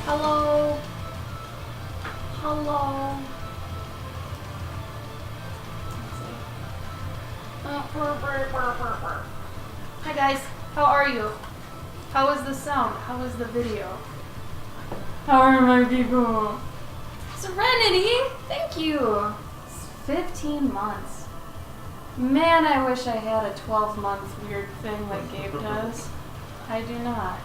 Hello. Hello. Hi guys, how are you? How is the sound? How is the video? How are my people? Serenity, thank you. It's 15 months. Man, I wish I had a 12-month weird thing like Gabe does. I do not.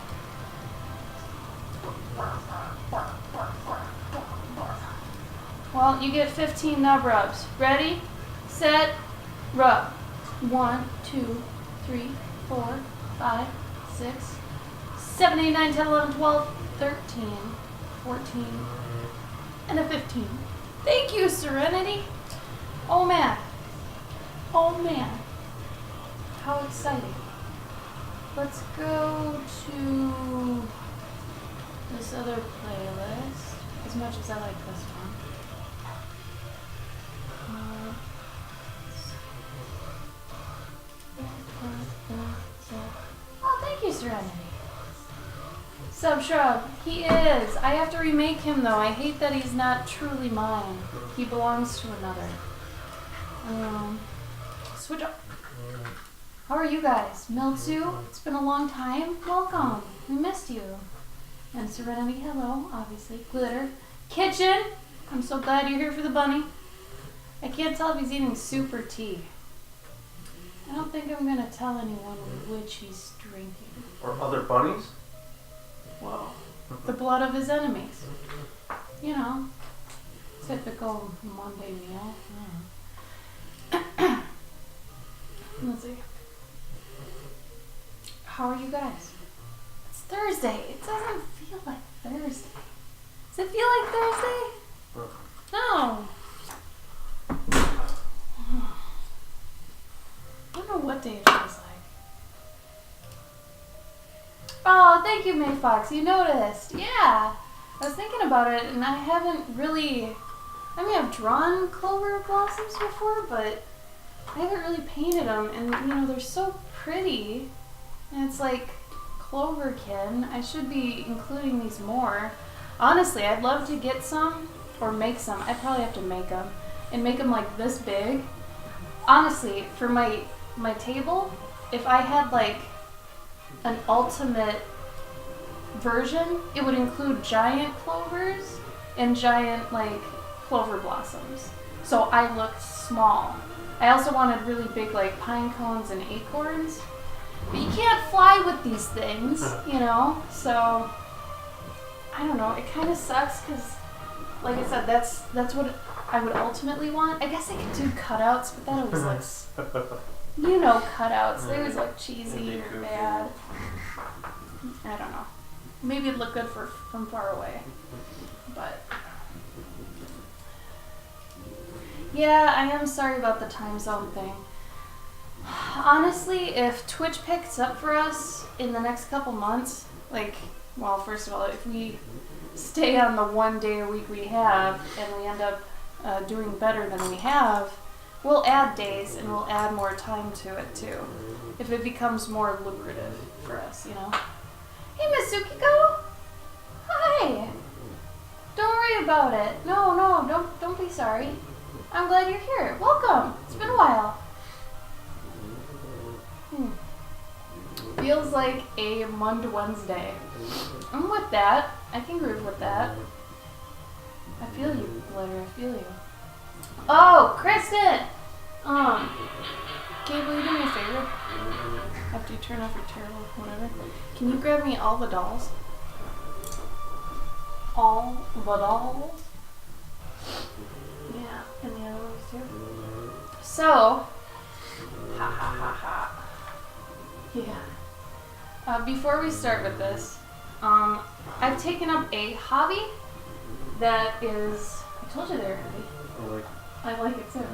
Well, you get 15 nub rubs. Ready, set, rub. 1, 2, 3, 4, 5, 6, 7, 8, 9, 10, 11, 12, 13, 14, and a 15. Thank you, Serenity. Oh man. Oh man. How exciting. Let's go to this other playlist, as much as I like this one. Oh, thank you, Serenity. Subshrub, he is. I have to remake him though. I hate that he's not truly mine. He belongs to another. Switch up. How are you guys? Mildew, it's been a long time. Welcome. We missed you. And Serenity, hello, obviously. Glitter. Kitchen, I'm so glad you're here for the bunny. I can't tell if he's eating soup or tea. I don't think I'm going to tell anyone which he's drinking. Or other bunnies? Whoa. The blood of his enemies. You know, typical Monday meal. Let's see. How are you guys? It's Thursday. It doesn't feel like Thursday. Does it feel like Thursday? No. I don't know what day it feels like. Oh, thank you, May Fox. You noticed. Yeah. I was thinking about it, and I haven't really... I mean, I've drawn clover blossoms before, but I haven't really painted them. And, you know, they're so pretty. And it's like cloverkin. I should be including these more. Honestly, I'd love to get some or make some. I'd probably have to make them. And make them like this big. Honestly, for my table, if I had like an ultimate version, it would include giant clovers and giant like clover blossoms. So I looked small. I also wanted really big like pine cones and acorns. But you can't fly with these things, you know? So I don't know, it kind of sucks because like I said, that's what I would ultimately want. I guess I could do cutouts, but that always looks, you know, cutouts. They always look cheesy or bad. I don't know. Maybe it'd look good from far away. But yeah, I am sorry about the time zone thing. Honestly, if Twitch picks up for us in the next couple months, like, well, first of all, if we stay on the 1 day a week we have and we end up doing better than we have, we'll add days and we'll add more time to it too. If it becomes more lucrative for us, you know. Hey, Miss Tsukiko! Hi! Don't worry about it. No, don't be sorry. I'm glad you're here. Welcome! It's been a while. Feels like a Monday Wednesday. I'm with that. I can groove with that. I feel you, Glitter. I feel you. Oh, Kristen! Gabe, will you do me a favor? After you turn off your terrible whatever. Can you grab me all the dolls? All the dolls? Yeah, and the other ones too. So, yeah. Before we start with this, I've taken up a hobby that is, I told you they were heavy. I like it too.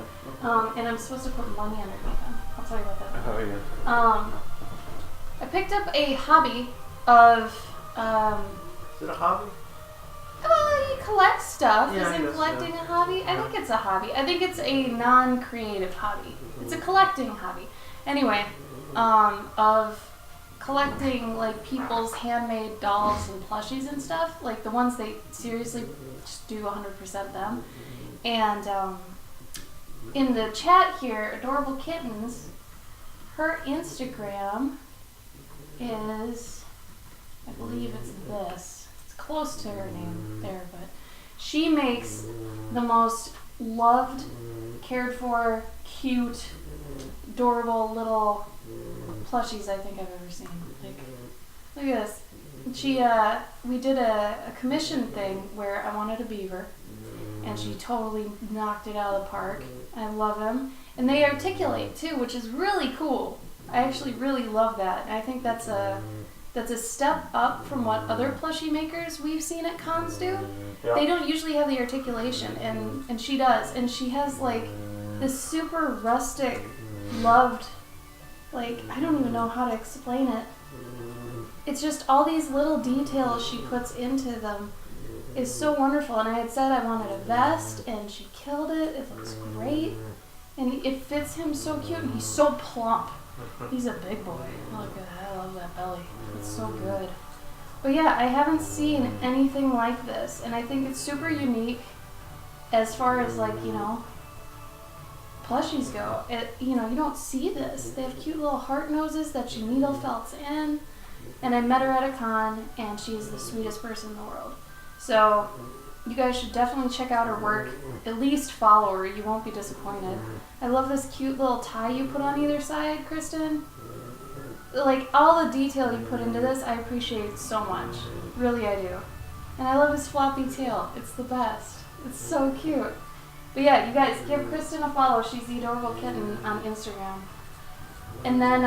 And I'm supposed to put money underneath them. I'll tell you about that. Oh, yeah. I picked up a hobby of, Is it a hobby? well, you collect stuff. Yeah, Isn't collecting a hobby? I think it's a hobby. I think it's a non-creative hobby. It's a collecting hobby. Anyway, of collecting like people's handmade dolls and plushies and stuff, like the ones they seriously just do 100% them. And in the chat here, Adorable Kittens, her Instagram is, I believe it's this. It's close to her name there, but she makes the most loved, cared for, cute, adorable little plushies I think I've ever seen. Like, look at this. We did a commission thing where I wanted a beaver, and she totally knocked it out of the park. I love them. And they articulate too, which is really cool. I actually really love that. And I think that's a step up from what other plushie makers we've seen at cons do. Yeah. They don't usually have the articulation, and she does. And she has like this super rustic, loved, like, I don't even know how to explain it. It's just all these little details she puts into them is so wonderful. And I had said I wanted a vest, and she killed it. It looks great. And it fits him so cute, and he's so plump. He's a big boy. Look at that. I love that belly. It's so good. But yeah, I haven't seen anything like this, and I think it's super unique as far as, like, you know, plushies go. You know, you don't see this. They have cute little heart noses that she needle felts in. And I met her at a con, and she's the sweetest person in the world. So you guys should definitely check out her work. At least follow her. You won't be disappointed. I love this cute little tie you put on either side, Kristen. Like, all the detail you put into this, I appreciate so much. Really, I do. And I love his floppy tail. It's the best. It's so cute. But yeah, you guys, give Kristen a follow. She's the Adorable Kitten on Instagram. And then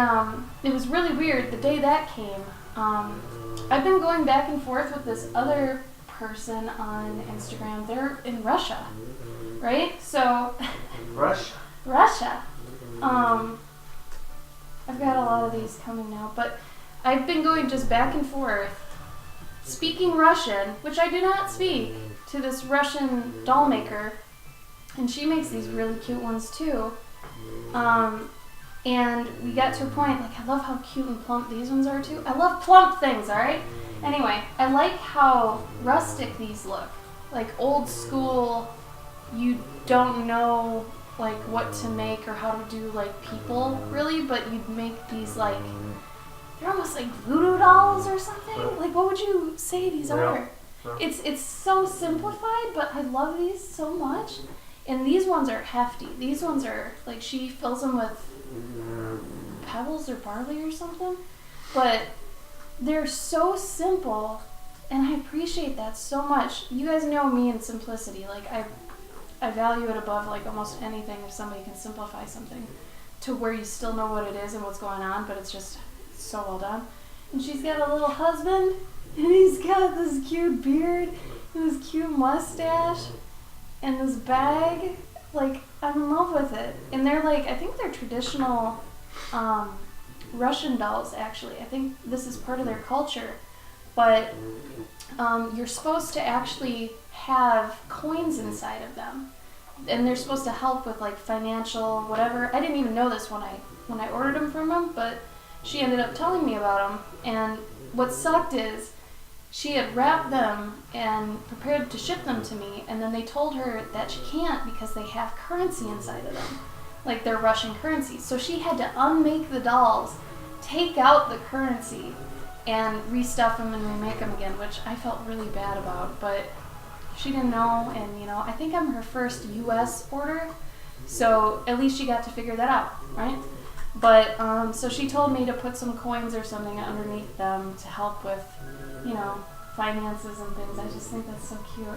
it was really weird. The day that came, I've been going back and forth with this other person on Instagram. They're in Russia, right? So Russia. I've got a lot of these coming now, but I've been going just back and forth, speaking Russian, which I do not speak, to this Russian doll maker, and she makes these really cute ones too. And we got to a point, like, I love how cute and plump these ones are too. I love plump things, alright? Anyway, I like how rustic these look. Like old school, you don't know like what to make or how to do like people really, but you'd make these like, they're almost like voodoo dolls or something. Like, what would you say these are? It's so simplified, but I love these so much. And these ones are hefty. These ones are like, she fills them with pebbles or barley or something, but they're so simple, and I appreciate that so much. You guys know me in simplicity. Like, I value it above like almost anything if somebody can simplify something to where you still know what it is and what's going on, but it's just so well done. And she's got a little husband, and he's got this cute beard and this cute mustache and this bag. Like, I'm in love with it. And they're like, I think they're traditional Russian dolls, actually. I think this is part of their culture. But you're supposed to actually have coins inside of them. And they're supposed to help with like financial whatever. I didn't even know this when I ordered them from them, but she ended up telling me about them. And what sucked is she had wrapped them and prepared to ship them to me, and then they told her that she can't because they have currency inside of them, like they're Russian currency. So she had to unmake the dolls, take out the currency, and restuff them and remake them again, which I felt really bad about, but she didn't know. And you know, I think I'm her first US order, so at least she got to figure that out, right? But so she told me to put some coins or something underneath them to help with, you know, finances and things. I just think that's so cute.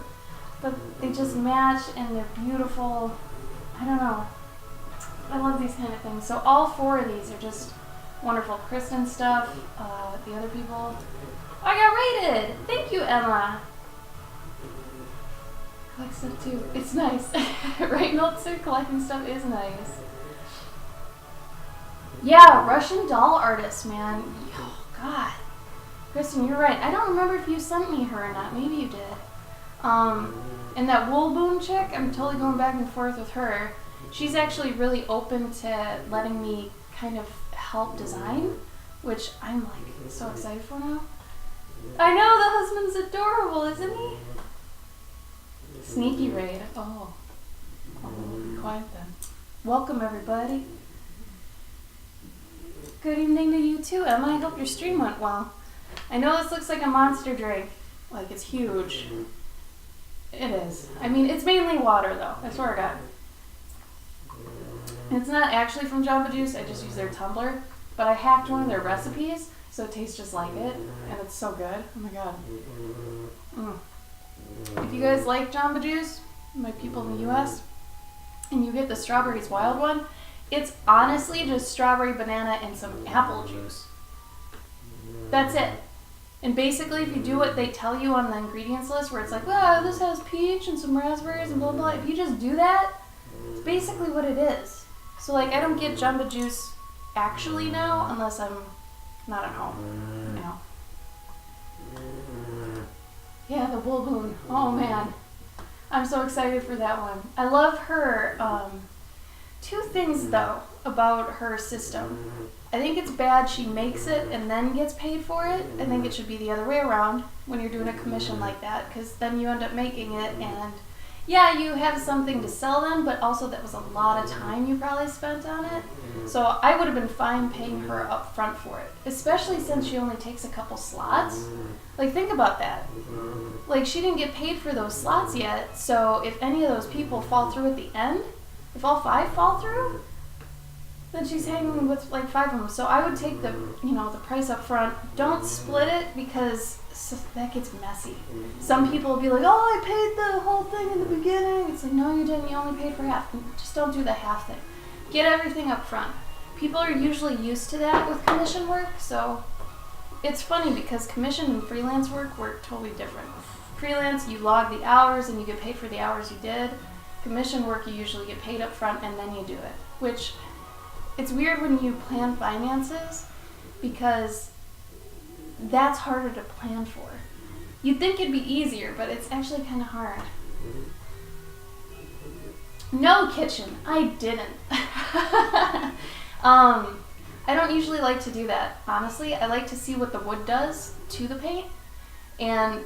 But they just match and they're beautiful. I don't know. I love these kind of things. So all four of these are just wonderful. Kristen stuff, the other people. I got rated! Thank you, Emma. Collect stuff too. It's nice. Right, Miltzer? Collecting stuff is nice. Yeah, Russian doll artist, man. Oh, God. Kristen, you're right. I don't remember if you sent me her or not. Maybe you did. And that Woolboon chick, I'm totally going back and forth with her. She's actually really open to letting me kind of help design which I'm like so excited for now. I know the husband's adorable, isn't he? Sneaky raid. Oh, we'll be quiet then. Welcome everybody. Good evening to you too, Emma. I hope your stream went well. I know this looks like a monster drink, like it's huge. It is. I mean, it's mainly water though. I swear to God. It's not actually from Jamba Juice. I just use their tumbler, but I hacked one of their recipes, so it tastes just like it, and it's so good. Oh my God. If you guys like Jamba Juice, my people in the U.S., and you get the Strawberries Wild one, it's honestly just strawberry, banana, and some apple juice. That's it. And basically, if you do what they tell you on the ingredients list, where it's like, well, this has peach and some raspberries and blah, blah, if you just do that, it's basically what it is. So, like, I don't get Jamba Juice actually now, unless I'm not at home, you know. Yeah, the Wolboon. Oh, man. I'm so excited for that one. I love her. Two things, though, about her system. I think it's bad she makes it and then gets paid for it. I think it should be the other way around when you're doing a commission like that, because then you end up making it and, yeah, you have something to sell them, but also that was a lot of time you probably spent on it. So I would have been fine paying her up front for it, especially since she only takes a couple slots. Like, think about that. Like, she didn't get paid for those slots yet, so if any of those people fall through at the end, if all 5 fall through, then she's hanging with like 5 of them. So I would take the, you know, the price up front. Don't split it because that gets messy. Some people will be like, oh, I paid the whole thing in the beginning. It's like, no, you didn't. You only paid for half. Just don't do the half thing. Get everything up front. People are usually used to that with commission work, so it's funny because commission and freelance work totally different. Freelance, you log the hours and you get paid for the hours you did. Commission work, you usually get paid up front and then you do it, which it's weird when you plan finances because that's harder to plan for. You'd think it'd be easier, but it's actually kind of hard. No, kitchen, I didn't. I don't usually like to do that, honestly. I like to see what the wood does to the paint. And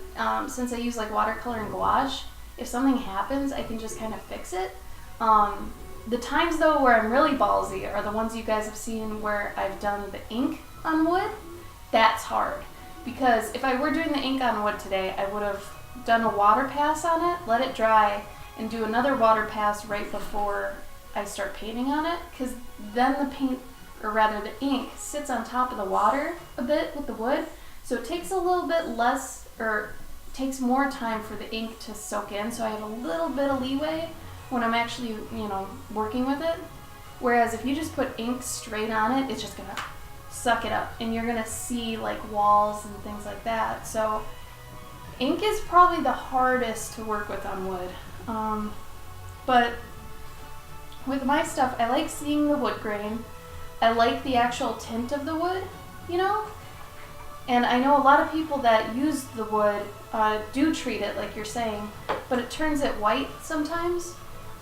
since I use like watercolor and gouache, if something happens, I can just kind of fix it. The times though where I'm really ballsy are the ones you guys have seen where I've done the ink on wood. That's hard. Because if I were doing the ink on wood today, I would have done a water pass on it, let it dry, and do another water pass right before I start painting on it. Because then the paint, or rather the ink, sits on top of the water a bit with the wood. So it takes a little bit less, or takes more time for the ink to soak in, so I have a little bit of leeway when I'm actually, you know, working with it. Whereas if you just put ink straight on it, it's just gonna suck it up, and you're gonna see like walls and things like that. So ink is probably the hardest to work with on wood. But with my stuff, I like seeing the wood grain. I like the actual tint of the wood, you know? And I know a lot of people that use the wood do treat it like you're saying, but it turns it white sometimes.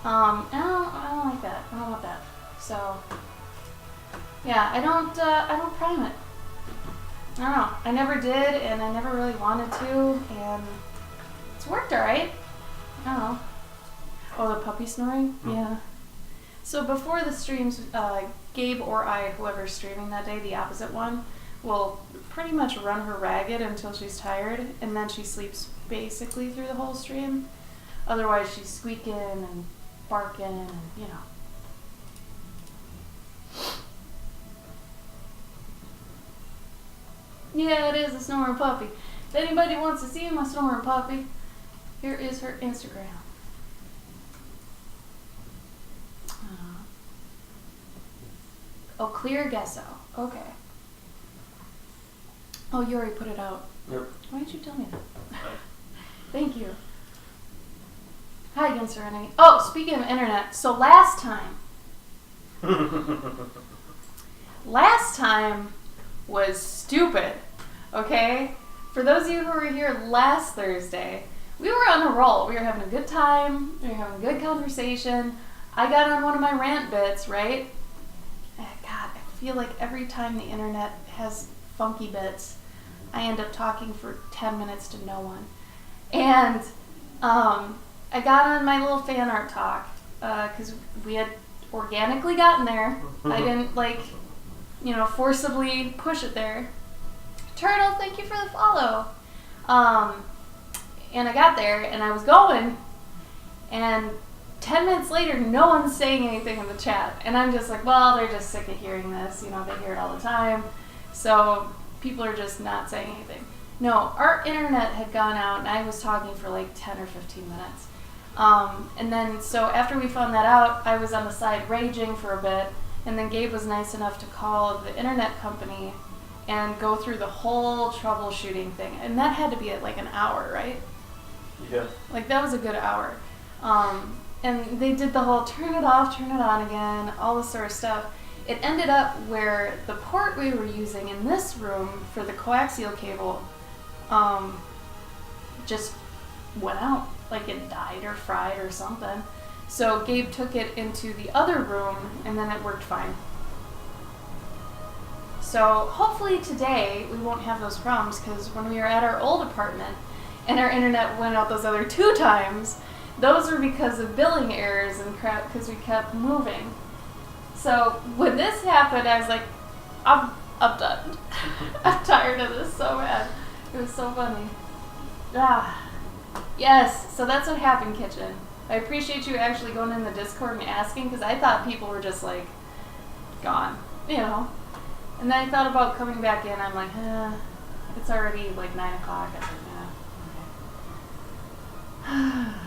I don't like that. I don't want that. So yeah, I don't prime it. I don't know. I never did, and I never really wanted to, and it's worked alright. I don't know. Oh, the puppy snoring? Yeah. So before the streams, Gabe or I, whoever's streaming that day, the opposite one, will pretty much run her ragged until she's tired, and then she sleeps basically through the whole stream. Otherwise, she's squeaking and barking and, you know. Yeah, it is a snoring puppy. If anybody wants to see my snoring puppy, here is her Instagram. Oh, Clear Gesso. Okay. Oh, you already put it out. Yep. Why didn't you tell me that? Thank you. Hi again, Serenity. Oh, speaking of internet, so last time was stupid, okay? For those of you who were here last Thursday, we were on a roll. We were having a good time. We were having a good conversation. I got on one of my rant bits, right? God, I feel like every time the internet has funky bits, I end up talking for 10 minutes to no one. And I got on my little fan art talk because we had organically gotten there. I didn't forcibly push it there. Turtle, thank you for the follow. And I got there and I was going, and 10 minutes later, no one's saying anything in the chat. And I'm just like, well, they're just sick of hearing this. They hear it all the time. So people are just not saying anything. No, our internet had gone out and I was talking for like 10 or 15 minutes. And then, so after we found that out, I was on the side raging for a bit. And then Gabe was nice enough to call the internet company and go through the whole troubleshooting thing. And that had to be at like an hour, right? Yeah. Like that was a good hour. And they did the whole turn it off, turn it on again, all this sort of stuff. It ended up where the port we were using in this room for the coaxial cable just went out. Like it died or fried or something. So Gabe took it into the other room and then it worked fine. So hopefully today we won't have those problems, because when we were at our old apartment and our internet went out those other 2 times, those were because of billing errors and crap, because we kept moving. So when this happened, I was like, I'm done. I'm tired of this so bad. It was so funny. Yes, so that's what happened, Kitchen. I appreciate you actually going in the Discord and asking, because I thought people were just like gone, And then I thought about coming back in. I'm like, it's already like 9 o'clock. I was like, okay.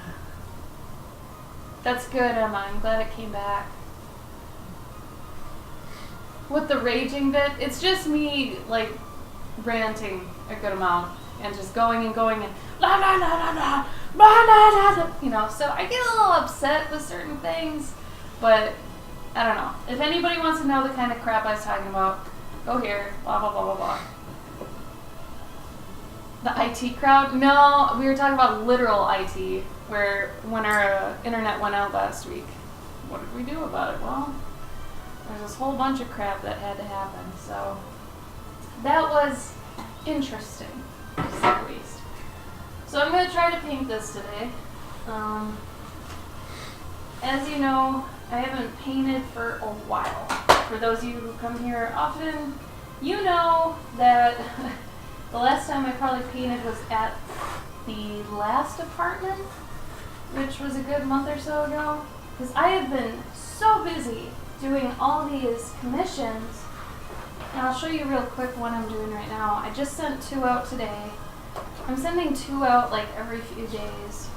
That's good, Emma. I'm glad it came back. With the raging bit, it's just me like ranting a good amount and just going and going and la la la la la la la la. So I get a little upset with certain things, but I don't know. If anybody wants to know the kind of crap I was talking about, go here. Blah blah blah blah blah. The IT crowd? No, we were talking about literal IT, where when our internet went out last week. What did we do about it? Well, there's this whole bunch of crap that had to happen, so that was interesting, to say the least. So I'm going to try to paint this today. As you know, I haven't painted for a while. For those of you who come here often, you know that the last time I probably painted was at the last apartment, which was a good month or so ago, because I have been so busy doing all these commissions. And I'll show you real quick what I'm doing right now. I just sent 2 out today. I'm sending 2 out like every few days.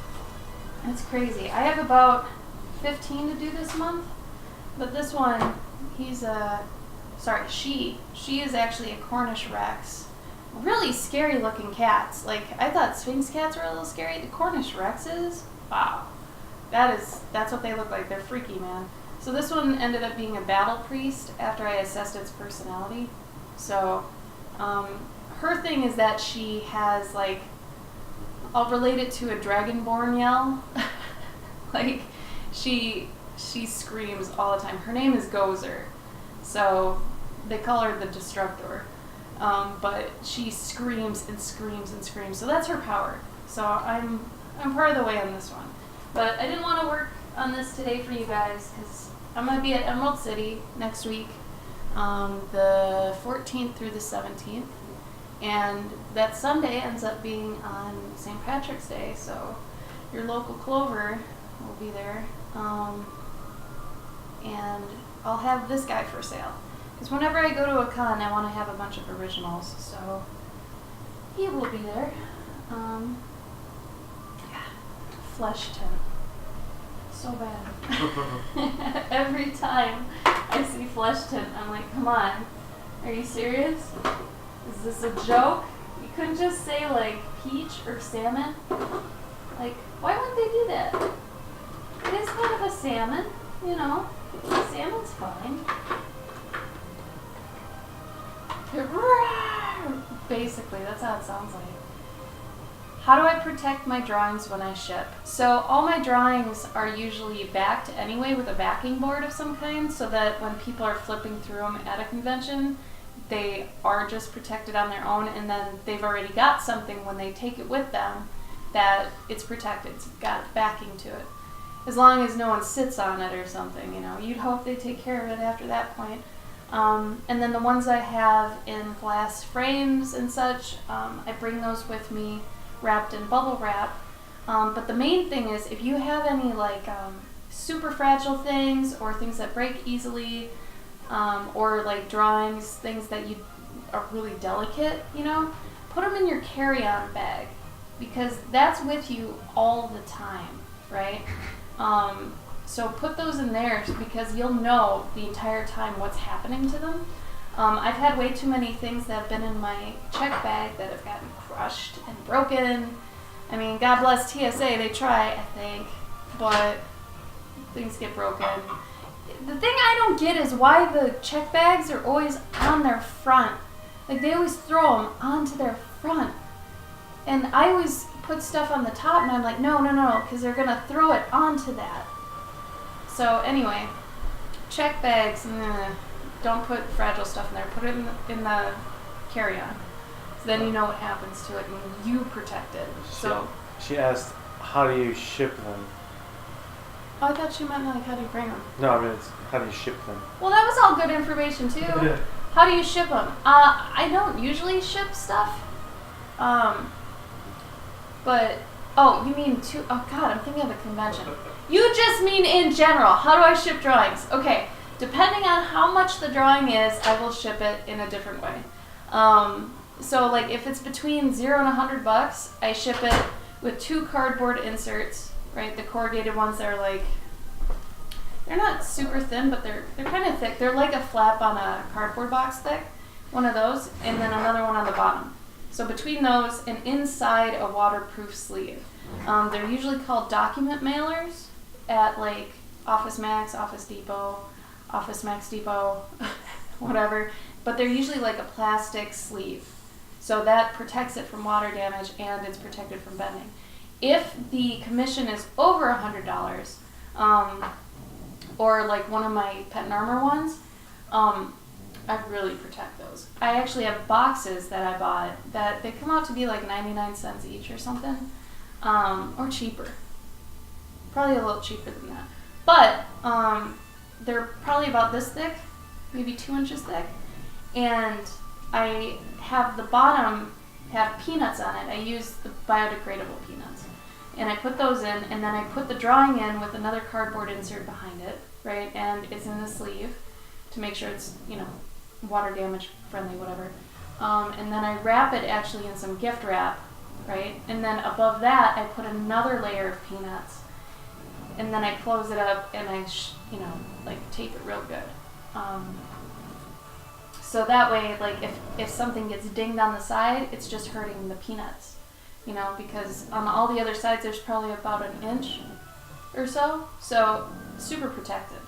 It's crazy. I have about 15 to do this month, but this one, she is actually a Cornish Rex. Really scary looking cats. Like, I thought Sphinx cats were a little scary. The Cornish Rexes, wow. That's what they look like. They're freaky, man. So this one ended up being a battle priest after I assessed its personality. So, her thing is that she has like, I'll relate it to a dragonborn yell. Like, she screams all the time. Her name is Gozer. So, they call her the Destructor. But she screams and screams and screams. So that's her power. So I'm part of the way on this one. But I didn't want to work on this today for you guys because I'm going to be at Emerald City next week, the 14th through the 17th. And that Sunday ends up being on St. Patrick's Day. So your local Clover will be there. And I'll have this guy for sale. Because whenever I go to a con, I want to have a bunch of originals, so he will be there. Yeah, flesh tint. So bad. Every time I see flesh tint, I'm like, come on, are you serious? Is this a joke? You couldn't just say like peach or salmon? Like, why wouldn't they do that? It is kind of a salmon, Salmon's fine. Basically, that's how it sounds like. how do I protect my drawings when I ship? So all my drawings are usually backed anyway with a backing board of some kind, so that when people are flipping through them at a convention, they are just protected on their own, and then they've already got something when they take it with them that it's protected. It's got backing to it. As long as no one sits on it or something, you know. You'd hope they take care of it after that point. And then the ones I have in glass frames and such, I bring those with me wrapped in bubble wrap. But the main thing is, if you have any like super fragile things or things that break easily, or like drawings, things that you are really delicate, you know, put them in your carry-on bag, because that's with you all the time, right? So put those in there because you'll know the entire time what's happening to them. I've had way too many things that have been in my check bag that have gotten crushed and broken. I mean, God bless TSA, they try, I think, but things get broken. The thing I don't get is why the check bags are always on their front. Like, they always throw them onto their front. And I always put stuff on the top, and I'm like, no, because they're going to throw it onto that. So anyway, check bags, don't put fragile stuff in there. Put it in the carry-on. So then you know what happens to it, and you protect it. She asked, how do you ship them? Oh, I thought she meant like, how do you bring them? No, I mean, it's how do you ship them? Well, that was all good information too. Yeah. How do you ship them? I don't usually ship stuff. But, oh, you mean oh God, I'm thinking of the convention. You just mean in general. How do I ship drawings? Okay, depending on how much the drawing is, I will ship it in a different way. So like if it's between $0 and $100, I ship it with 2 cardboard inserts, right? The corrugated ones that are like, they're not super thin, but they're kind of thick. They're like a flap on a cardboard box thick, one of those, and then another one on the bottom. So between those and inside a waterproof sleeve. They're usually called document mailers at like Office Max, Office Depot, Office Max Depot, whatever. But they're usually like a plastic sleeve. So that protects it from water damage and it's protected from bending. If the commission is over $100, or like one of my Pet and Armor ones, I really protect those. I actually have boxes that I bought that they come out to be like 99 cents each or something, or cheaper. Probably a little cheaper than that. But they're probably about this thick, maybe 2 inches thick, and I have the bottom have peanuts on it. I use the biodegradable peanuts. And I put those in, and then I put the drawing in with another cardboard insert behind it, right? And it's in the sleeve to make sure it's, you know, water damage friendly, whatever. And then I wrap it actually in some gift wrap, right? And then above that, I put another layer of peanuts. And then I close it up and I, like tape it real good. So that way, like if something gets dinged on the side, it's just hurting the peanuts. You know, because on all the other sides there's probably about an inch or so. So super protected.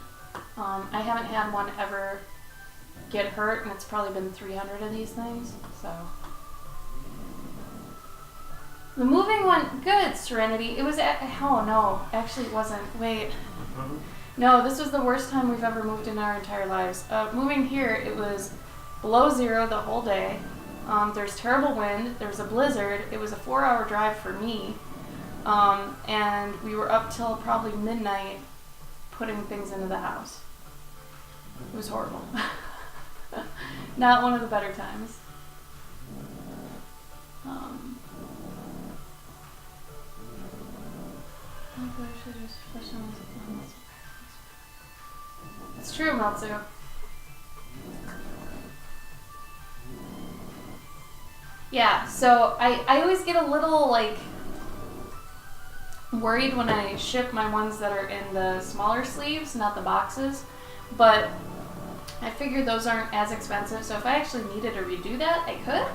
I haven't had one ever get hurt, and it's probably been 300 of these things. So the moving one, good, Serenity. It was oh no, actually it wasn't. Wait. No, this was the worst time we've ever moved in our entire lives. Moving here, it was below 0 the whole day. There's terrible wind. There was a blizzard. It was a 4-hour drive for me. And we were up till probably midnight putting things into the house. It was horrible. Not one of the better times. It's true, Meltzu. Yeah, so I always get a little like worried when I ship my ones that are in the smaller sleeves, not the boxes, but I figured those aren't as expensive, so if I actually needed to redo that, I could.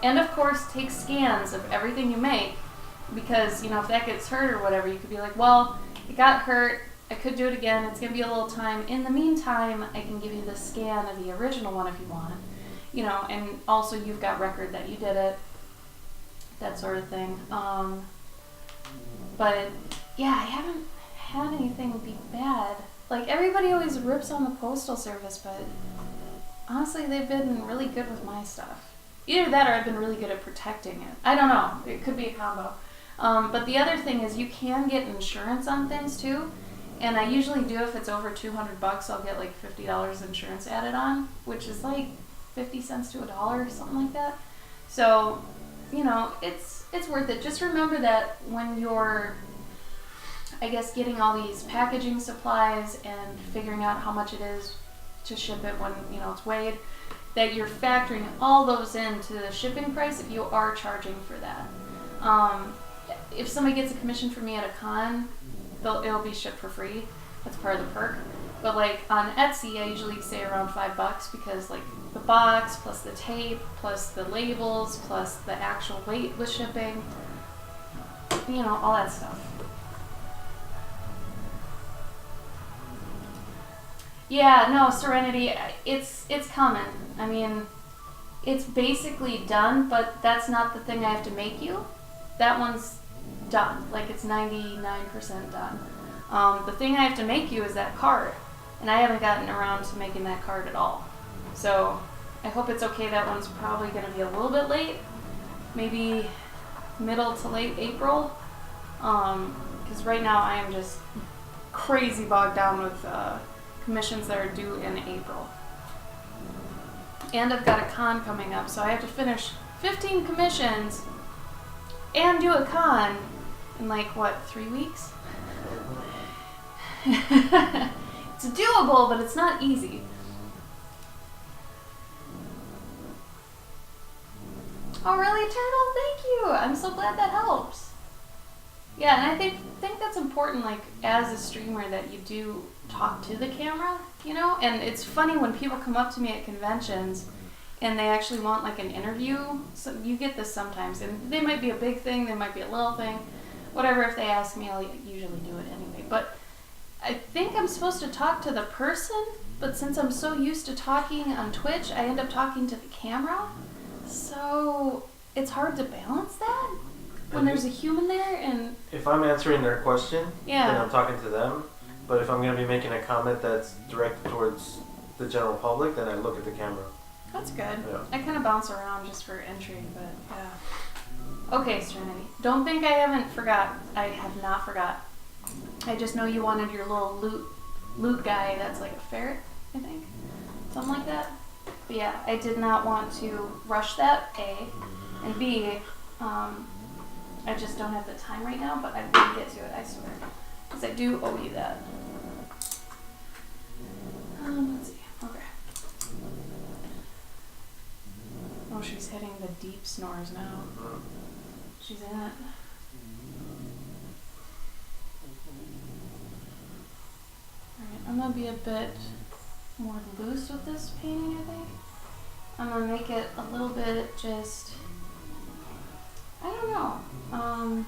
And of course, take scans of everything you make, because, you know, if that gets hurt or whatever, you could be like, well, it got hurt, I could do it again, it's going to be a little time. In the meantime, I can give you the scan of the original one if you want. You know, and also you've got record that you did it. that sort of thing. But yeah, I haven't had anything be bad. Like, everybody always rips on the Postal Service, but honestly, they've been really good with my stuff. Either that or I've been really good at protecting it. I don't know. It could be a combo. But the other thing is you can get insurance on things too. And I usually do if it's over $200, I'll get like $50 insurance added on, which is like 50 cents to $1, something like that. So, you know, it's worth it. Just remember that when you're, I guess, getting all these packaging supplies and figuring out how much it is to ship it when, you know, it's weighed, that you're factoring all those into the shipping price if you are charging for that. If somebody gets a commission from me at a con, it'll be shipped for free. That's part of the perk. But like on Etsy, I usually say around $5 because like the box plus the tape plus the labels plus the actual weight with shipping, you know, all that stuff. Yeah, no, Serenity, it's coming. I mean, it's basically done, but that's not the thing I have to make you. That one's done. Like, it's 99% done. The thing I have to make you is that card, and I haven't gotten around to making that card at all. So I hope it's okay. That one's probably going to be a little bit late, maybe middle to late April, because right now I am just crazy bogged down with commissions that are due in April. And I've got a con coming up, so I have to finish 15 commissions and do a con in like, what, 3 weeks? It's doable, but it's not easy. Oh, really, Turtle? Thank you! I'm so glad that helps. Yeah, and I think that's important, like, as a streamer, that you do talk to the camera, you know? And it's funny when people come up to me at conventions and they actually want, like, an interview. So you get this sometimes, and they might be a big thing, they might be a little thing. Whatever, if they ask me, I'll usually do it anyway. But I think I'm supposed to talk to the person, but since I'm so used to talking on Twitch, I end up talking to the camera. So it's hard to balance that when there's a human there. And if I'm answering their question, yeah, then I'm talking to them. But if I'm going to be making a comment that's directed towards the general public, then I look at the camera. That's good. Yeah. I kind of bounce around just for intrigue, but yeah. Okay, Serenity. Don't think I haven't forgot. I have not forgot. I just know you wanted your little loot guy that's like a ferret, I think. Something like that. But yeah, I did not want to rush that, A. And B, I just don't have the time right now, but I'm going to get to it, I swear. Because I do owe you that. Let's see. Okay. Oh, she's hitting the deep snores now. She's in it. Alright, I'm going to be a bit more loose with this painting, I think. I'm going to make it a little bit just, I don't know,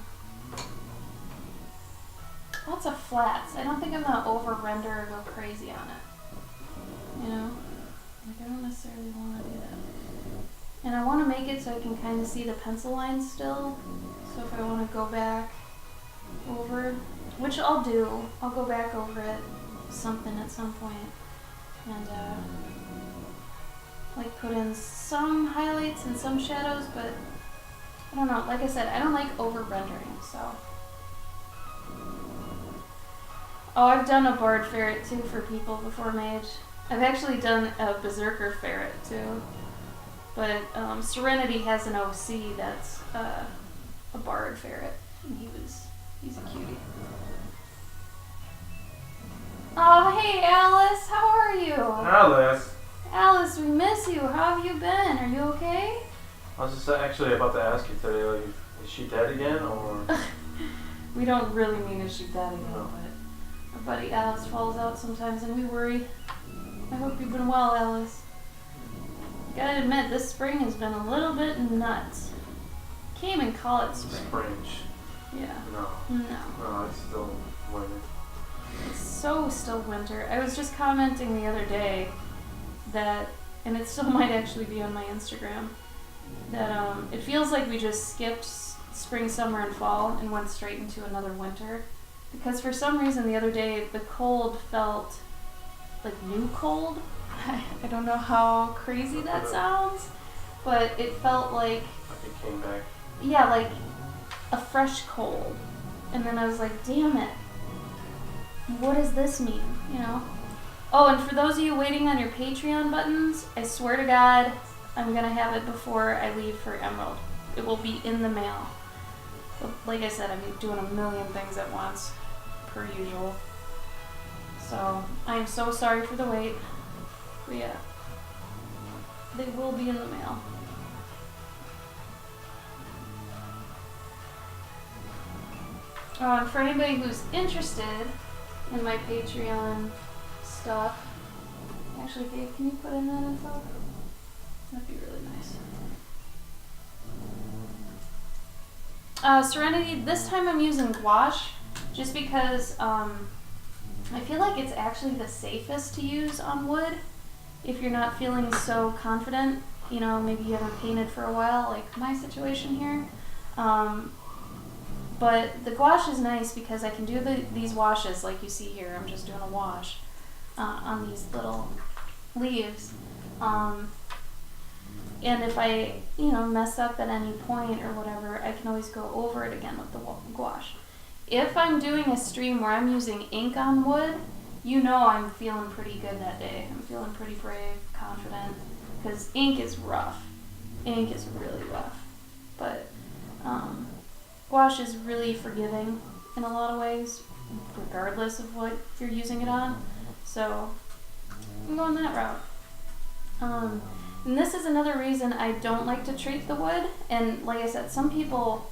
lots of flats. I don't think I'm going to over-render or go crazy on it. You know? Like, I don't necessarily want to do that. And I want to make it so I can kind of see the pencil lines still. So if I want to go back over, which I'll do, I'll go back over it, something at some point, and like put in some highlights and some shadows, but I don't know, like I said, I don't like over rendering, so. Oh, I've done a barred ferret too for people before Mage. I've actually done a berserker ferret too. But Serenity has an OC that's a barred ferret, and he's a cutie. Oh, hey Alice, how are you? Alice! Alice, we miss you. How have you been? Are you okay? I was just actually about to ask you today, like, is she dead again, or? We don't really mean is she dead again, No. but our buddy Alice falls out sometimes, and we worry. I hope you've been well, Alice. Gotta admit, this spring has been a little bit nuts. Can't even call it spring. Springe. Yeah. No. No. No, it's still winter. It's so still winter. I was just commenting the other day that, and it still might actually be on my Instagram, that it feels like we just skipped spring, summer, and fall and went straight into another winter. Because for some reason the other day the cold felt like new cold. I don't know how crazy that sounds, but it felt like it came back. Yeah, like a fresh cold. And then I was like, damn it. What does this mean? You know? Oh, and for those of you waiting on your Patreon buttons, I swear to God, I'm gonna have it before I leave for Emerald. It will be in the mail. But like I said, I'm doing a million things at once, per usual. So, I am so sorry for the wait. But yeah, they will be in the mail. And for anybody who's interested in my Patreon stuff, actually, Dave, can you put in that info? That'd be really nice. Serenity, this time I'm using gouache, just because I feel like it's actually the safest to use on wood if you're not feeling so confident. You know, maybe you haven't painted for a while, like my situation here. But the gouache is nice because I can do these washes like you see here. I'm just doing a wash on these little leaves. And if I, mess up at any point or whatever, I can always go over it again with the gouache. If I'm doing a stream where I'm using ink on wood, I'm feeling pretty good that day. I'm feeling pretty brave, confident, because ink is rough. Ink is really rough. But gouache is really forgiving in a lot of ways, regardless of what you're using it on. So I'm going that route. And this is another reason I don't like to treat the wood. And like I said, some people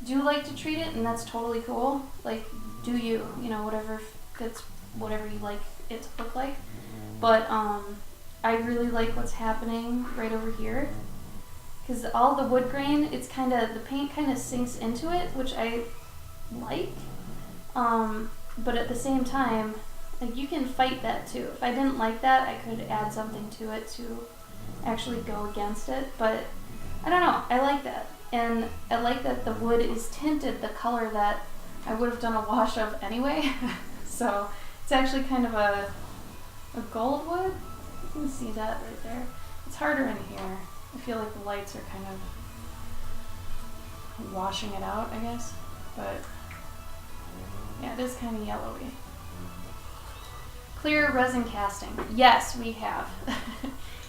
do like to treat it, and that's totally cool. Like, do you, whatever fits, whatever you like it to look like. But I really like what's happening right over here. Because all the wood grain, the paint kind of sinks into it, which I like. But at the same time, like, you can fight that too. If I didn't like that, I could add something to it to actually go against it. But I don't know, I like that. And I like that the wood is tinted the color that I would have done a wash of anyway. So it's actually kind of a gold wood. You can see that right there. It's harder in here. I feel like the lights are kind of washing it out, I guess. But yeah, it is kind of yellowy. Clear resin casting. Yes, we have.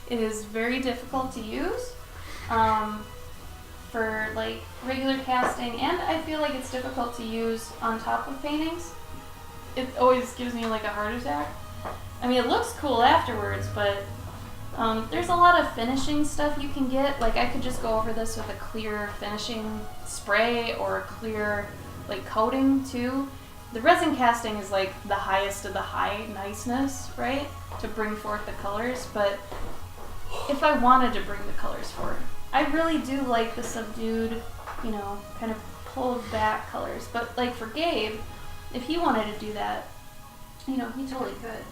It is very difficult to use for like regular casting, and I feel like it's difficult to use on top of paintings. It always gives me like a heart attack. I mean, it looks cool afterwards, but there's a lot of finishing stuff you can get. Like, I could just go over this with a clear finishing spray or a clear like coating too. The resin casting is like the highest of the high niceness, right? To bring forth the colors. But if I wanted to bring the colors forward, I really do like the subdued, kind of pulled back colors. But like for Gabe, if he wanted to do that, he totally could.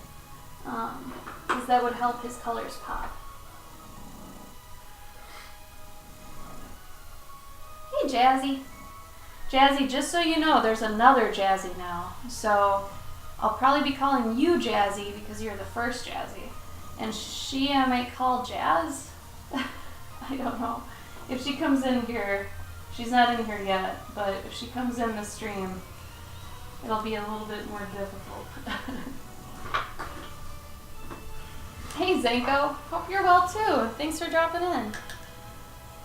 Because that would help his colors pop. Hey, Jazzy. Jazzy, just so you know, there's another Jazzy now. So I'll probably be calling you Jazzy because you're the first Jazzy. And she I might call Jazz? I don't know. If she comes in here, she's not in here yet, but if she comes in the stream, it'll be a little bit more difficult. Hey Zanko, hope you're well too. Thanks for dropping in.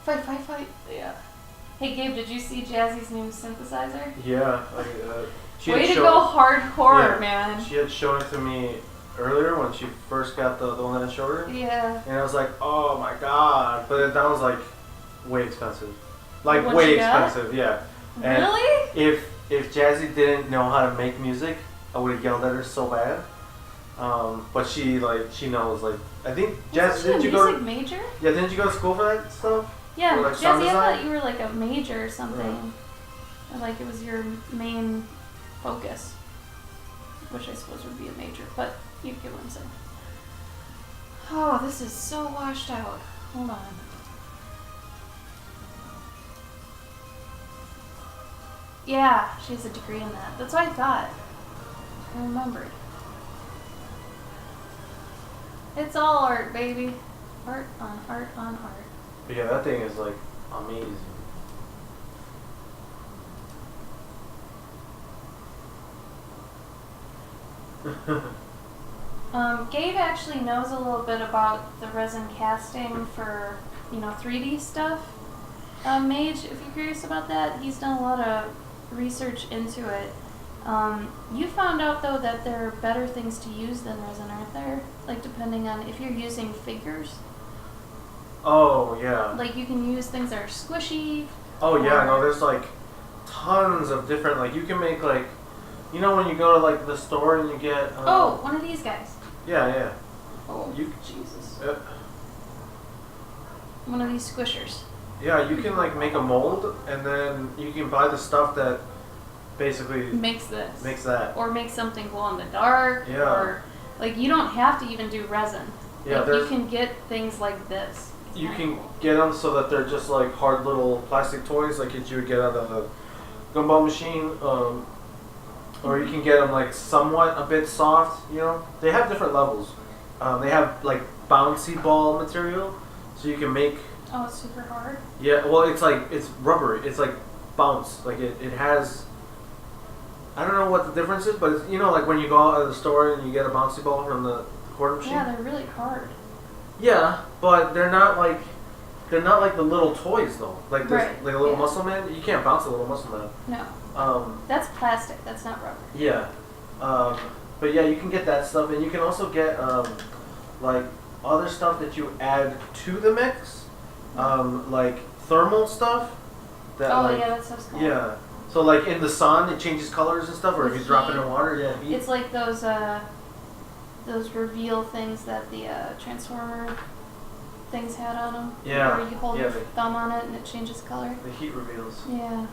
Fight. Yeah. Hey Gabe, did you see Jazzy's new synthesizer? Yeah. Way to go hardcore, man. She had shown it to me earlier when she first got the one that I showed her. Yeah. And I was like, oh my god. But that was like way expensive. Like What way you got? expensive, yeah. And Really? if Jazzy didn't know how to make music, I would have yelled at her so bad. But she knows, like, I think Jazzy, didn't you go to music major? Yeah, didn't you go to school for that stuff? Yeah, or like sound Jazzy, I design? thought you were like a major or something. Right. Or like it was your main focus. Which I suppose would be a major, but you get what I'm saying. Oh, this is so washed out. Hold on. Yeah, she has a degree in that. That's what I thought. I remembered. It's all art, baby. Art on art on art. But yeah, that thing is like amazing. Gabe actually knows a little bit about the resin casting for, 3D stuff. Mage, if you're curious about that, he's done a lot of research into it. You found out though that there are better things to use than resin, aren't there? Like depending on if you're using figures. Oh yeah. Like you can use things that are squishy. Oh yeah, no, there's like tons of different, like you can make like, when you go to like the store and you get One of these guys. Yeah. Oh, You- Jesus. uh, One of these squishers. yeah, you can like make a mold and then you can buy the stuff that basically Makes this. makes that. Or make something glow in the dark. Yeah. Or, like, you don't have to even do resin. Yeah, Like, you there's can get things like this. It's you kinda can cool. get them so that they're just like hard little plastic toys like that you would get out of a gumball machine. Or you can get them like somewhat a bit soft, They have different levels. They have like bouncy ball material, so you can make. Oh, it's super hard. Yeah, well, it's rubbery. It's like bounce. Like it has. I don't know what the difference is, but it's, like when you go out of the store and you get a bouncy ball from the quarter machine. Yeah, they're really hard. Yeah, but they're not like the little toys though. Like this, Right, like a little yeah. muscle man. You can't bounce a little muscle man. No. Um, That's plastic. That's not rubber. Yeah, but yeah, you can get that stuff, and you can also get like other stuff that you add to the mix, like thermal stuff. That Oh, like, yeah, that stuff's cool. yeah. So like in the sun, it changes colors and stuff, or if With you drop it heat. in water, yeah. Heat. It's like those reveal things that the Transformer things had on them. Yeah, Where you hold yeah, your they- thumb on it and it changes color. The heat reveals. Yeah.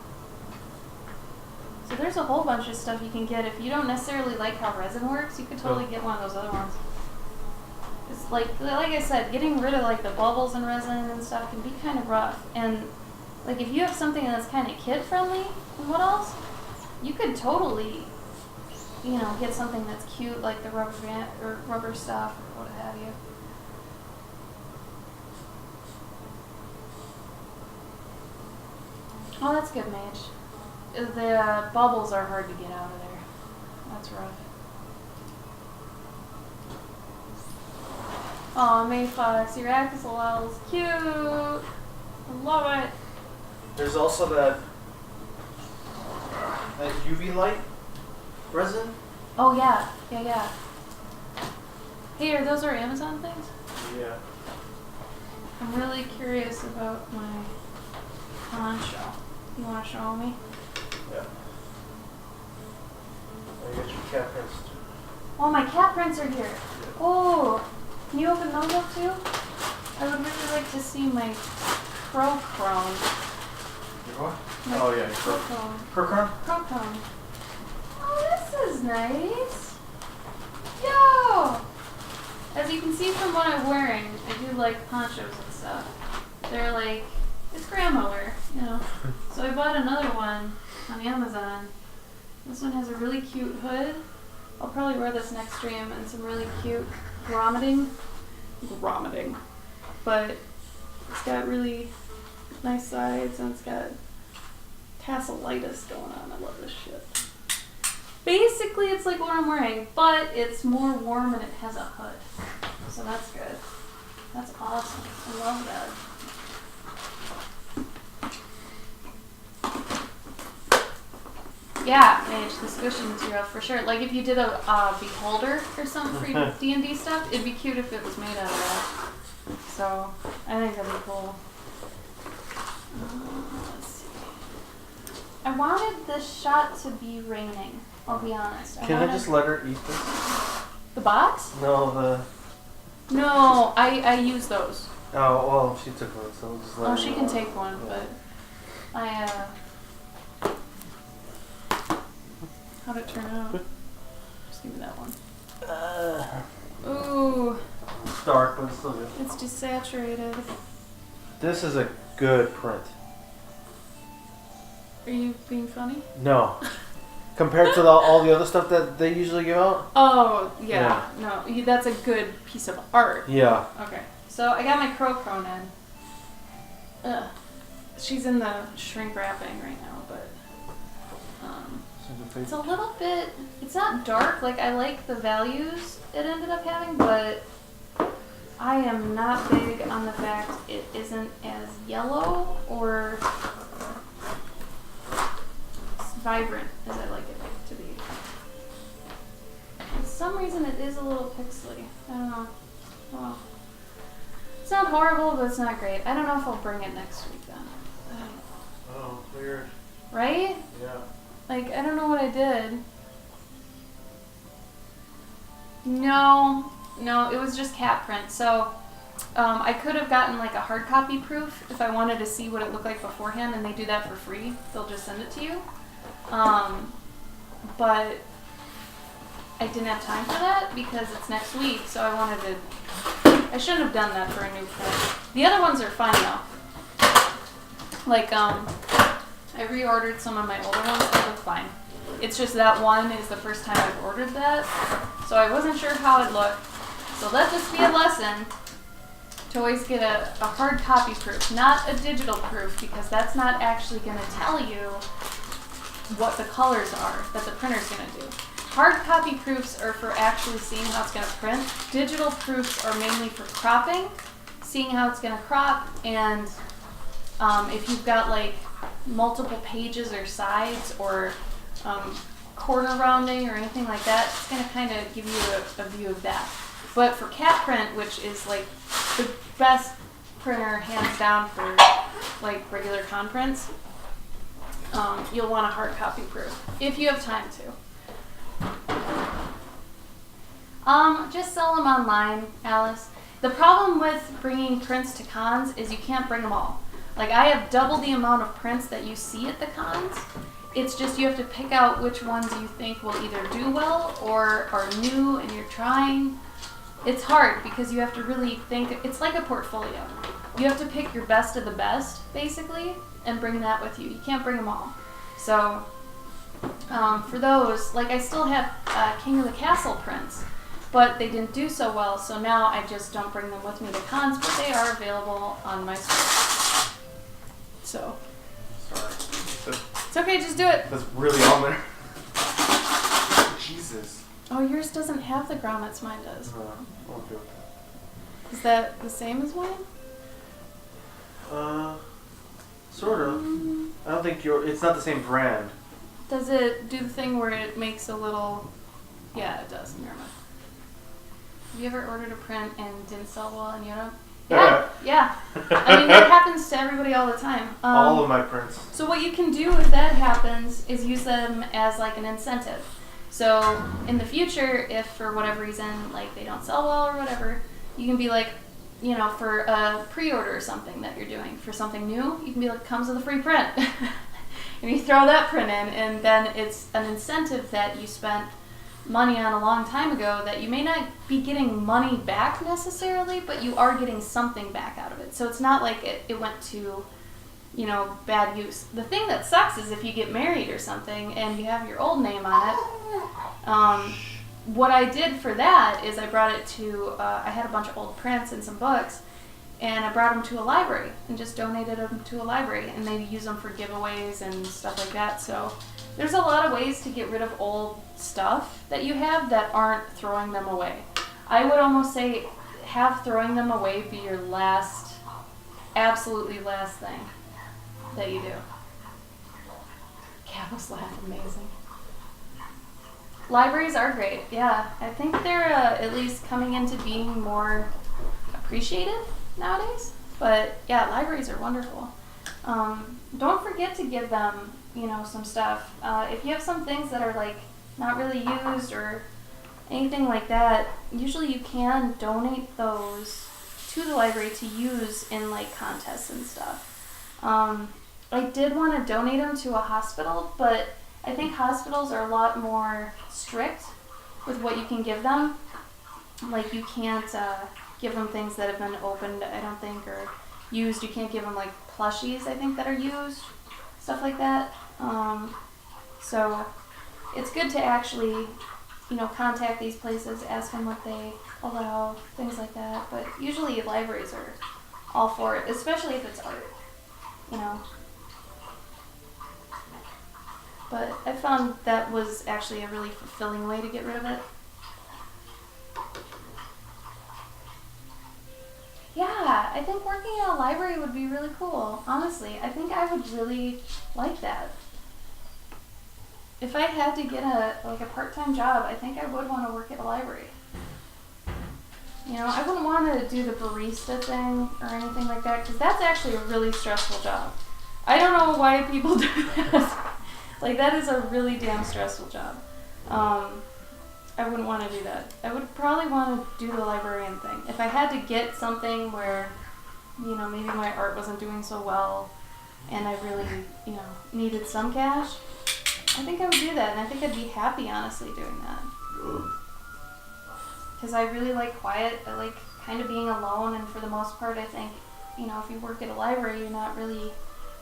So there's a whole bunch of stuff you can get. If you don't necessarily like how resin works, you could totally get one of those other ones. It's like I said, getting rid of like the bubbles in resin and stuff can be kind of rough. And like if you have something that's kind of kid friendly and what else, you could totally, get something that's cute like the rubber band or rubber stuff or what have you. Oh, that's good, Mage. The bubbles are hard to get out of there. That's rough. Oh, May Fox, your Axolotl is cute. I love it. There's also that UV light resin. Oh yeah. Hey, are those our Amazon things? Yeah. I'm really curious about my poncho. You want to show me? Yeah. I get your cat prints. Oh, my cat prints are here. Oh, can you open those up too? I would really like to see my Crochrome. Your what? My Oh, yeah, Crochrome. Crochrome? Crochrome. Oh, this is nice. Yo! As you can see from what I'm wearing, I do like ponchos and stuff. They're like, it's grandma wear, So I bought another one on Amazon. This one has a really cute hood. I'll probably wear this next stream and some really cute grommeting. But it's got really nice sides and it's got tasselitis going on. I love this shit. Basically, it's like what I'm wearing, but it's more warm and it has a hood. So that's good. That's awesome. I love that. Yeah, Mage, the squishy material for sure. Like if you did a beholder or something for your D&D stuff, it'd be cute if it was made out of that. So I think that'd be cool. Let's see. I wanted this shot to be raining. I'll be honest. Can I just let her eat this? The box? No, No, I use those. Oh, well, she took one, so we'll just let Oh, her she know. can take one, Yeah. but how'd it turn out? Good. Just give me that one. Ooh, It's dark, but it's still good. it's desaturated. This is a good print. Are you being funny? No. Compared to all the other stuff that they usually give out? Oh, yeah. No, that's a good piece of art. Yeah. Okay. So I got my Crow Cronin. Ugh. She's in the shrink wrapping right now, but it's a little bit, it's not dark, like I like the values it ended up having, but I am not big on the fact it isn't as yellow or vibrant as I like it to be. For some reason it is a little pixely. I don't know. Well, it's not horrible, but it's not great. I don't know if I'll bring it next week then. Oh, weird. Right? Yeah. Like, I don't know what I did. No, it was just cat print. So, I could have gotten like a hard copy proof if I wanted to see what it looked like beforehand, and they do that for free. They'll just send it to you. But I didn't have time for that because it's next week, so I shouldn't have done that for a new print. The other ones are fine though. Like, I reordered some of my older ones, they look fine. It's just that one is the first time I've ordered that, so I wasn't sure how it looked. So let this be a lesson to always get a hard copy proof, not a digital proof, because that's not actually going to tell you what the colors are that the printer's going to do. Hard copy proofs are for actually seeing how it's going to print. Digital proofs are mainly for cropping, seeing how it's going to crop, and if you've got like multiple pages or sides or corner rounding or anything like that, it's going to kind of give you a view of that. But for cat print, which is like the best printer hands down for like regular con prints, you'll want a hard copy proof if you have time to. Just sell them online, Alice. The problem with bringing prints to cons is you can't bring them all. Like, I have double the amount of prints that you see at the cons. It's just you have to pick out which ones you think will either do well or are new and you're trying. It's hard because you have to really think. It's like a portfolio. You have to pick your best of the best, basically, and bring that with you. You can't bring them all. So, for those, like, I still have King of the Castle prints, but they didn't do so well, so now I just don't bring them with me to cons, but they are available on my store. So, Sorry. it's okay, just do it. That's really on there. Jesus. Oh, yours doesn't have the grommets, mine does. Okay. Is that the same as mine? Sort of. I don't think it's not the same brand. Does it do the thing where it makes a little... Yeah, it does. Never mind. Have you ever ordered a print and didn't sell well in Europe? Yeah. I mean, that happens to everybody all the time. All of my prints. So what you can do if that happens is use them as like an incentive. So in the future, if for whatever reason, like they don't sell well or whatever, you can be like, you know, for a pre-order or something that you're doing for something new, you can be like, comes with a free print. And you throw that print in, and then it's an incentive that you spent money on a long time ago that you may not be getting money back necessarily, but you are getting something back out of it. So it's not like it went to, you know, bad use. The thing that sucks is if you get married or something and you have your old name on it. What I did for that is I brought it to, I had a bunch of old prints and some books, and I brought them to a library and just donated them to a library, and they use them for giveaways and stuff like that. So there's a lot of ways to get rid of old stuff that you have that aren't throwing them away. I would almost say have throwing them away be your last, absolutely last thing that you do. Cabo's laugh, amazing. Libraries are great, yeah. I think they're at least coming into being more appreciated nowadays. But yeah, libraries are wonderful. Don't forget to give them, you know, some stuff. If you have some things that are like not really used or anything like that, usually you can donate those to the library to use in like contests and stuff. I did want to donate them to a hospital, but I think hospitals are a lot more strict with what you can give them. Like, you can't give them things that have been opened, I don't think, or used. You can't give them like plushies, I think, that are used. stuff like that. So it's good to actually, contact these places, ask them what they allow, things like that. But usually libraries are all for it, especially if it's art, But I found that was actually a really fulfilling way to get rid of it. Yeah, I think working in a library would be really cool. Honestly, I think I would really like that. If I had to get a part-time job, I think I would want to work at a library. I wouldn't want to do the barista thing or anything like that, because that's actually a really stressful job. I don't know why people do that. That is a really damn stressful job. I wouldn't want to do that. I would probably want to do the librarian thing. If I had to get something where, maybe my art wasn't doing so well and I really, needed some cash, I think I would do that. And I think I'd be happy, honestly, doing that. Because I really like quiet. I like kind of being alone. And for the most part, I think, if you work at a library, you're not really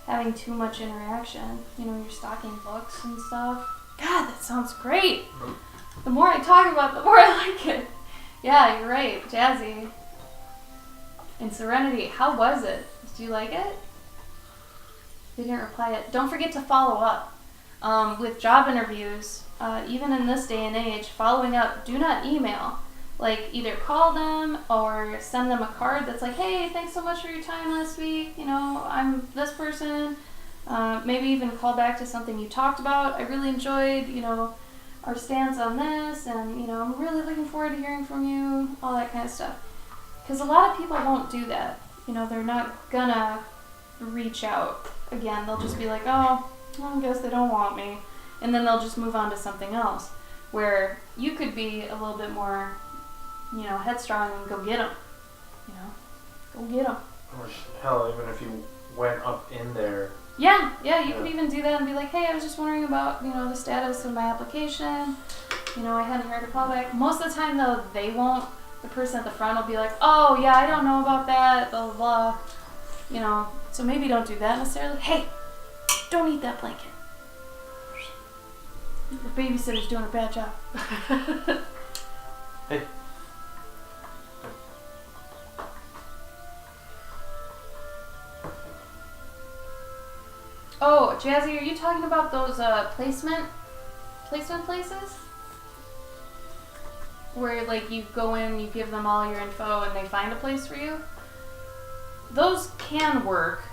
having too much interaction. You're stocking books and stuff. God, that sounds great. The more I talk about it, the more I like it. Yeah, you're right. Jazzy. And Serenity, how was it? Did you like it? They didn't reply yet. Don't forget to follow up. With job interviews, even in this day and age, following up, do not email. Either call them or send them a card that's like, hey, thanks so much for your time last week. I'm this person. Maybe even call back to something you talked about. I really enjoyed, our stance on this, and, I'm really looking forward to hearing from you, all that kind of stuff. Because a lot of people won't do that. They're not gonna reach out. Again, they'll just be like, oh, I guess they don't want me. And then they'll just move on to something else. Where you could be a little bit more, headstrong and go get them. Go get them. Or hell, even if you went up in there. Yeah, you could even do that and be like, hey, I was just wondering about, the status of my application. I hadn't heard a call back. Most of the time, though, they won't. The person at the front will be like, oh, yeah, I don't know about that, blah, blah, blah. So maybe don't do that necessarily. Hey, don't eat that blanket. Your babysitter's doing a bad job. Hey. Oh, Jazzy, are you talking about those placement places? Where you go in, you give them all your info, and they find a place for you? Those can work.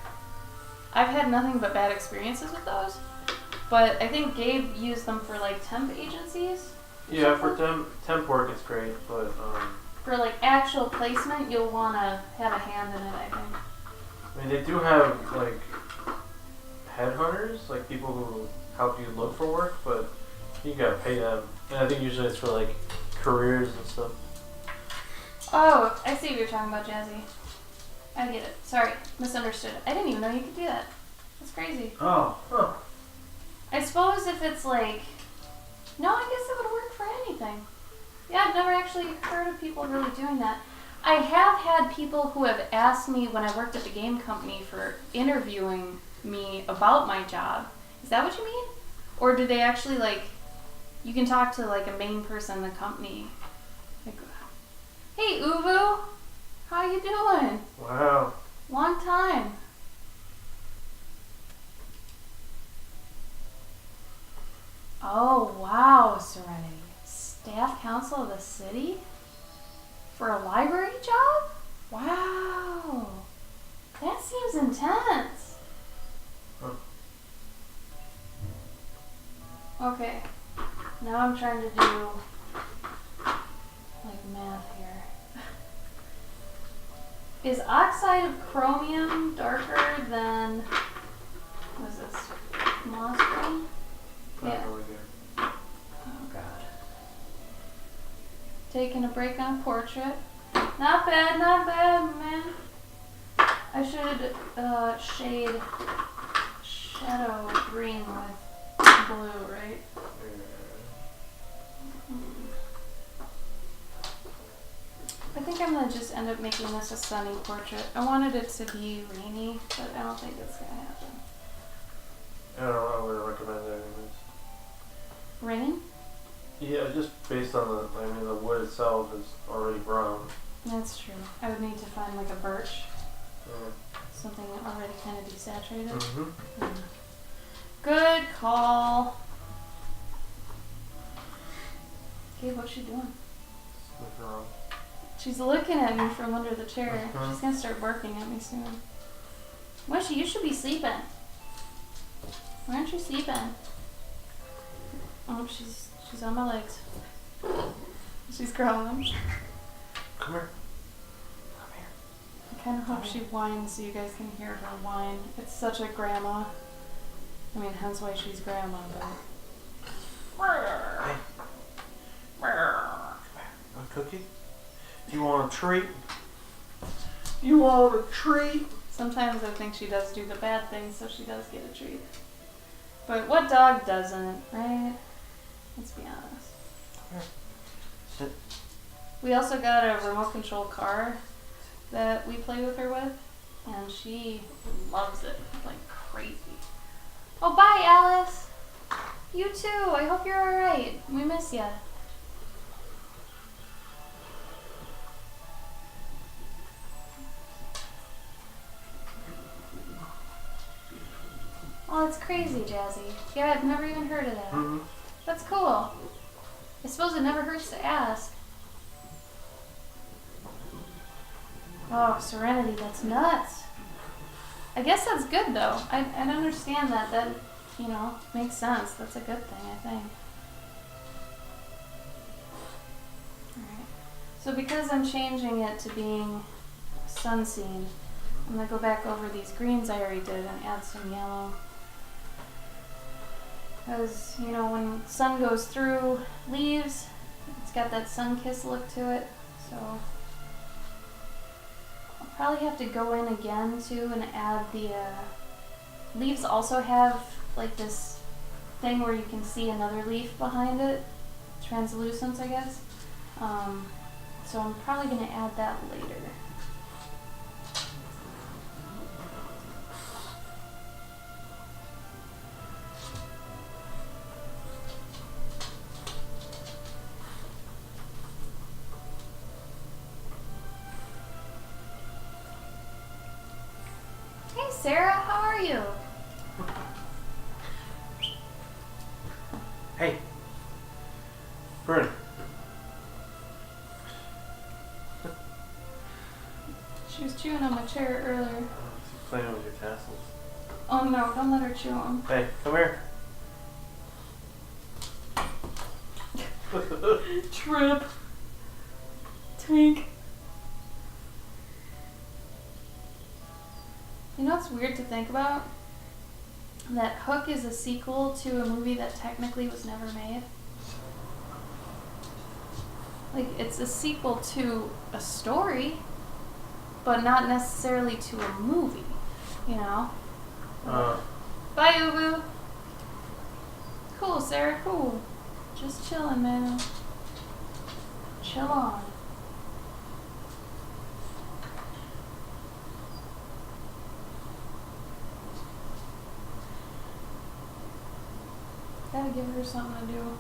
I've had nothing but bad experiences with those. But I think Gabe used them for temp agencies. Yeah, for temp work it's great, but for actual placement, you'll want to have a hand in it, I think. I mean, they do have headhunters, people who help you look for work, but you gotta pay them. And I think usually it's for careers and stuff. Oh, I see what you're talking about, Jazzy. I get it. Sorry, misunderstood. I didn't even know you could do that. That's crazy. Oh, huh. I suppose if it's no, I guess it would work for anything. Yeah, I've never actually heard of people really doing that. I have had people who have asked me when I worked at the game company for interviewing me about my job. Is that what you mean? Or do they actually you can talk to a main person in the company? Hey Uvu, how you doing? Wow. Long time. Oh wow, Serenity. Staff council of the city? For a library job? Wow. That seems intense. Huh. Okay. Now I'm trying to do math here. Is oxide of chromium darker than what is this? Moss green? Yeah. Oh god. Taking a break on a portrait. Not bad, man. I should shade shadow green with blue, right? I think I'm gonna just end up making this a sunny portrait. I wanted it to be rainy, but I don't think it's gonna happen. I don't know. I wouldn't recommend it anyways. Rain? Yeah, just based on the. I mean, the wood itself is already brown. That's true. I would need to find like a birch, Yeah. something already kind of desaturated. Mhm. Yeah. Good call. Okay, what's she doing? Nothing wrong. She's looking at me from under the chair. Mhm. She's gonna start barking at me soon. Mushy, you should be sleeping. Why aren't you sleeping? Oh, she's on my legs. She's growling. Come here. I kind of hope she whines so you guys can hear her whine. It's such a grandma. I mean, hence why she's grandma, but. Hey. A cookie? You want a treat? You want a treat? Sometimes I think she does do the bad things, so she does get a treat. But what dog doesn't, right? Let's be honest. Here. Sit. We also got a remote control car that we play with her with, and she loves it like crazy. Oh, bye, Alice. You too. I hope you're all right. We miss ya. Oh, that's crazy, Jazzy. Yeah, I've never even heard of that. Mm-hmm. That's cool. I suppose it never hurts to ask. Oh, Serenity, that's nuts. I guess that's good, though. I understand that. That, you know, makes sense. That's a good thing, I think. Alright. So because I'm changing it to being a sun scene, I'm going to go back over these greens I already did and add some yellow. Because, you know, when sun goes through leaves, it's got that sun-kissed look to it. So I'll probably have to go in again, too, and add the... leaves also have, like, this thing where you can see another leaf behind it. Translucence, I guess. So I'm probably going to add that later. Hey Sarah, how are you? Hey. Burn. She was chewing on my chair earlier. She's playing with your tassels. Oh no, don't let her chew them. Hey, come here. Trip. Twink. You know what's weird to think about? That Hook is a sequel to a movie that technically was never made. Like, it's a sequel to a story, but not necessarily to a movie, you know? Bye, Ubu. Cool, Sarah, cool. Just chilling, man. Chill on. Gotta give her something to do.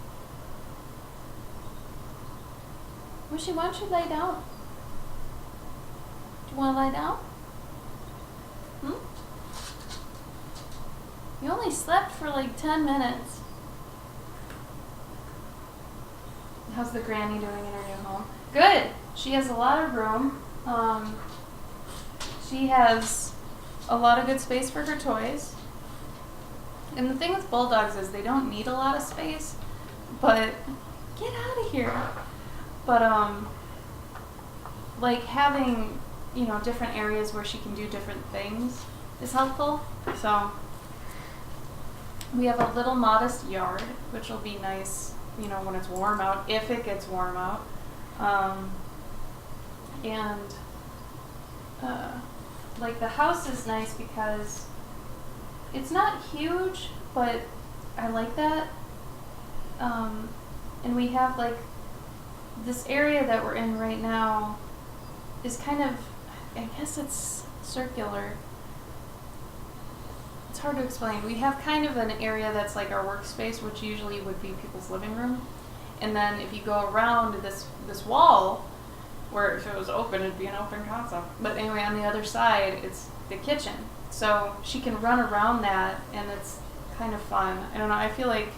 Wishy, why don't you lay down? Do you want to lie down? You only slept for like 10 minutes. How's the granny doing in her new home? Good! She has a lot of room. She has a lot of good space for her toys. And the thing with bulldogs is they don't need a lot of space, but get out of here. But like having, you know, different areas where she can do different things is helpful. So we have a little modest yard, which will be nice, you know, when it's warm out, if it gets warm out. Like the house is nice because it's not huge, but I like that. And we have like this area that we're in right now is kind of, I guess it's circular. It's hard to explain. We have kind of an area that's like our workspace, which usually would be people's living room. And then if you go around this wall, where if it was open, it'd be an open concept. But anyway, on the other side, it's the kitchen. So she can run around that, and it's kind of fun. I don't know, I feel like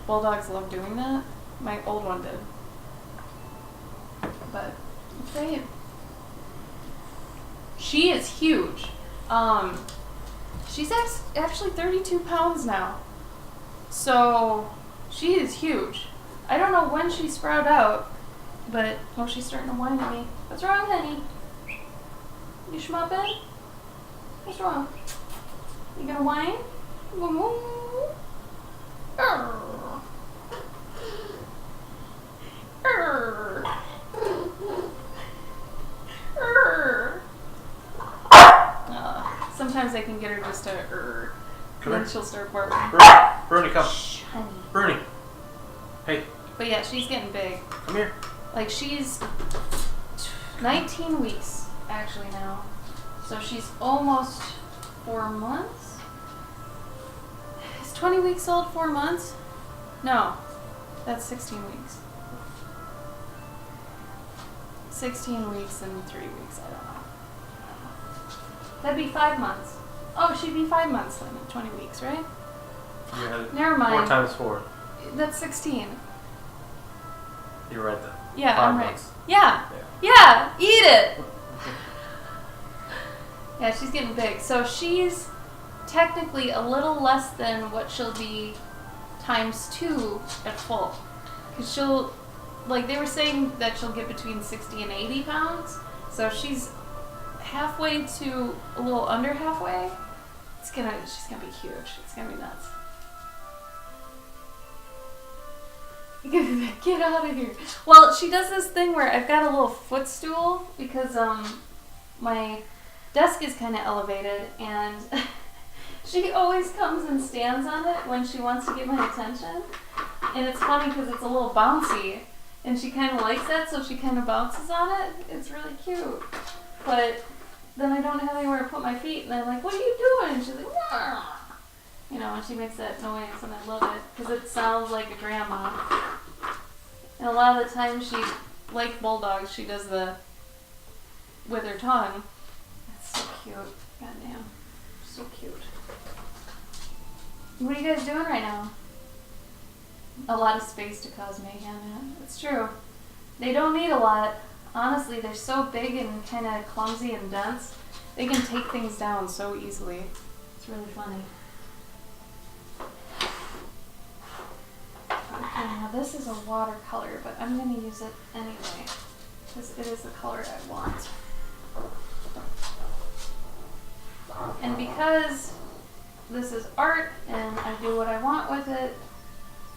bulldogs love doing that. My old one did. But it's great. She is huge. She's actually 32 pounds now. So she is huge. I don't know when she sprouted out, but oh, she's starting to whine at me. What's wrong, honey? You schmupping? What's wrong? You gonna whine? Sometimes I can get her just to Come then here. she'll start barking. Bruni, come. Shh, honey. Bruni. Hey, But yeah, she's getting big. come here. Like she's 19 weeks actually now. So she's almost 4 months. Is 20 weeks old 4 months? No, that's 16 weeks. 16 weeks and 3 weeks, I don't know. That'd be 5 months. Oh, she'd be 5 months then at 20 weeks, right? Yeah. Never 4 mind. times 4. That's 16. You're right then. Yeah, 5 I'm right. months. Yeah. Yeah. Yeah, eat it! Yeah, she's getting big. So she's technically a little less than what she'll be times 2 at full. Because she'll, like they were saying that she'll get between 60 and 80 pounds. So if she's halfway to a little under halfway, she's gonna be huge. It's gonna be nuts. Get out of here. Well, she does this thing where I've got a little footstool because my desk is kind of elevated, and she always comes and stands on it when she wants to get my attention. And it's funny because it's a little bouncy, and she kind of likes that, so she kind of bounces on it. It's really cute. But then I don't have anywhere to put my feet, and I'm like, "What are you doing?" And she's like, "Nah." You know, and she makes that noise, and I love it because it sounds like a grandma. And a lot of the time, she, like bulldogs, she does the with her tongue. It's so cute. Goddamn, so cute. What are you guys doing right now? A lot of space to cause mayhem. Yeah, it's true. They don't need a lot. Honestly, they're so big and kind of clumsy and dense. They can take things down so easily. It's really funny. Okay, now this is a watercolor, but I'm going to use it anyway, because it is the color I want. And because this is art and I do what I want with it,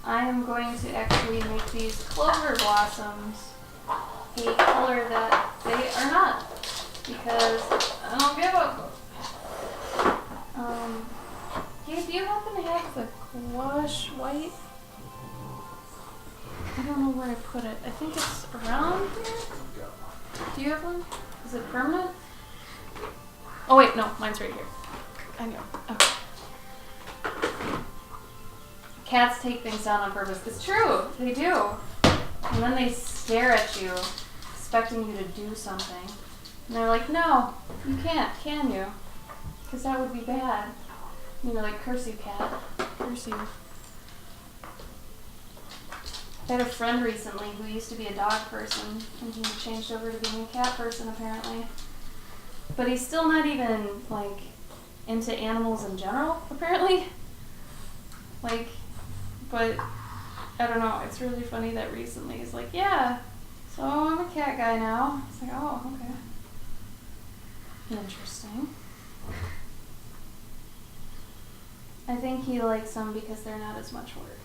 I am going to actually make these clover blossoms a color that they are not, because I don't give a... Gabe, do you happen to have the gouache white? I don't know where I put it. I think it's around here. Do you have one? Is it permanent? Oh wait, no, mine's right here. I know. Okay. Cats take things down on purpose. It's true, they do. And then they stare at you, expecting you to do something. And they're like, no, you can't, can you? Because that would be bad. You know, like, curse you, cat. Curse you. I had a friend recently who used to be a dog person, and he changed over to being a cat person, apparently. But he's still not even, like, into animals in general, apparently. Like, but, I don't know, it's really funny that recently he's like, yeah, so I'm a cat guy now. It's like, oh, okay. Interesting. I think he likes them because they're not as much work.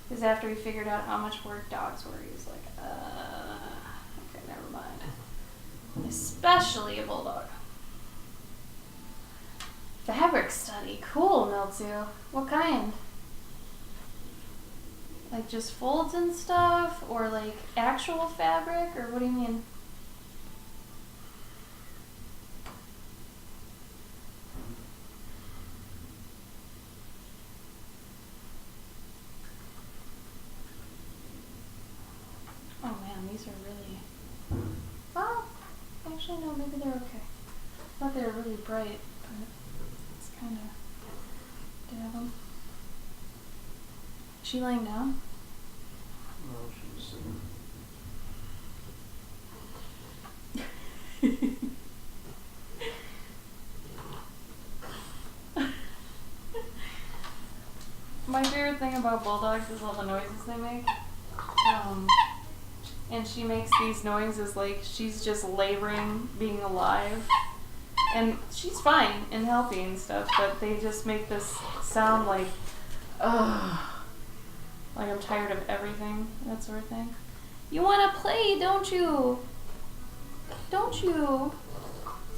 Because after he figured out how much work dogs were, he was like, okay, never mind. Especially a bulldog. Fabric study. Cool, Meltzu. What kind? Like just folds and stuff? Or like actual fabric? Or what do you mean? these are really... Well, actually no, maybe they're okay. I thought they were really bright, but it's kind of... Dab them. Is she laying down? No, she's sitting. My favorite thing about bulldogs is all the noises they make. And she makes these noises like she's just laboring, being alive. And she's fine and healthy and stuff, but they just make this sound like, ugh. Like I'm tired of everything, that sort of thing. You want to play, don't you? Don't you?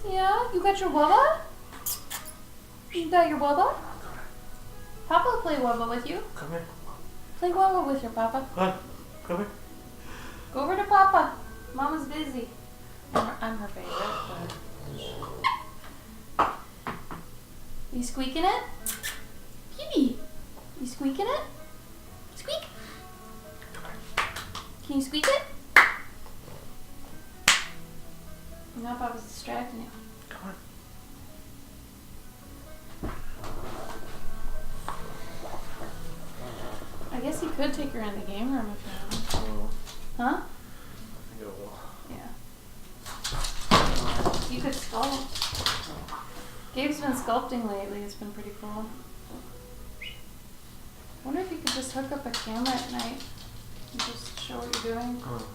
Yeah? You got your wubba? You got your wubba? Papa will play wubba with you. Come here. Play wubba with your papa. Huh? Come here. Go over to Papa. Mama's busy. I'm her favorite, but... You squeaking it? Kitty! You squeaking it? Squeak! Can you squeak it? Now Papa's distracting you. Come on. I guess you could take her in the game room if you want. Huh? I think it will. Yeah. You could sculpt. Gabe's been sculpting lately. It's been pretty cool. I wonder if you could just hook up a camera at night and just show what you're doing. Oh.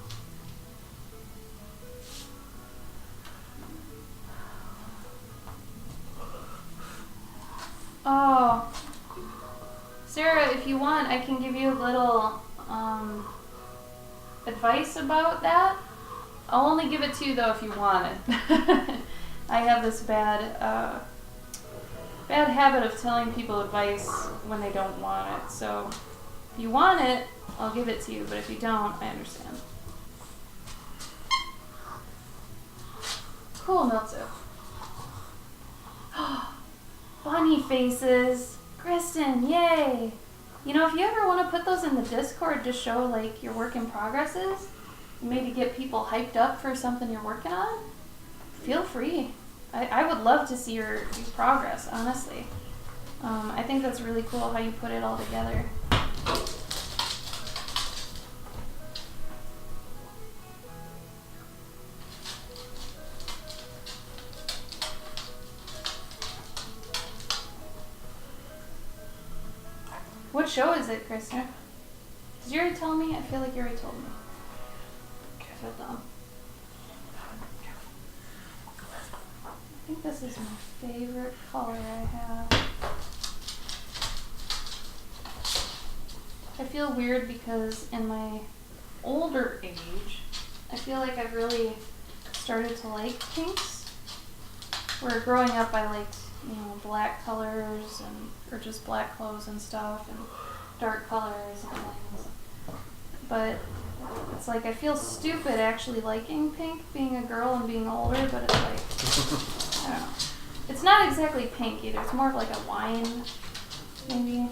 Oh. Sarah, if you want, I can give you a little advice about that. I'll only give it to you though if you want it. I have this bad habit of telling people advice when they don't want it. So if you want it, I'll give it to you, but if you don't, I understand. Cool, Miltzu. Bunny faces. Kristen, yay! You know, if you ever want to put those in the Discord to show like your work in progresses, maybe get people hyped up for something you're working on, feel free. I would love to see your progress, honestly. I think that's really cool how you put it all together. What show is it, Kristen? Did you already tell me? I feel like you already told me. I feel dumb. I think this is my favorite color I have. I feel weird because in my older age, I feel like I've really started to like pinks. Where growing up I liked, you know, black colors and or just black clothes and stuff and dark colors and things. But it's like I feel stupid actually liking pink, being a girl and being older, but it's like, I don't know. It's not exactly pink either. It's more of like a wine, maybe. I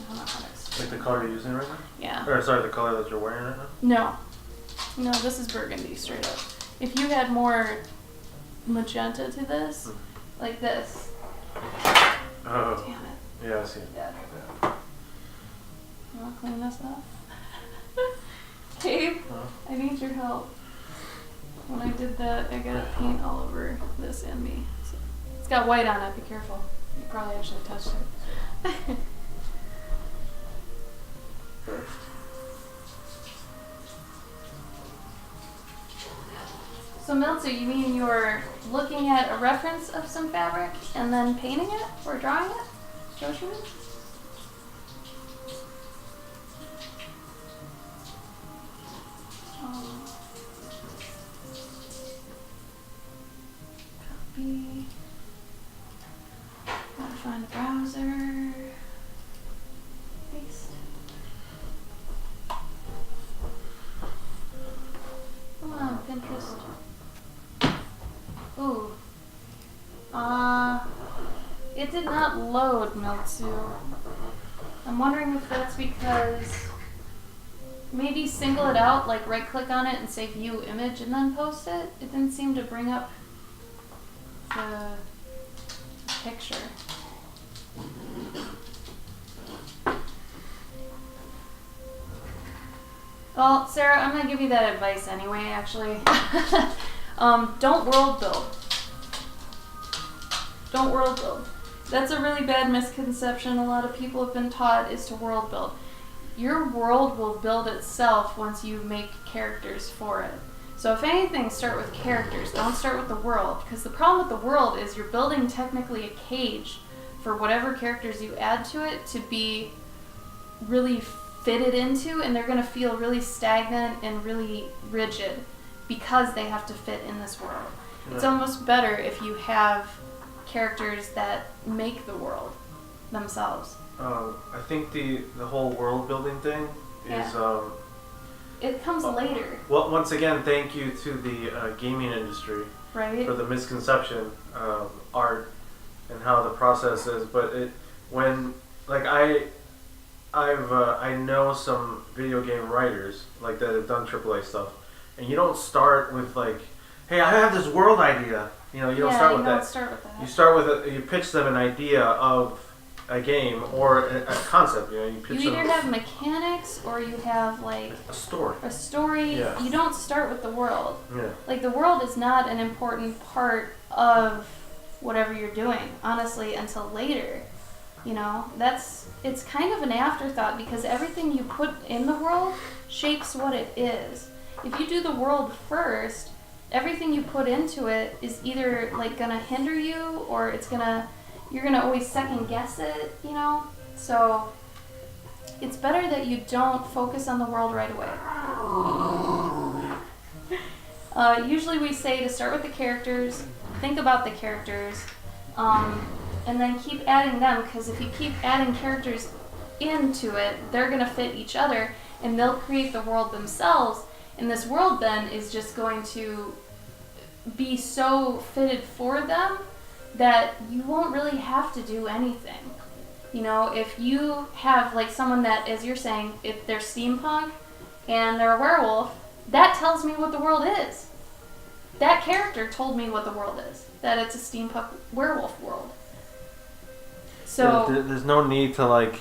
don't know how to explain. Like the color you're using right now? Yeah. Or sorry, the color that you're wearing right now? No. No, this is burgundy straight up. If you had more magenta to this, like this. Oh. Damn it. Yeah, I see it. Yeah. Yeah. You want to clean this up? Gabe, Huh? I need your help. When I did that, I got paint all over this and me. So it's got white on it, be careful. You probably actually touched it. So Miltzu, you mean you're looking at a reference of some fabric and then painting it or drawing it? Is that what you mean? Copy. Gotta find a browser. Paste. Come on, Pinterest. Ooh. It did not load, Miltzu. I'm wondering if that's because maybe single it out, like right click on it and say view image and then post it. It didn't seem to bring up the picture. Well, Sarah, I'm gonna give you that advice anyway, actually. Don't world build. Don't world build. That's a really bad misconception a lot of people have been taught, is to world build. Your world will build itself once you make characters for it. So if anything, start with characters. Don't start with the world. Because the problem with the world is you're building technically a cage for whatever characters you add to it to be really fitted into, and they're going to feel really stagnant and really rigid because they have to fit in this world. Yeah. It's almost better if you have characters that make the world themselves. I think the whole world building thing is it comes later. Well, once again, thank you to the gaming industry, right, for the misconception of art and how the process is. But I know some video game writers like that have done AAA stuff, and you don't start with like, hey, I have this world idea. You don't start with that. You start with you pitch them an idea of a game or a concept. You pitch you them. either have mechanics or you have like a story. A story. Yeah. You don't start with the world. Yeah. Like the world is not an important part of whatever you're doing, honestly, until later. It's kind of an afterthought because everything you put in the world shapes what it is. If you do the world first, everything you put into it is either like gonna hinder you or you're gonna always second guess it, So it's better that you don't focus on the world right away. Usually we say to start with the characters, think about the characters, and then keep adding them, because if you keep adding characters into it, they're going to fit each other, and they'll create the world themselves, and this world then is just going to be so fitted for them that you won't really have to do anything. If you have like someone that, as you're saying, if they're steampunk and they're a werewolf, that tells me what the world is. That character told me what the world is, that it's a steampunk werewolf world. So there's no need to like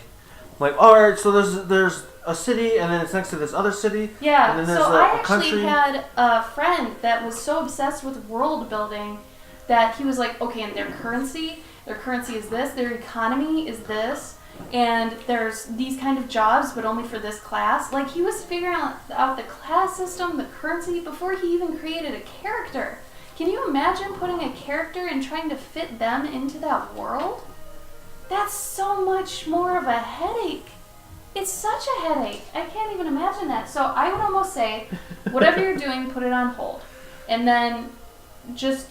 all right, so there's a city and then it's next to this other city. Yeah. And then there's I a country. actually had a friend that was so obsessed with world building that he was like, okay, and their currency is this, their economy is this, and there's these kind of jobs, but only for this class. Like he was figuring out the class system, the currency, before he even created a character. Can you imagine putting a character and trying to fit them into that world? That's so much more of a headache. It's such a headache. I can't even imagine that. So I would almost say, whatever you're doing, put it on hold. And then just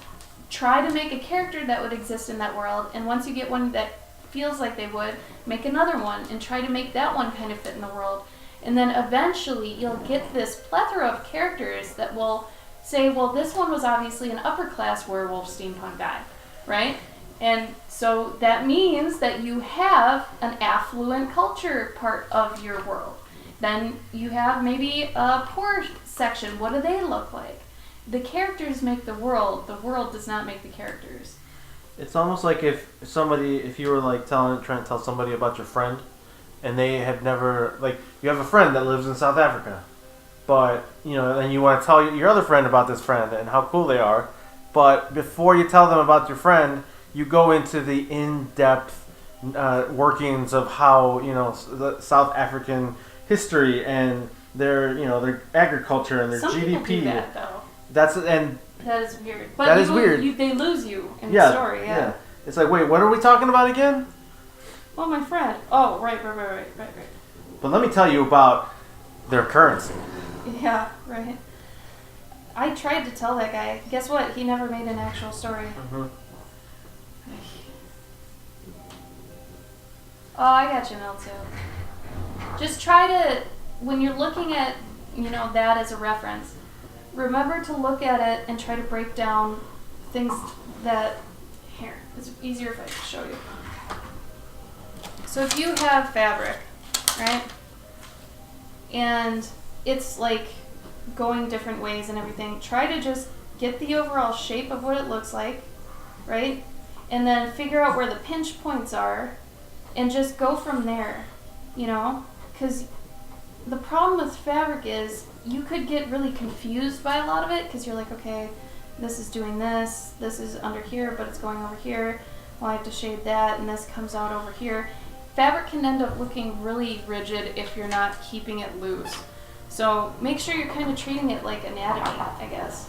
try to make a character that would exist in that world. And once you get one that feels like they would, make another one and try to make that one kind of fit in the world. And then eventually you'll get this plethora of characters that will say, well, this one was obviously an upper class werewolf steampunk guy, right? And so that means that you have an affluent culture part of your world. Then you have maybe a poor section. What do they look like? The characters make the world does not make the characters. It's almost like if you were like trying to tell somebody about your friend, and they have never, like, you have a friend that lives in South Africa, but, and you want to tell your other friend about this friend and how cool they are, but before you tell them about your friend, you go into the in-depth workings of how, the South African history and their agriculture and their Some GDP. People do that, though. That is weird. But that is weird. They lose you in the story, yeah. It's like, wait, what are we talking about again? Well, my friend. Oh, right. But let me tell you about their currency. Yeah, right. I tried to tell that guy. Guess what? He never made an actual story. Mm-hmm. Oh, I got you, Mel, too. Just try to, when you're looking at, that as a reference, remember to look at it and try to break down things that, here, it's easier if I show you. So if you have fabric, right, and it's like going different ways and everything. Try to just get the overall shape of what it looks like, right? And then figure out where the pinch points are and just go from there, you know? Because the problem with fabric is you could get really confused by a lot of it because you're like, okay, this is doing this is under here, but it's going over here. Well, I have to shade that, and this comes out over here. Fabric can end up looking really rigid if you're not keeping it loose. So make sure you're kind of treating it like anatomy, I guess,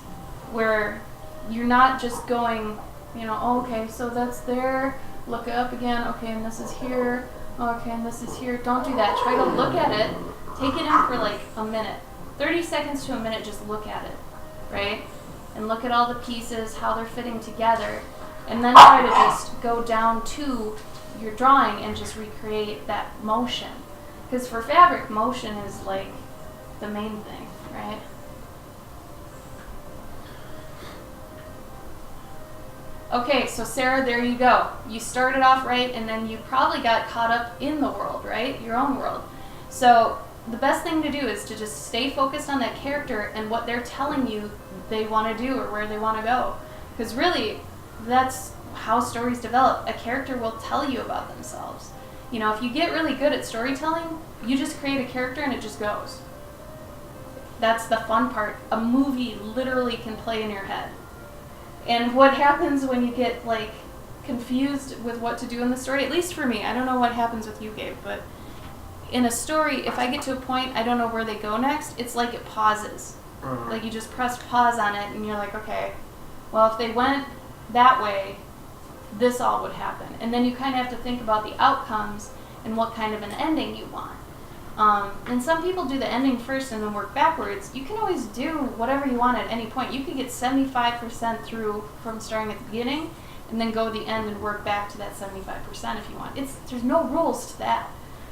where you're not just going, you know, oh, okay, so that's there, look up again, okay, and this is here, okay, and this is here. Don't do that. Try to look at it, take it in for like a minute, 30 seconds to a minute, just look at it, right? And look at all the pieces, how they're fitting together, and then try to just go down to your drawing and just recreate that motion. Because for fabric, motion is like the main thing, right? Okay, so Sarah, there you go. You started off right, and then you probably got caught up in the world, right? Your own world. So the best thing to do is to just stay focused on that character and what they're telling you they want to do or where they want to go. Because really, that's how stories develop. A character will tell you about themselves. You know, if you get really good at storytelling, you just create a character and it just goes. That's the fun part. A movie literally can play in your head. And what happens when you get like confused with what to do in the story, at least for me, I don't know what happens with you, Gabe, but in a story, if I get to a point I don't know where they go next, it's like it pauses. Mhm. Like you just press pause on it and you're like, okay, well, if they went that way, this all would happen. And then you kind of have to think about the outcomes and what kind of an ending you want. And some people do the ending first and then work backwards. You can always do whatever you want at any point. You could get 75% through from starting at the beginning and then go to the end and work back to that 75% if you want. There's no rules to that.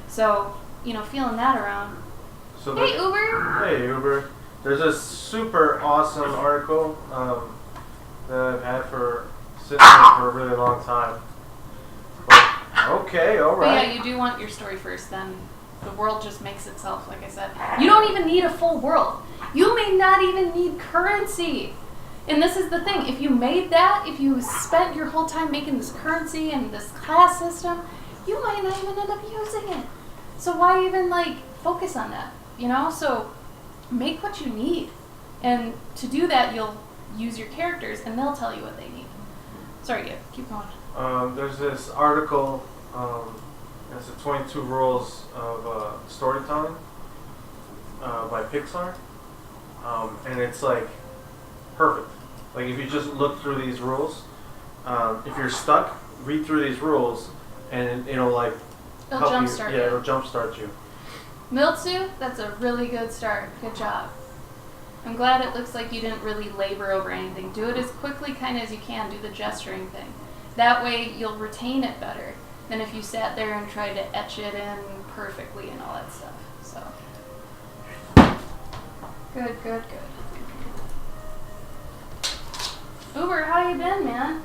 So, you know, feeling that around. So Hey, Uber! Hey, Uber. There's a super awesome article that I've had for sitting there for a really long time. But, okay, all But right. yeah, you do want your story first, then the world just makes itself, like I said. You don't even need a full world. You may not even need currency. And this is the thing, if you made that, if you spent your whole time making this currency and this class system, you might not even end up using it. So why even like focus on that, you know? So make what you need. And to do that, you'll use your characters and they'll tell you what they need. Sorry, Gabe, keep going. There's this article, it's the 22 Rules of Storytelling by Pixar. And it's like perfect. Like if you just look through these rules, if you're stuck, read through these rules and it'll like It'll help jumpstart you. you. Yeah, it'll jumpstart you. Miltsu, that's a really good start. Good job. I'm glad it looks like you didn't really labor over anything. Do it as quickly kind of as you can. Do the gesturing thing. That way you'll retain it better than if you sat there and tried to etch it in perfectly and all that stuff. So, good, good, good. Uber, how you been, man?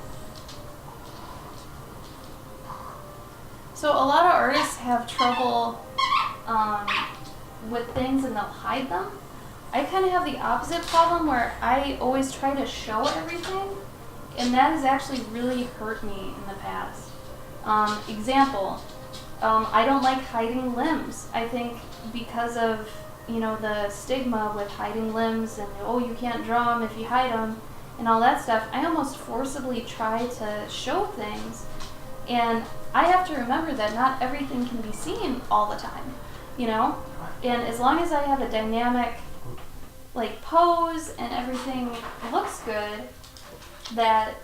So a lot of artists have trouble with things and they'll hide them. I kind of have the opposite problem where I always try to show everything, and that has actually really hurt me in the past. Example, I don't like hiding limbs. I think because of, you know, the stigma with hiding limbs and, oh, you can't draw them if you hide them and all that stuff, I almost forcibly try to show things, and I have to remember that not everything can be seen all the time, you know? And as long as I have a dynamic like pose and everything looks good, that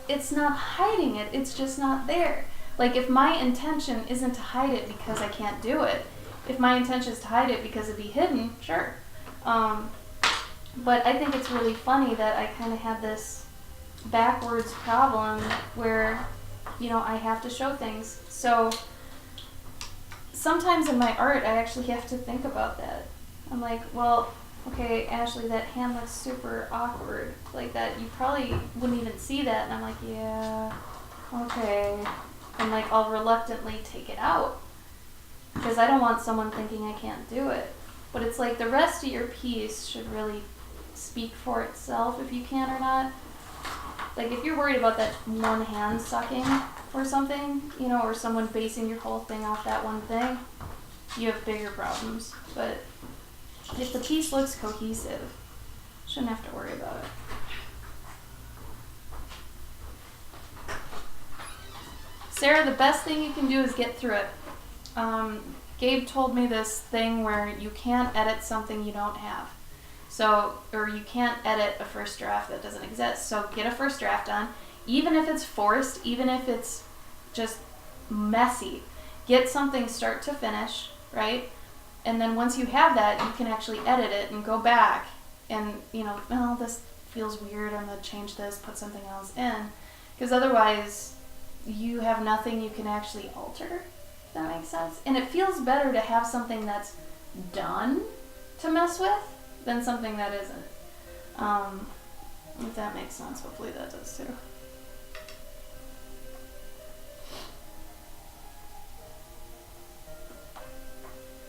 it's not hiding it, it's just not there. Like if my intention isn't to hide it because I can't do it, if my intention is to hide it because it'd be hidden, sure. But I think it's really funny that I kind of have this backwards problem where, you know, I have to show things. So sometimes in my art, I actually have to think about that. I'm like, well, okay, Ashley, that hand looks super awkward. Like that, you probably wouldn't even see that. And I'm like, yeah, okay. And like, I'll reluctantly take it out because I don't want someone thinking I can't do it. but it's like the rest of your piece should really speak for itself if you can or not. Like if you're worried about that one hand sucking for something, you know, or someone basing your whole thing off that one thing, you have bigger problems. But if the piece looks cohesive, shouldn't have to worry about it. Sarah, the best thing you can do is get through it. Gabe told me this thing where you can't edit something you don't have. So, or you can't edit a first draft that doesn't exist. So get a first draft done, even if it's forced, even if it's just messy. Get something start to finish, right? And then once you have that, you can actually edit it and go back and, you know, oh, this feels weird, I'm going to change this, put something else in. Because otherwise, you have nothing you can actually alter, if that makes sense. And it feels better to have something that's done to mess with than something that isn't. If that makes sense, hopefully that does too.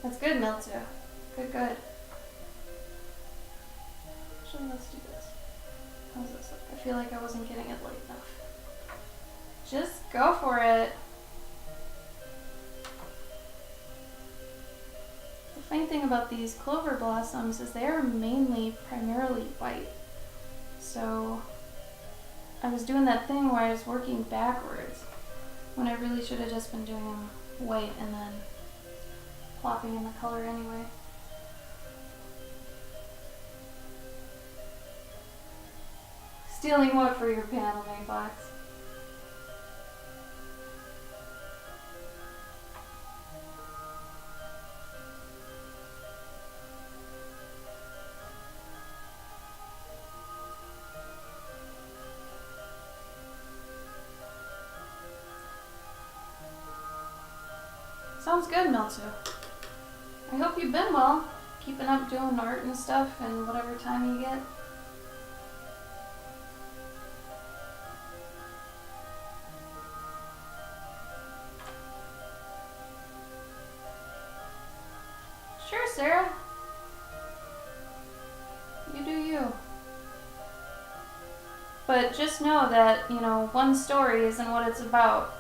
That's good, Miltu. Good, good. Actually, let's do this. How's this look? I feel like I wasn't getting it light enough. Just go for it. The funny thing about these clover blossoms is they are primarily white. So I was doing that thing where I was working backwards when I really should have just been doing them white and then plopping in the color anyway. Stealing what for your panel, Mayfox? Sounds good, Miltu. I hope you've been well, keeping up doing art and stuff and whatever time you get. Sure, Sarah. You do you. But just know that, you know, one story isn't what it's about.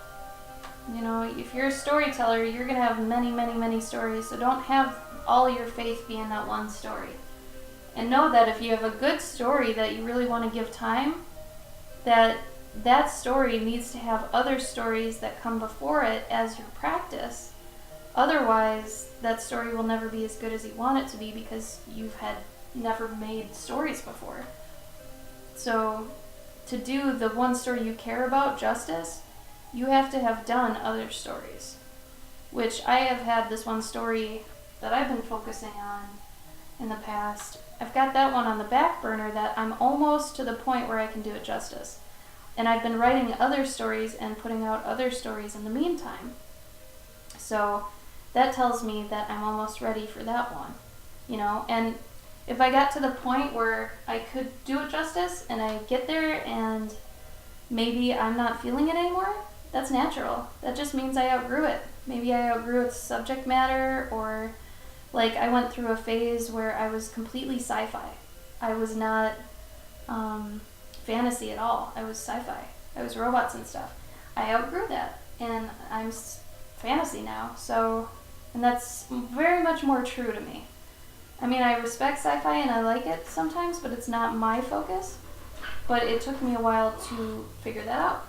You know, if you're a storyteller, you're going to have many, many, many stories. So don't have all your faith be in that one story. And know that if you have a good story that you really want to give time, that story needs to have other stories that come before it as your practice. Otherwise, that story will never be as good as you want it to be because you've had never made stories before. So to do the one story you care about justice, you have to have done other stories, which I have had this one story that I've been focusing on in the past. I've got that one on the back burner that I'm almost to the point where I can do it justice. And I've been writing other stories and putting out other stories in the meantime. So that tells me that I'm almost ready for that one, you know. And if I got to the point where I could do it justice and I get there and maybe I'm not feeling it anymore, that's natural. That just means I outgrew it. Maybe I outgrew its subject matter, or like I went through a phase where I was completely sci-fi. I was not fantasy at all. I was sci-fi. I was robots and stuff. I outgrew that, and I'm fantasy now. So, and that's very much more true to me. I mean, I respect sci-fi and I like it sometimes, but it's not my focus. But it took me a while to figure that out.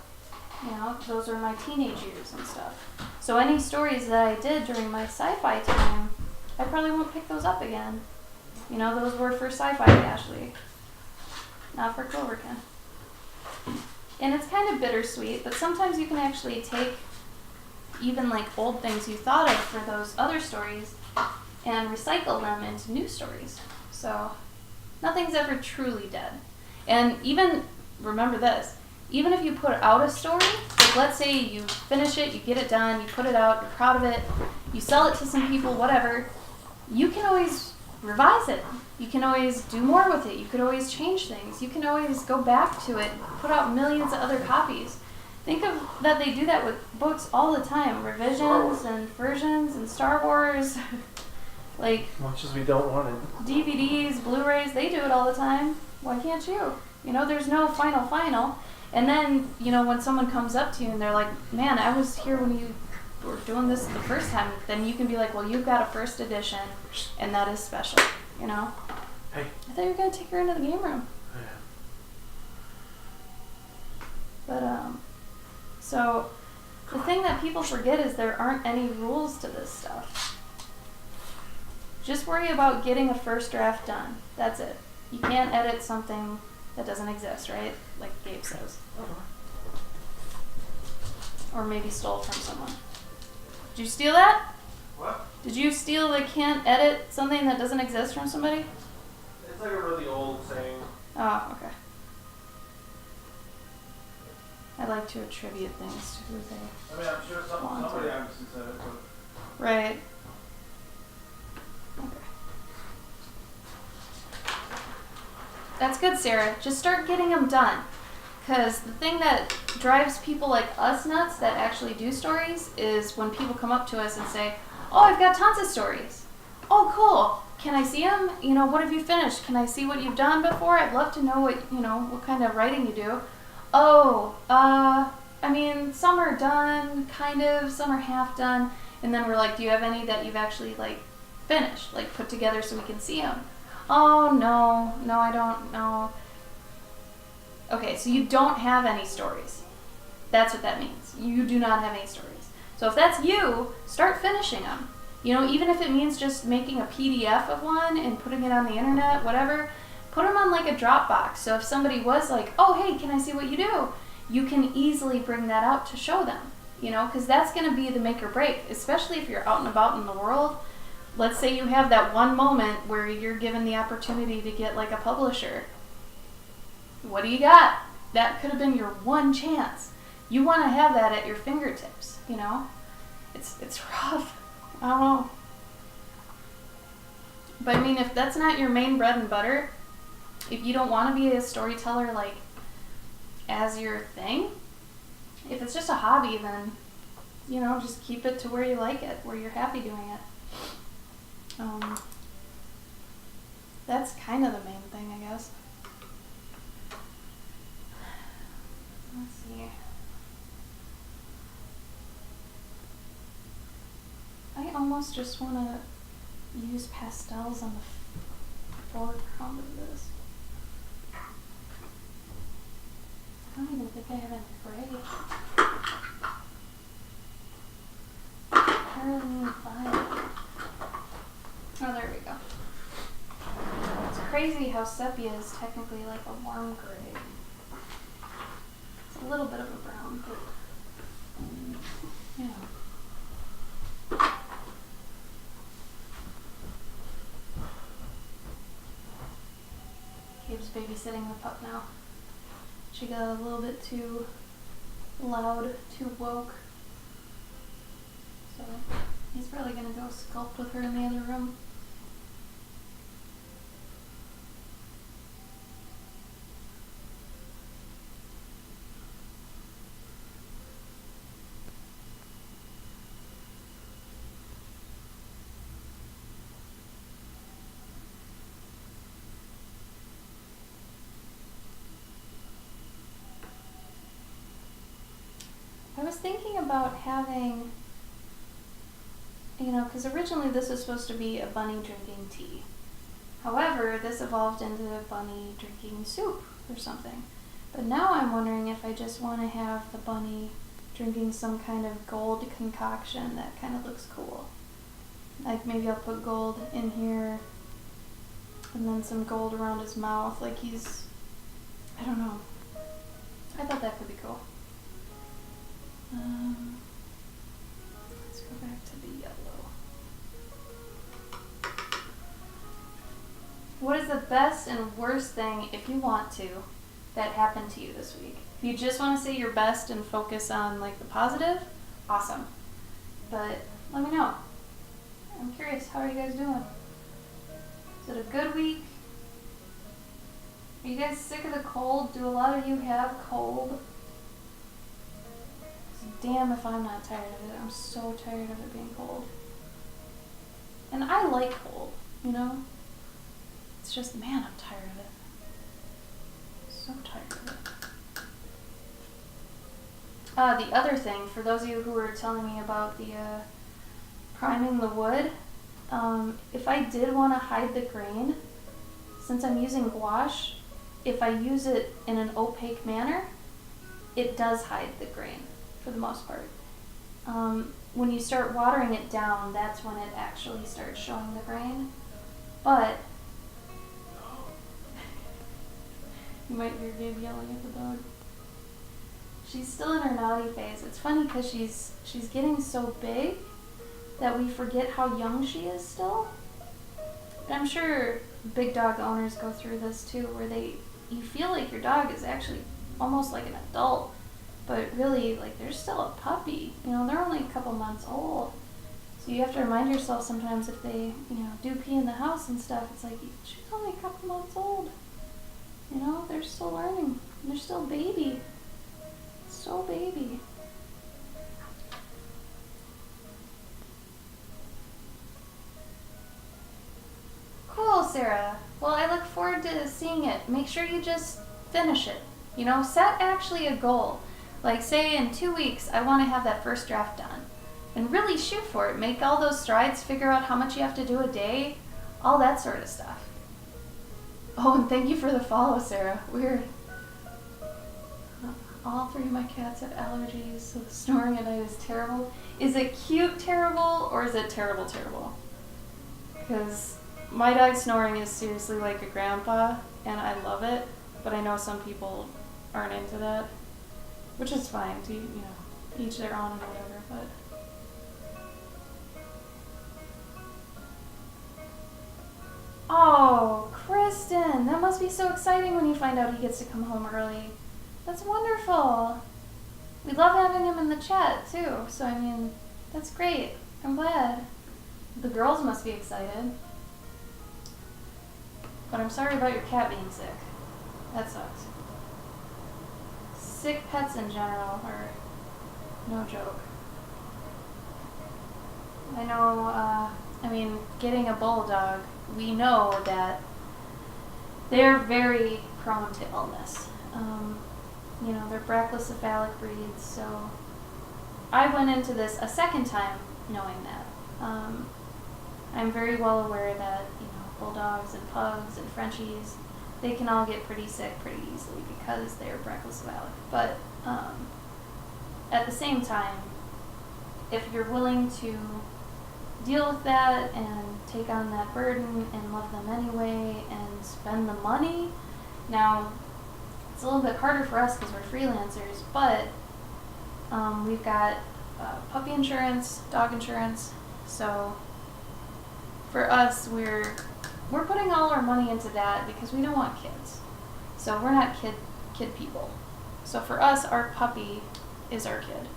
You know, those are my teenage years and stuff. So any stories that I did during my sci-fi time, I probably won't pick those up again. You know, those were for sci-fi Ashley, not for Cloverkin. And it's kind of bittersweet, but sometimes you can actually take even like old things you thought of for those other stories and recycle them into new stories. So nothing's ever truly dead. And even, remember this, even if you put out a story, like let's say you finish it, you get it done, you put it out, you're proud of it, you sell it to some people, whatever, you can always revise it. You can always do more with it. You could always change things. You can always go back to it, put out millions of other copies. Think of that they do that with books all the time, revisions and versions and Star Wars. Like, As much as we don't want it. DVDs, Blu-rays, they do it all the time. Why can't you? You know, there's no final. And then, you know, when someone comes up to you and they're like, man, I was here when you were doing this the first time, then you can be like, well, you've got a first edition, and that is special, you know? Hey. I thought you were going to take her into the game room. But, so, the thing that people forget is there aren't any rules to this stuff. Just worry about getting a first draft done. That's it. You can't edit something that doesn't exist, right? Like Gabe says. Or maybe stole from someone. Did you steal that? What? Did you steal the can't edit something that doesn't exist from somebody? It's like a really old saying. Oh, okay. I like to attribute things to who they... I mean, I'm sure somebody obviously said it, but... Right. Okay. That's good, Sarah. Just start getting them done. Because the thing that drives people like us nuts that actually do stories is when people come up to us and say, oh, I've got tons of stories. Oh, cool. Can I see them? You know, what have you finished? Can I see what you've done before? I'd love to know what kind of writing you do. Oh, I mean, some are done, kind of, some are half done. And then we're like, do you have any that you've actually, like, finished, like, put together so we can see them? Oh, no, I don't know. Okay, so you don't have any stories. That's what that means. You do not have any stories. So if that's you, start finishing them. You know, even if it means just making a PDF of one and putting it on the internet, whatever, put them on like a Dropbox. So if somebody was like, oh, hey, can I see what you do? You can easily bring that out to show them, you know, because that's going to be the make or break, especially if you're out and about in the world. Let's say you have that one moment where you're given the opportunity to get like a publisher. What do you got? That could have been your one chance. You want to have that at your fingertips, you know? It's rough. I don't know. But I mean, if that's not your main bread and butter, if you don't want to be a storyteller like as your thing, if it's just a hobby, then, you know, just keep it to where you like it, where you're happy doing it. That's kind of the main thing, I guess. Let's see. I almost just want to use pastels on the foreground of this. I don't even think I have any gray. Caroline Violet. Oh, there we go. It's crazy how sepia is technically like a warm gray. It's a little bit of a brown, but you know. Gabe's babysitting the pup now. She got a little bit too loud, too woke. So he's probably gonna go sculpt with her in the other room. I was thinking about having, you know, because originally this was supposed to be a bunny drinking tea. However, this evolved into a bunny drinking soup or something. But now I'm wondering if I just want to have the bunny drinking some kind of gold concoction that kind of looks cool. Like maybe I'll put gold in here and then some gold around his mouth like he's, I don't know. I thought that could be cool. Let's go back to the yellow. What is the best and worst thing, if you want to, that happened to you this week? If you just want to say your best and focus on like the positive, awesome. But let me know. I'm curious, how are you guys doing? Is it a good week? Are you guys sick of the cold? Do a lot of you have cold? Damn if I'm not tired of it. I'm so tired of it being cold. And I like cold, you know? It's just, man, I'm tired of it. So tired of it. The other thing, for those of you who were telling me about the priming the wood, if I did want to hide the grain, since I'm using gouache, if I use it in an opaque manner, it does hide the grain for the most part. When you start watering it down, that's when it actually starts showing the grain. But you might hear Gabe yelling at the dog. She's still in her naughty phase. It's funny because she's getting so big that we forget how young she is still. And I'm sure big dog owners go through this too, where you feel like your dog is actually almost like an adult, but really, like, they're still a puppy. You know, they're only a couple months old. So you have to remind yourself sometimes if they, do pee in the house and stuff, it's like, she's only a couple months old. You know, they're still learning. They're still baby. So baby. Cool, Sarah. Well, I look forward to seeing it. Make sure you just finish it. Set actually a goal. Like, say in 2 weeks, I want to have that first draft done. And really shoot for it. Make all those strides, figure out how much you have to do a day, all that sort of stuff. Oh, and thank you for the follow, Sarah. Weird. All 3 of my cats have allergies, so the snoring at night is terrible. Is it cute terrible, or is it terrible terrible? Because my dog snoring is seriously like a grandpa, and I love it, but I know some people aren't into that, which is fine, to, each their own and whatever, but... Oh, Kristen, that must be so exciting when you find out he gets to come home early. That's wonderful. We love having him in the chat, too, so, that's great. I'm glad. The girls must be excited. But I'm sorry about your cat being sick. That sucks. Sick pets in general are no joke. I know, getting a bulldog, we know that they're very prone to illness. They're brachycephalic breeds, so I went into this a second time knowing that. I'm very well aware that, bulldogs and pugs and Frenchies, they can all get pretty sick pretty easily because they're brachycephalic. But at the same time, if you're willing to deal with that and take on that burden and love them anyway and spend the money, now it's a little bit harder for us because we're freelancers, but we've got puppy insurance, dog insurance, so for us, we're putting all our money into that because we don't want kids. So we're not kid people. So for us, our puppy is our kid.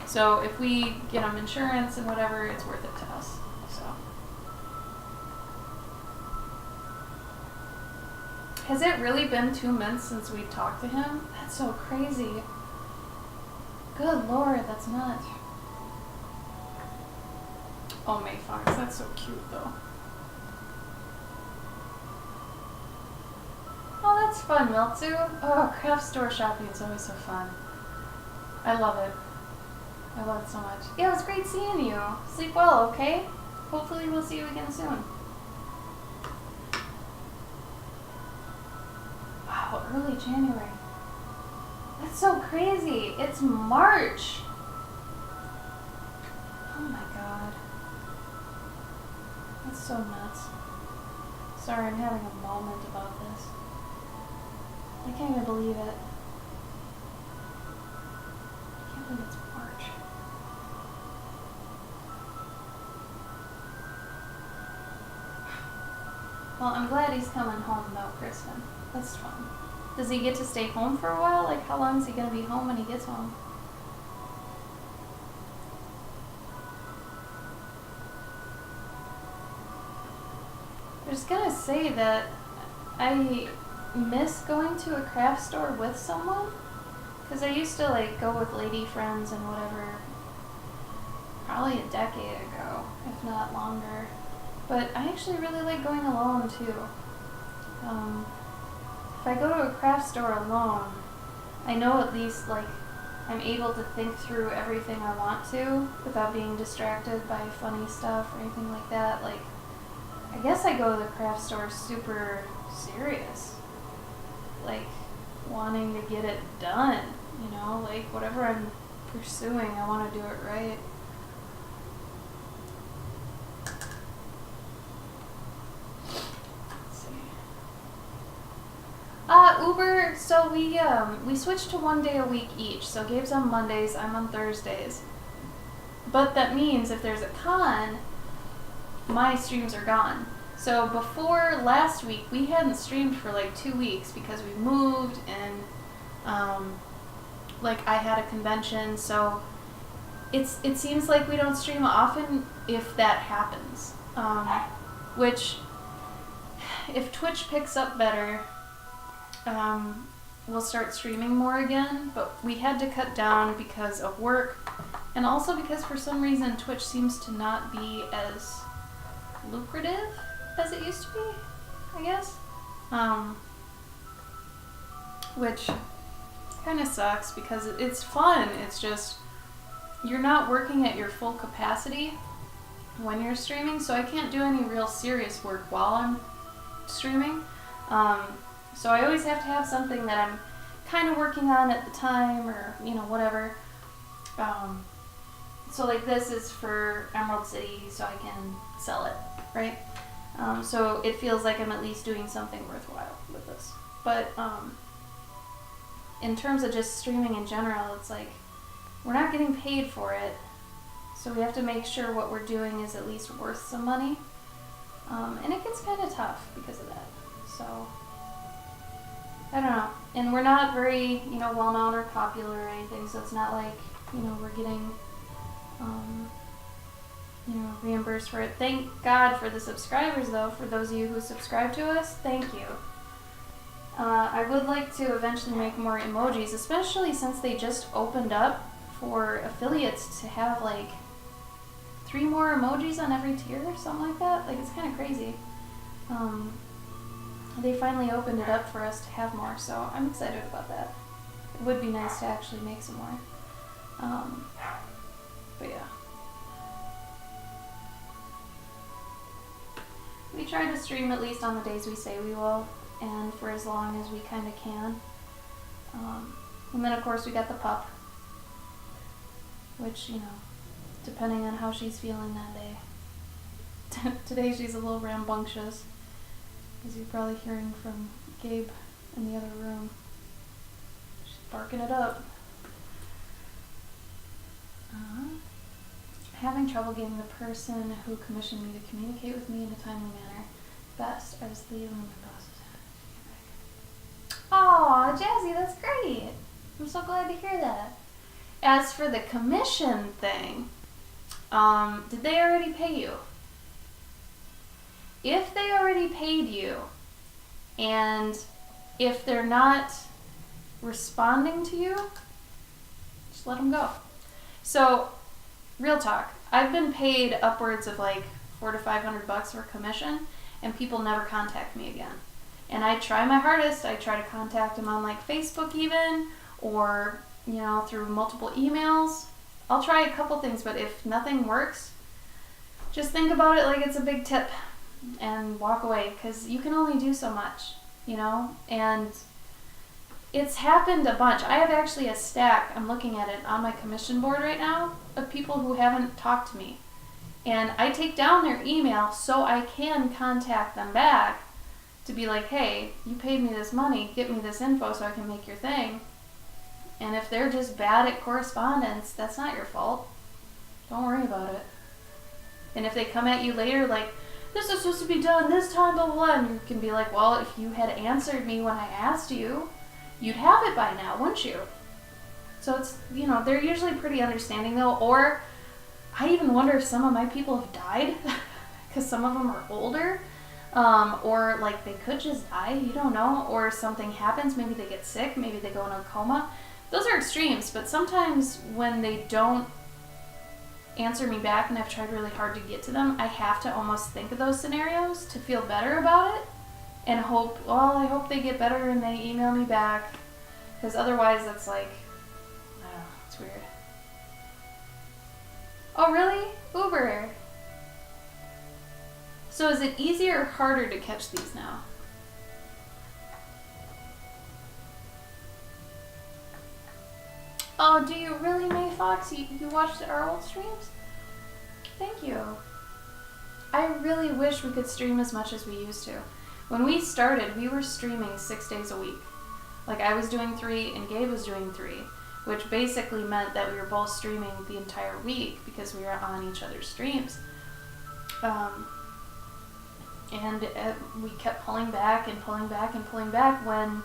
So if we get them insurance and whatever, it's worth it to us. So has it really been 2 months since we talked to him? That's so crazy. Good Lord, that's nuts. Oh, May Fox, that's so cute though. Oh, that's fun, Miltzu. Oh, craft store shopping is always so fun. I love it. I love it so much. Yeah, it was great seeing you. Sleep well, okay? Hopefully we'll see you again soon. Wow, early January. That's so crazy. It's March. Oh my god. That's so nuts. Sorry, I'm having a moment about this. I can't even believe it. I can't believe it's March. Well, I'm glad he's coming home though, Kristen. That's fun. Does he get to stay home for a while? Like, how long is he going to be home when he gets home? I was going to say that I miss going to a craft store with someone, because I used to like go with lady friends and whatever, probably a decade ago, if not longer. But I actually really like going alone too. If I go to a craft store alone, I know at least like I'm able to think through everything I want to without being distracted by funny stuff or anything like that. Like, I guess I go to the craft store super serious, like wanting to get it done, you know, like whatever I'm pursuing, I want to do it right. Let's see. Uber, so we switched to 1 day a week each. So Gabe's on Mondays, I'm on Thursdays. But that means if there's a con, my streams are gone. So before last week, we hadn't streamed for like 2 weeks because we moved and like I had a convention. So it seems like we don't stream often if that happens. Which, if Twitch picks up better, we'll start streaming more again. But we had to cut down because of work, and also because for some reason Twitch seems to not be as lucrative as it used to be, I guess. Which kind of sucks because it's fun. It's just you're not working at your full capacity when you're streaming, so I can't do any real serious work while I'm streaming. So I always have to have something that I'm kind of working on at the time, or you know, whatever. So like this is for Emerald City, so I can sell it, right? So it feels like I'm at least doing something worthwhile with this. But in terms of just streaming in general, it's like we're not getting paid for it, so we have to make sure what we're doing is at least worth some money. And it gets kind of tough because of that. So I don't know. And we're not very, you know, well known or popular or anything, so it's not like, you know, we're getting you know, reimbursed for it. Thank God for the subscribers, though. For those of you who subscribe to us, thank you. I would like to eventually make more emojis, especially since they just opened up for affiliates to have like 3 more emojis on every tier or something like that. Like, it's kind of crazy. They finally opened it up for us to have more, so I'm excited about that. It would be nice to actually make some more. But yeah. We try to stream at least on the days we say we will, and for as long as we kind of can. And then of course we got the pup, which, you know, depending on how she's feeling that day. Today she's a little rambunctious, as you're probably hearing from Gabe in the other room. She's barking it up. Having trouble getting the person who commissioned me to communicate with me in a timely manner. Best, I was leaving my process. Aw, Jazzy, that's great. I'm so glad to hear that. As for the commission thing, did they already pay you? If they already paid you, and if they're not responding to you, just let them go. So, real talk, I've been paid upwards of like $400 to $500 for commission, and people never contact me again. And I try my hardest. I try to contact them on like Facebook even, or, you know, through multiple emails. I'll try a couple things, but if nothing works, just think about it like it's a big tip and walk away, because you can only do so much, you know? And it's happened a bunch. I have actually a stack, I'm looking at it on my commission board right now, of people who haven't talked to me. And I take down their email so I can contact them back to be like, hey, you paid me this money, get me this info so I can make your thing. And if they're just bad at correspondence, that's not your fault. Don't worry about it. And if they come at you later like, this is supposed to be done this time, blah, blah, blah, and you can be like, well, if you had answered me when I asked you, you'd have it by now, wouldn't you? So it's, you know, they're usually pretty understanding though. Or I even wonder if some of my people have died because some of them are older, or like they could just die, you don't know, or something happens, maybe they get sick, maybe they go into a coma. Those are extremes, but sometimes when they don't answer me back and I've tried really hard to get to them, I have to almost think of those scenarios to feel better about it and hope, well, I hope they get better and they email me back, because otherwise it's like, I don't know, it's weird. Oh really? Uber. So is it easier or harder to catch these now? Oh, do you really, May Fox? You watched our old streams? Thank you. I really wish we could stream as much as we used to. When we started, we were streaming 6 days a week. Like, I was doing 3 and Gabe was doing 3, which basically meant that we were both streaming the entire week because we were on each other's streams. We kept pulling back and pulling back and pulling back when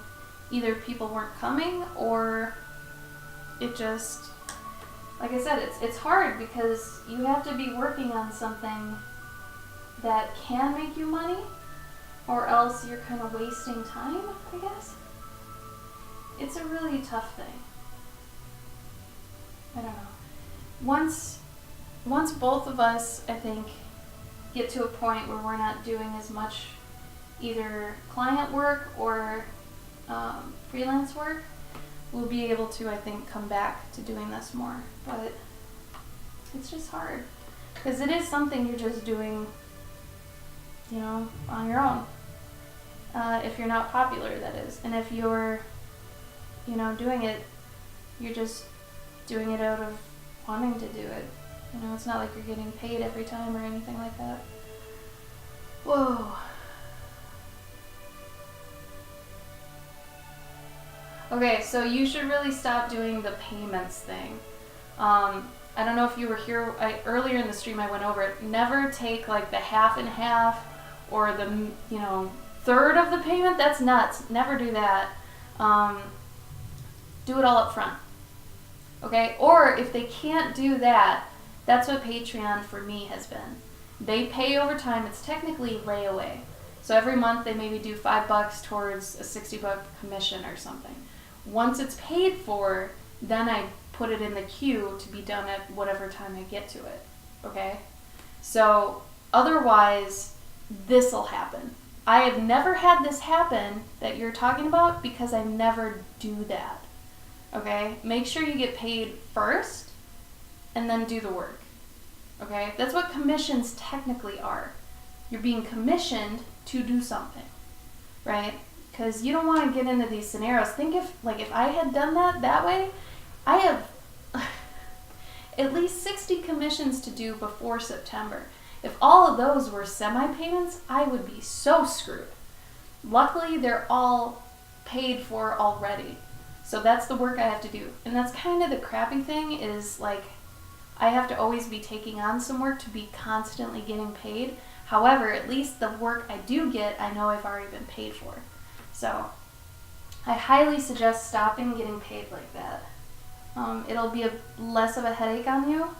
either people weren't coming or it just, like I said, it's hard because you have to be working on something that can make you money, or else you're kind of wasting time, I guess. It's a really tough thing. I don't know. Once both of us, I think, get to a point where we're not doing as much either client work or freelance work, we'll be able to, I think, come back to doing this more. But it's just hard because it is something you're just doing, you know, on your own. If you're not popular, that is. And if you're, you know, doing it, you're just doing it out of wanting to do it. You know, it's not like you're getting paid every time or anything like that. Whoa. Okay, so you should really stop doing the payments thing. I don't know if you were here, earlier in the stream I went over it. Never take like the half and half or the, you know, third of the payment. That's nuts. Never do that. Do it all up front. Okay? Or if they can't do that, that's what Patreon for me has been. They pay over time. It's technically layaway. So every month they maybe do $5 towards a $60 commission or something. Once it's paid for, then I put it in the queue to be done at whatever time I get to it. Okay? So otherwise, this'll happen. I have never had this happen that you're talking about because I never do that. Okay? Make sure you get paid first and then do the work. Okay? That's what commissions technically are. You're being commissioned to do something. Right? Because you don't want to get into these scenarios. Think if I had done that way, I have at least 60 commissions to do before September. If all of those were semi-payments, I would be so screwed. Luckily, they're all paid for already. So that's the work I have to do. And that's kind of the crappy thing is, like, I have to always be taking on some work to be constantly getting paid. However, at least the work I do get, I know I've already been paid for. So I highly suggest stopping getting paid like that. It'll be less of a headache on you,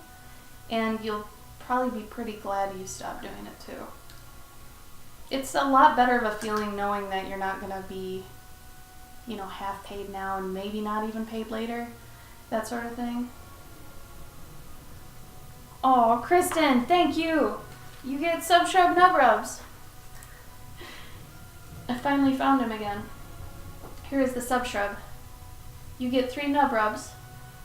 and you'll probably be pretty glad you stopped doing it too. It's a lot better of a feeling knowing that you're not going to be, you know, half paid now and maybe not even paid later, that sort of thing. Oh, Kristen, thank you. You get Subshrub Nub Rubs. I finally found him again. Here is the Subshrub. You get 3 nub rubs,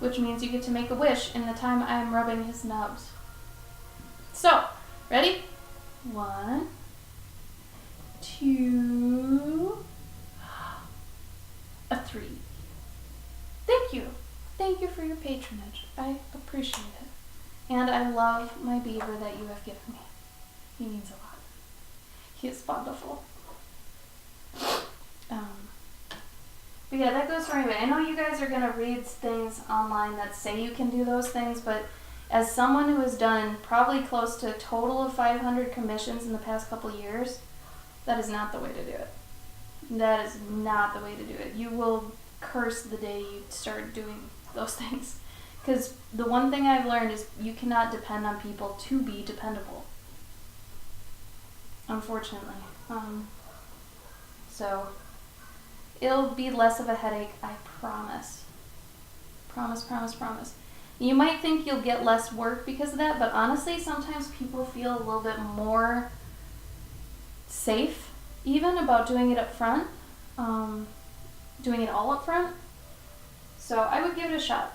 which means you get to make a wish in the time I am rubbing his nubs. So, ready? 1, 2, a 3. Thank you. Thank you for your patronage. I appreciate it. And I love my beaver that you have given me. He means a lot. He is wonderful. But yeah, that goes for anybody. I know you guys are going to read things online that say you can do those things, but as someone who has done probably close to a total of 500 commissions in the past couple years, that is not the way to do it. That is not the way to do it. You will curse the day you start doing those things. Because the one thing I've learned is you cannot depend on people to be dependable. Unfortunately. So it'll be less of a headache, I promise. Promise, promise, promise. You might think you'll get less work because of that, but honestly, sometimes people feel a little bit more safe even about doing it up front, doing it all up front. So I would give it a shot.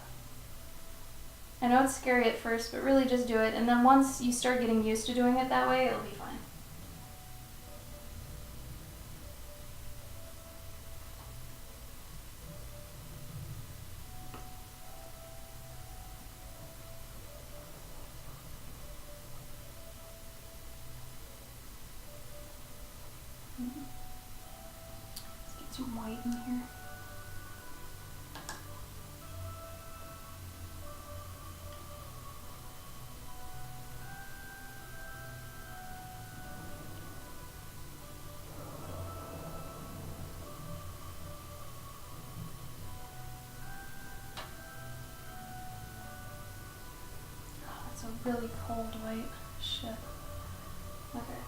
I know it's scary at first, but really just do it. And then once you start getting used to doing it that way, it'll be fine. Let's get some white in here. It's a really cold white. Shit. Okay.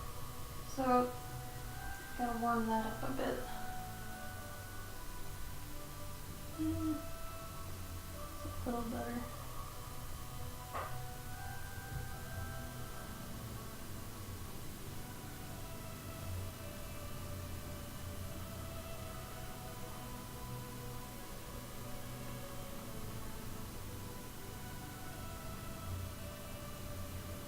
So, gotta warm that up a bit. It's a little better.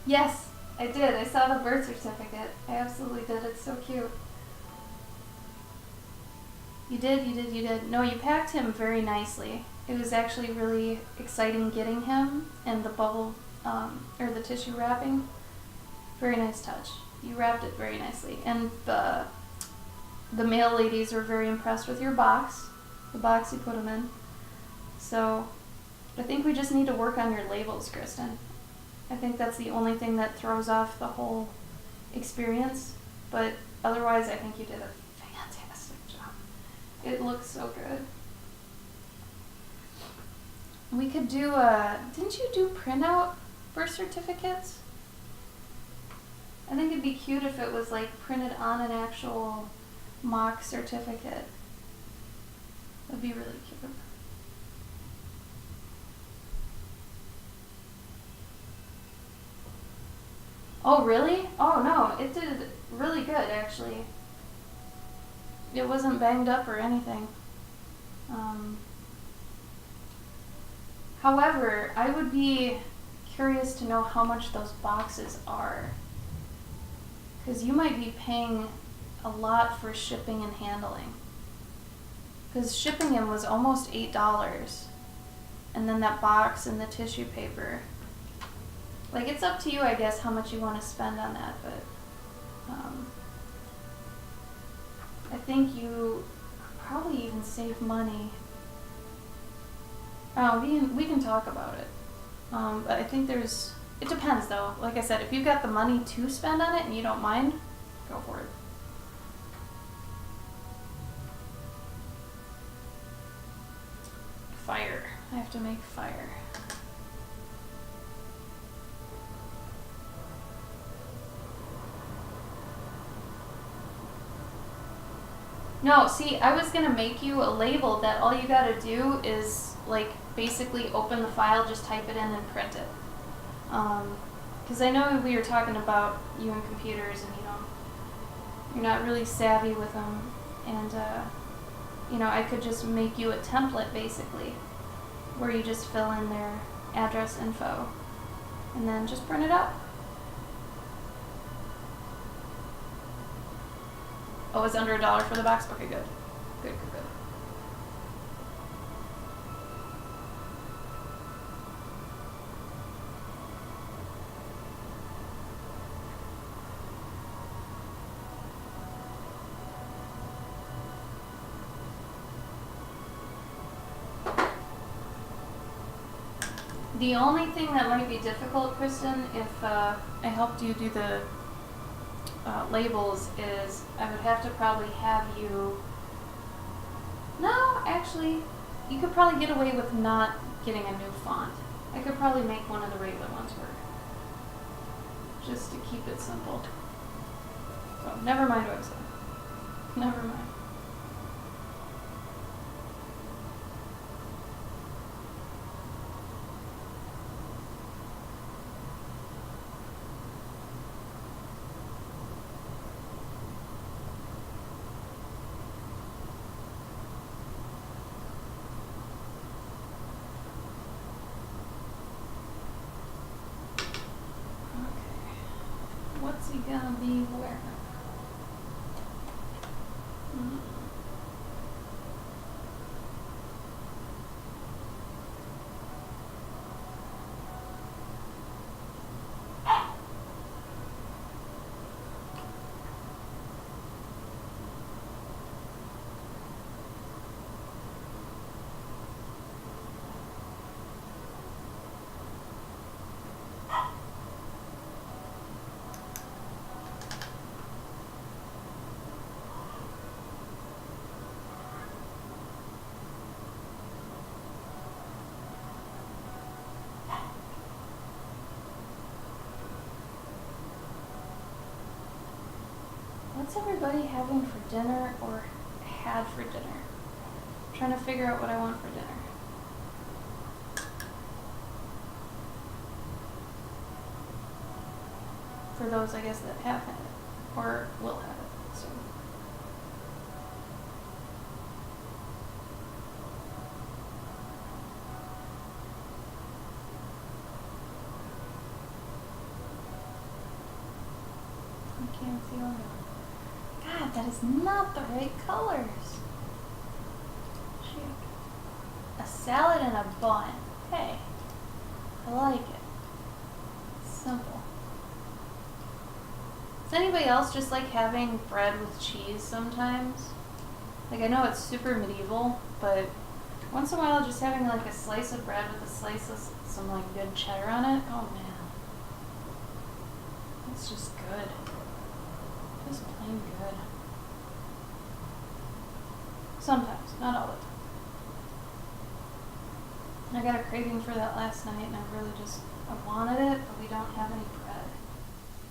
Yes, I did. I saw the birth certificate. I absolutely did. It's so cute. You did. No, you packed him very nicely. It was actually really exciting getting him and the bubble, or the tissue wrapping. Very nice touch. You wrapped it very nicely. And the mail ladies were very impressed with your box, the box you put him in. So I think we just need to work on your labels, Kristen. I think that's the only thing that throws off the whole experience. But otherwise, I think you did a fantastic job. It looks so good. We could do didn't you do printout birth certificates? I think it'd be cute if it was like printed on an actual mock certificate. That'd be really cute. Oh, really? Oh, no, it did really good, actually. It wasn't banged up or anything. However, I would be curious to know how much those boxes are. Because you might be paying a lot for shipping and handling. Because shipping him was almost $8. And then that box and the tissue paper. Like, it's up to you, I guess, how much you want to spend on that, but I think you could probably even save money. Oh, we can talk about it. But I think it depends, though. Like I said, if you've got the money to spend on it and you don't mind, go for it. Fire. I have to make fire. No, see, I was gonna make you a label that all you gotta do is, like, basically open the file, just type it in and print it. Because I know we were talking about you and computers and, you're not really savvy with them. And, I could just make you a template, basically, where you just fill in their address info and then just print it out. Oh, it's under $1 for the box? Okay, good. Good. The only thing that might be difficult, Kristen, if I helped you do the labels, is I would have to probably have you... No, actually, you could probably get away with not getting a new font. I could probably make one of the regular ones work. Just to keep it simple. So, never mind what I said. Never mind. he gonna be wearing? Mm. What's everybody having for dinner or had for dinner? I'm trying to figure out what I want for dinner. For those, I guess, that have had it or will have it. So. I can't see all of it. God, that is not the right colors. Shoot. A salad and a bun. Hey, I like it. Simple. Does anybody else just like having bread with cheese sometimes? Like, I know it's super medieval, but once in a while just having like a slice of bread with a slice of some like good cheddar on it, oh man. It's just good. Just plain good. Sometimes, not all the time. I got a craving for that last night and I really just, I wanted it, but we don't have any bread.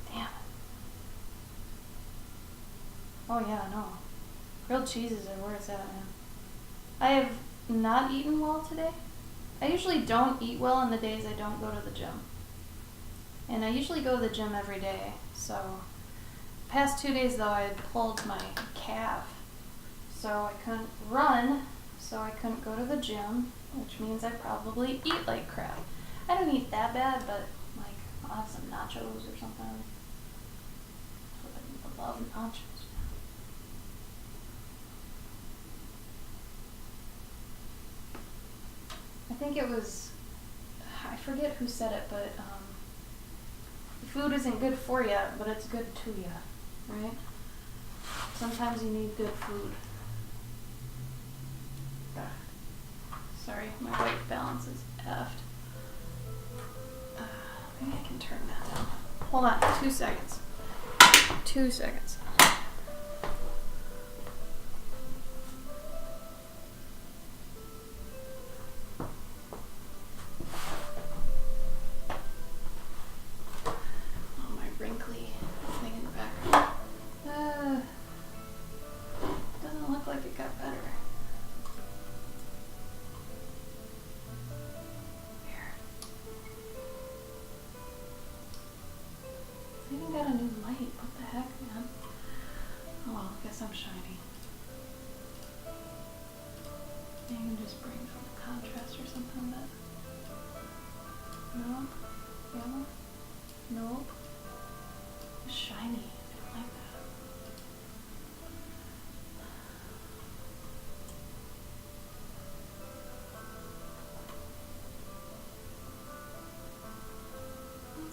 Damn it. Oh yeah, no. Grilled cheeses are where it's at, man. I have not eaten well today. I usually don't eat well on the days I don't go to the gym. And I usually go to the gym every day, so past 2 days though I had pulled my calf, so I couldn't run, so I couldn't go to the gym, which means I probably eat like crap. I don't eat that bad, but like I'll have some nachos or something. I love nachos. I think it was, I forget who said it, but food isn't good for you, but it's good to you, right? Sometimes you need good food. Sorry, my white balance is effed. Maybe I can turn that down. Hold on, 2 seconds. 2 seconds.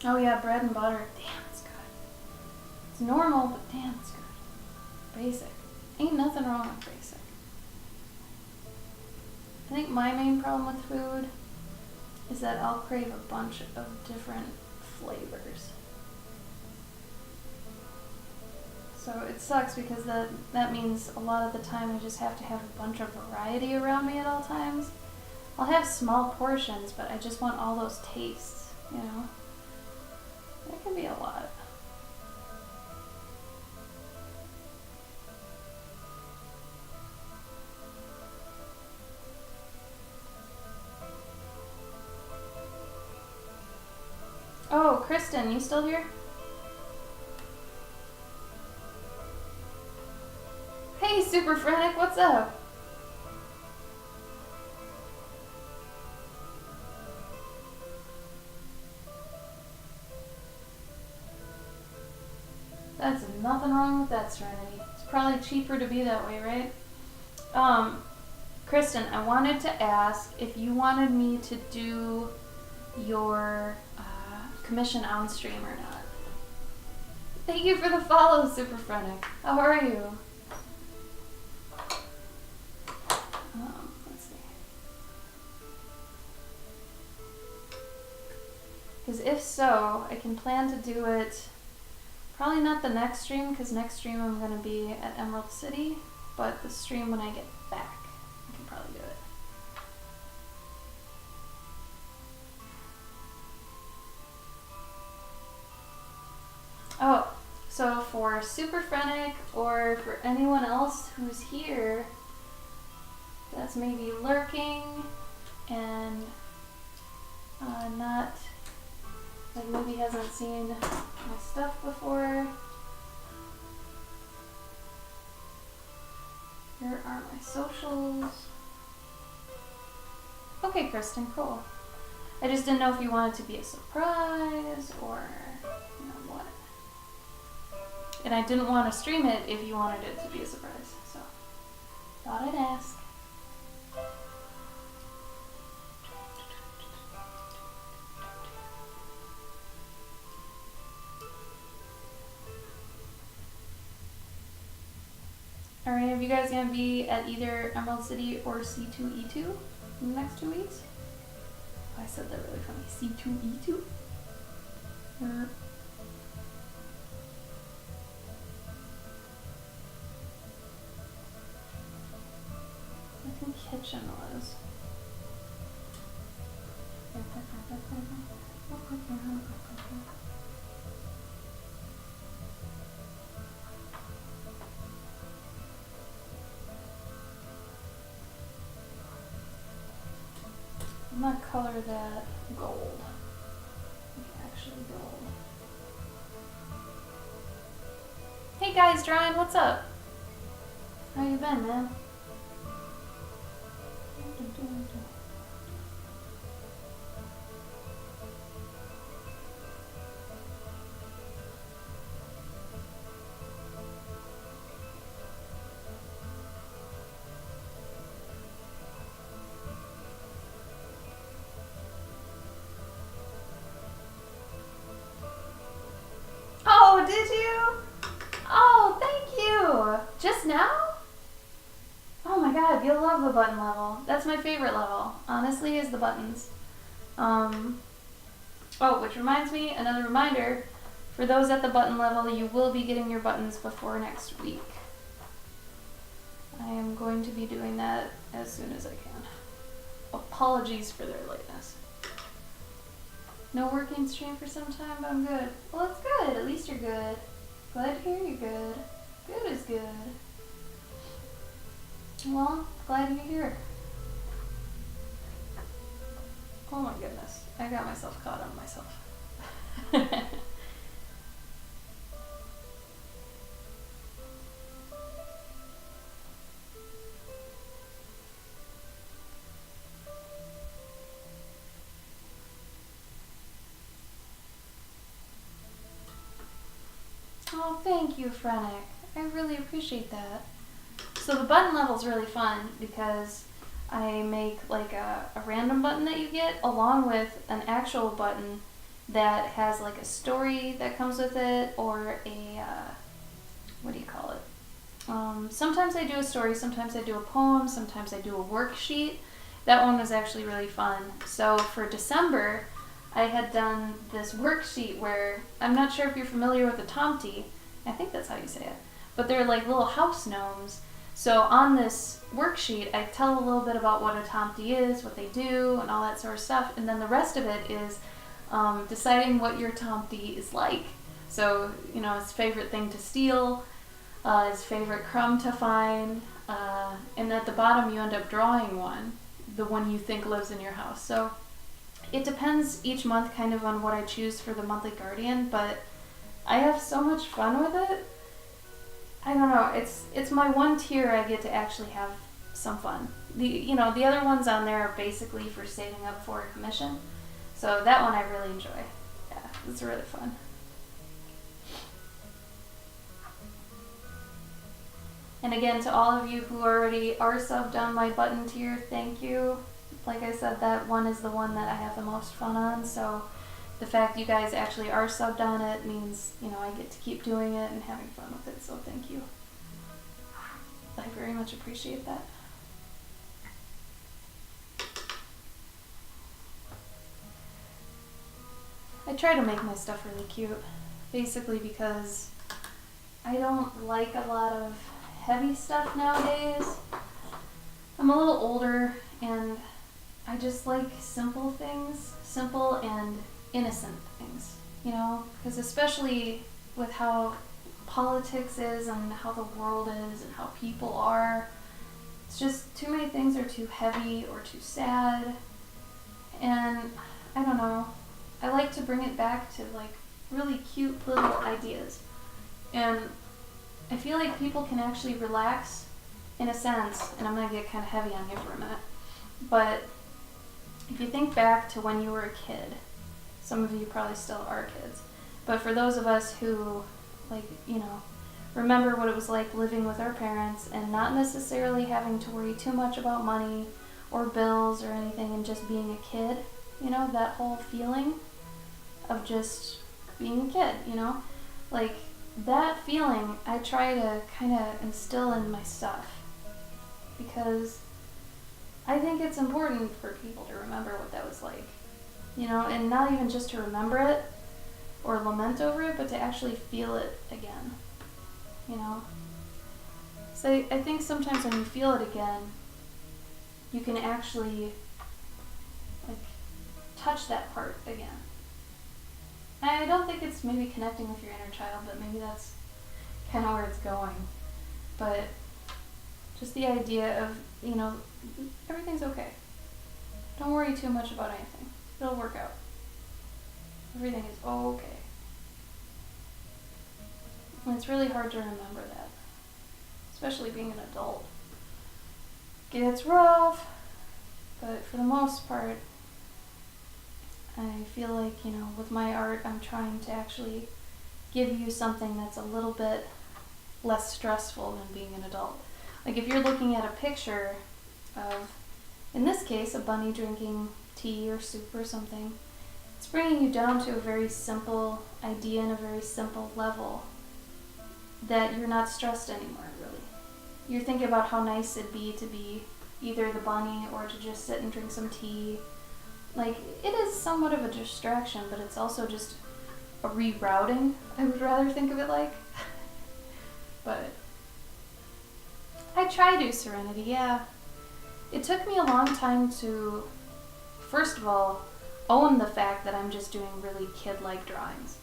Oh yeah, bread and butter. Damn, it's good. It's normal, but damn, it's good. Basic. Ain't nothing wrong with basic. I think my main problem with food is that I'll crave a bunch of different flavors. So it sucks because that means a lot of the time I just have to have a bunch of variety around me at all times. I'll have small portions, but I just want all those tastes, you know? That can be a lot. Oh, Kristen, you still here? Hey, Super Frenetic, what's up? nothing wrong with that, Serenity. It's probably cheaper to be that way, right? Kristen, I wanted to ask if you wanted me to do your commission on stream or not. Thank you for the follow, Super Frenetic. How are you? Let's see. Because if so, I can plan to do it. Probably not the next stream, because next stream I'm going to be at Emerald City, but the stream when I get back, I can probably do it. Oh, so for Super Frenetic or for anyone else who's here that's maybe lurking and not, like maybe hasn't seen my stuff before, here are my socials. Okay, Kristen, cool. I just didn't know if you wanted to be a surprise or, you know, what. And I didn't want to stream it if you wanted it to be a surprise, so thought I'd ask. Alright, are you guys going to be at either Emerald City or C2E2 in the next 2 weeks? Oh, I said that really funny. C2E2? I think Kitchen was. I'm gonna color that gold. Actually gold. Hey guys, Ryan, what's up? How you been, man? Oh, did you? Oh, thank you. Just now? Oh my god, you'll love the button level. That's my favorite level, honestly, is the buttons. Oh, which reminds me, another reminder, for those at the button level, you will be getting your buttons before next week. I am going to be doing that as soon as I can. Apologies for their lateness. No working stream for some time, but I'm good. Well, that's good. At least you're good. Glad to hear you're good. Good is good. Well, glad you're here. Oh my goodness. I got myself caught on myself. Oh, thank you, Frenetic. I really appreciate that. So the button level is really fun because I make like a random button that you get along with an actual button that has like a story that comes with it or a, what do you call it? Sometimes I do a story, sometimes I do a poem, sometimes I do a worksheet. That one was actually really fun. So for December, I had done this worksheet where, I'm not sure if you're familiar with a Tomty, I think that's how you say it, but they're like little house gnomes. So on this worksheet, I tell a little bit about what a Tomty is, what they do, and all that sort of stuff, and then the rest of it is deciding what your Tomty is like. So, you know, his favorite thing to steal, his favorite crumb to find, and at the bottom you end up drawing one, the one you think lives in your house. So it depends each month kind of on what I choose for the monthly guardian, but I have so much fun with it. I don't know, it's my one tier I get to actually have some fun. The other ones on there are basically for saving up for a commission. So that one I really enjoy. Yeah, it's really fun. And again, to all of you who already are subbed on my button tier, thank you. Like I said, that one is the one that I have the most fun on, so the fact you guys actually are subbed on it means, you know, I get to keep doing it and having fun with it, so thank you. I very much appreciate that. I try to make my stuff really cute, basically because I don't like a lot of heavy stuff nowadays. I'm a little older and I just like simple things, simple and innocent things, you know, because especially with how politics is and how the world is and how people are, it's just too many things are too heavy or too sad, and I don't know, I like to bring it back to like really cute little ideas, and I feel like people can actually relax in a sense, and I'm gonna get kind of heavy on you for a minute, but if you think back to when you were a kid, some of you probably still are kids, but for those of us who, like, you know, remember what it was like living with our parents and not necessarily having to worry too much about money or bills or anything and just being a kid, you know, that whole feeling of just being a kid, you know, like that feeling I try to kind of instill in my stuff because I think it's important for people to remember what that was like, you know, and not even just to remember it or lament over it, but to actually feel it again, you know. So I think sometimes when you feel it again, you can actually like touch that part again. I don't think it's maybe connecting with your inner child, but maybe that's kind of where it's going. But just the idea of, you know, everything's okay. Don't worry too much about anything. It'll work out. Everything is okay. And it's really hard to remember that, especially being an adult. It's rough, but for the most part, I feel like, you know, with my art, I'm trying to actually give you something that's a little bit less stressful than being an adult. Like if you're looking at a picture of, in this case, a bunny drinking tea or soup or something, it's bringing you down to a very simple idea and a very simple level that you're not stressed anymore, really. You're thinking about how nice it'd be to be either the bunny or to just sit and drink some tea. Like, it is somewhat of a distraction, but it's also just a rerouting, I would rather think of it like. But I try to Serenity, yeah. It took me a long time to, first of all, own the fact that I'm just doing really kid-like drawings.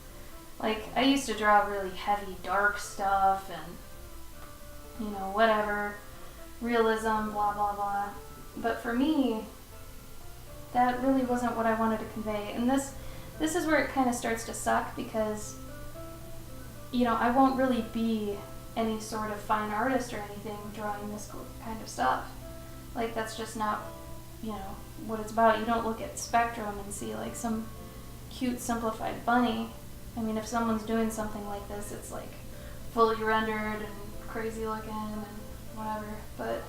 Like, I used to draw really heavy, dark stuff and, you know, whatever, realism, blah, blah, blah. But for me, that really wasn't what I wanted to convey. And this is where it kind of starts to suck because, you know, I won't really be any sort of fine artist or anything drawing this kind of stuff. Like, that's just not, you know, what it's about. You don't look at Spectrum and see, like, some cute, simplified bunny. I mean, if someone's doing something like this, it's, like, fully rendered and crazy looking and whatever. But,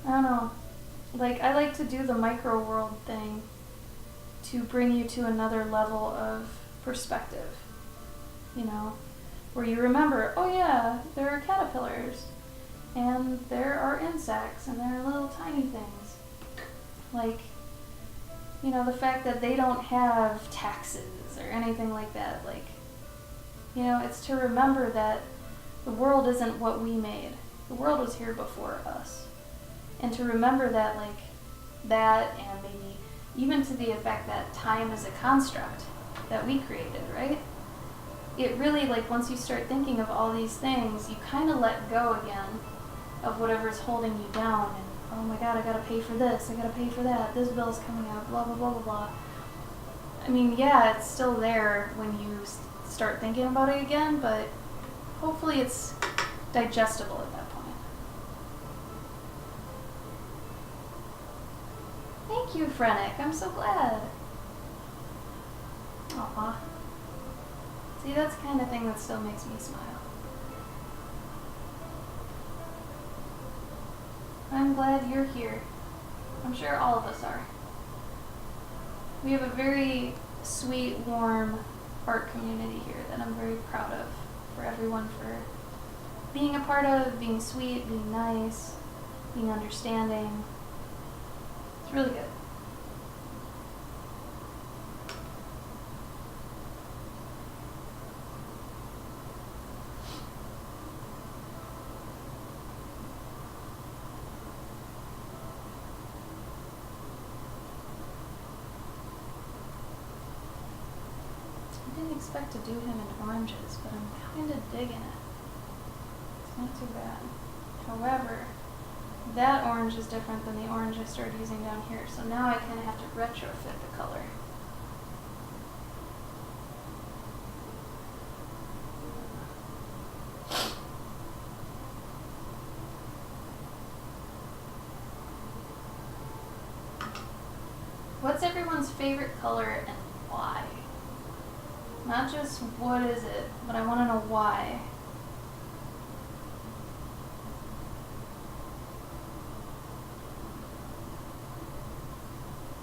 I don't know. Like, I like to do the micro world thing to bring you to another level of perspective, you know, where you remember, oh yeah, there are caterpillars, and there are insects, and there are little tiny things. Like, you know, the fact that they don't have taxes or anything like that, like, you know, it's to remember that the world isn't what we made. The world was here before us. And to remember that, like, that, and maybe even to the effect that time is a construct that we created, right? It really, like, once you start thinking of all these things, you kind of let go again of whatever's holding you down. And, oh my god, I gotta pay for this, I gotta pay for that, this bill's coming out, blah, blah, blah, blah, blah. I mean, yeah, it's still there when you start thinking about it again, but hopefully it's digestible at that point. Thank you, Frenic. I'm so glad. Aw. See, that's the kind of thing that still makes me smile. I'm glad you're here. I'm sure all of us are. We have a very sweet, warm art community here that I'm very proud of, for everyone for being a part of, being sweet, being nice, being understanding. It's really good. I didn't expect to do him in oranges, but I'm kind of digging it. It's not too bad. However, that orange is different than the orange I started using down here, so now I kind of have to retrofit the color. What's everyone's favorite color and why? Not just what is it, but I want to know why.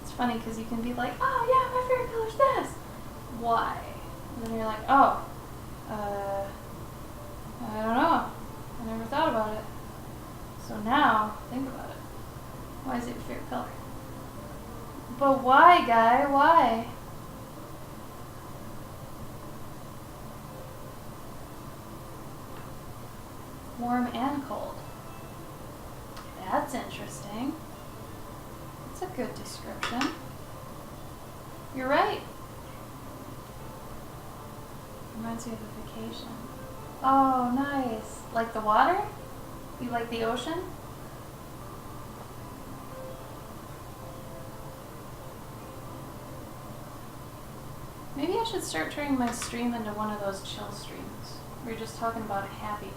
It's funny because you can be like, oh yeah, my favorite color is this. Why? And then you're like, oh, I don't know. I never thought about it. So now, think about it. Why is it your favorite color? But why, guy? Why? Warm and cold. That's interesting. That's a good description. You're right. Reminds me of a vacation. Oh, nice. Like the water? You like the ocean? Maybe I should start turning my stream into one of those chill streams where you're just talking about happy things.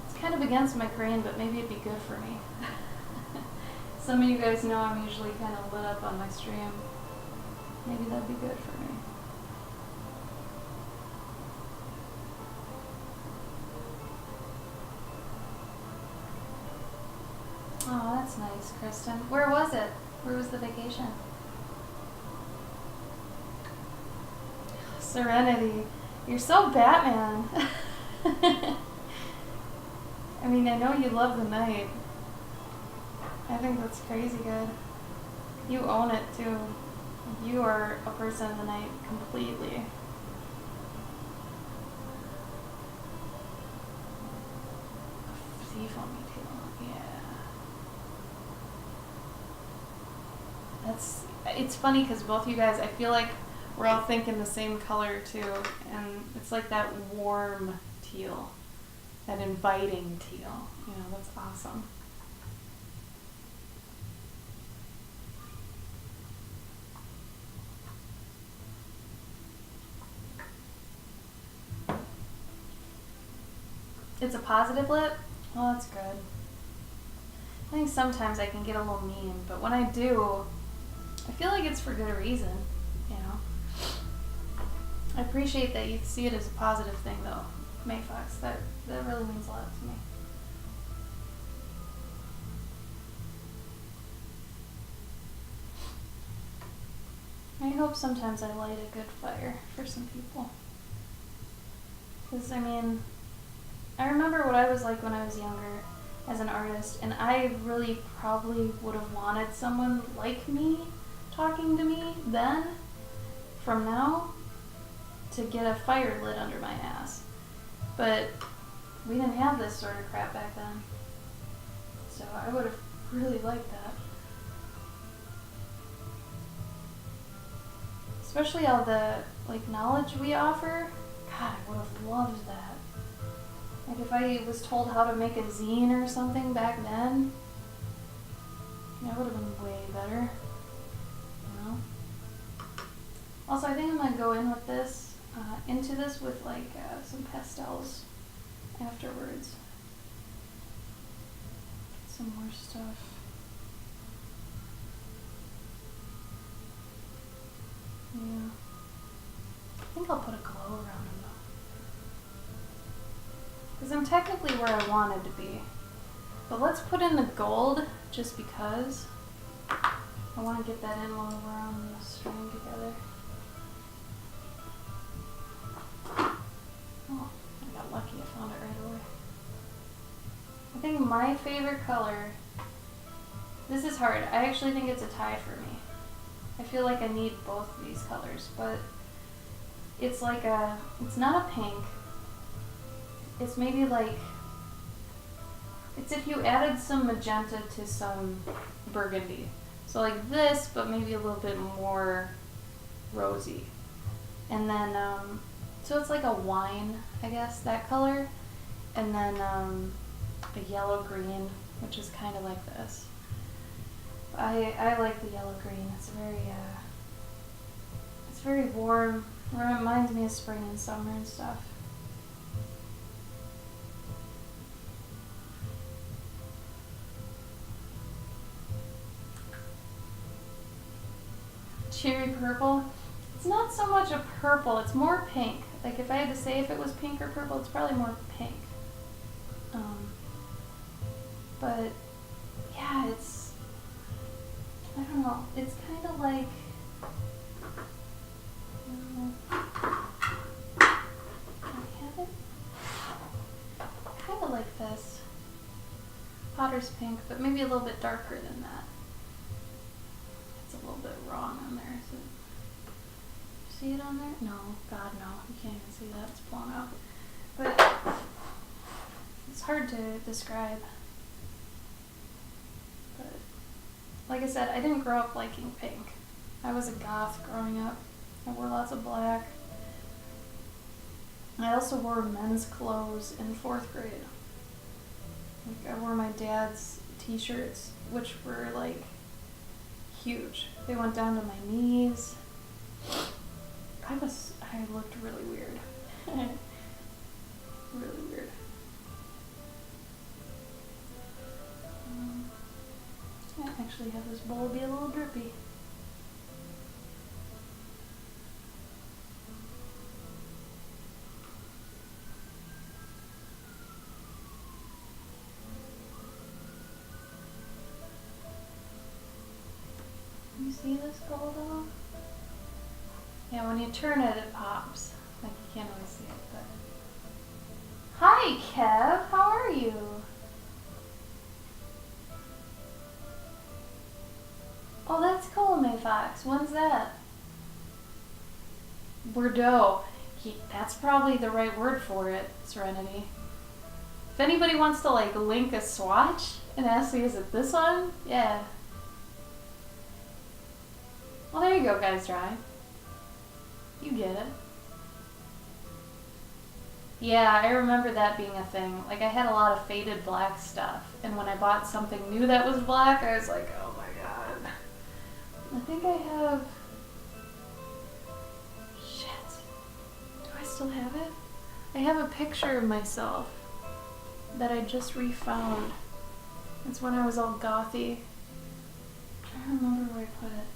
It's kind of against my grain, but maybe it'd be good for me. Some of you guys know I'm usually kind of lit up on my stream. Maybe that'd be good for me. Oh, that's nice, Kristen. Where was it? Where was the vacation? Serenity. You're so Batman. I mean, I know you love the night. I think that's crazy good. You own it too. You are a person of the night completely. Seafoamy tail, yeah. It's funny because both you guys, I feel like we're all thinking the same color too, and it's like that warm teal, that inviting teal. You know, that's awesome. It's a positive lip? Well, that's good. I think sometimes I can get a little mean, but when I do, I feel like it's for good reason, you know? I appreciate that you see it as a positive thing, though, Mayfox. That really means a lot to me. I hope sometimes I light a good fire for some people. Because, I mean, I remember what I was like when I was younger as an artist, and I really probably would have wanted someone like me talking to me then, from now, to get a fire lit under my ass. But we didn't have this sort of crap back then. So I would have really liked that. Especially all the knowledge we offer. God, I would have loved that. Like if I was told how to make a zine or something back then, that would have been way better. You know? Also, I think I'm gonna go in with this, into this with some pastels afterwards. Get some more stuff. Yeah. I think I'll put a glow around them though. Because I'm technically where I wanted to be. But let's put in the gold just because. I want to get that in while we're on the string together. Oh, I got lucky. I found it right away. I think my favorite color, this is hard. I actually think it's a tie for me. I feel like I need both of these colors, but it's like it's not a pink. It's maybe like, it's if you added some magenta to some burgundy. So like this, but maybe a little bit more rosy. And then, so it's like a wine, I guess, that color. And then a yellow green, which is kind of like this. I like the yellow green. It's very warm. It reminds me of spring and summer and stuff. Cherry purple. It's not so much a purple, it's more pink. Like if I had to say if it was pink or purple, it's probably more pink. But yeah, it's, I don't know, it's kind of like, can I have it? Kind of like this. Potter's pink, but maybe a little bit darker than that. It's a little bit wrong on there. So, see it on there? No, God no, you can't even see that, it's blown out. But it's hard to describe. But like I said, I didn't grow up liking pink. I was a goth growing up. I wore lots of black. I also wore men's clothes in 4th grade. Like I wore my dad's t-shirts, which were like huge. They went down to my knees. I looked really weird. Really weird. I actually have this bowl be a little drippy. You see this gold though? Yeah, when you turn it, it pops. Like you can't really see it, but. Hi, Kev. How are you? Oh, that's cool, May Fox. When's that? Bordeaux. That's probably the right word for it, Serenity. If anybody wants to like link a swatch and ask me, is it this one? Yeah. Well, there you go, guys. Dry. You get it. Yeah, I remember that being a thing. Like, I had a lot of faded black stuff, and when I bought something new that was black, I was like, oh my god. I think I have... Shit. Do I still have it? I have a picture of myself that I just refound. It's when I was all gothy. I don't remember where I put it.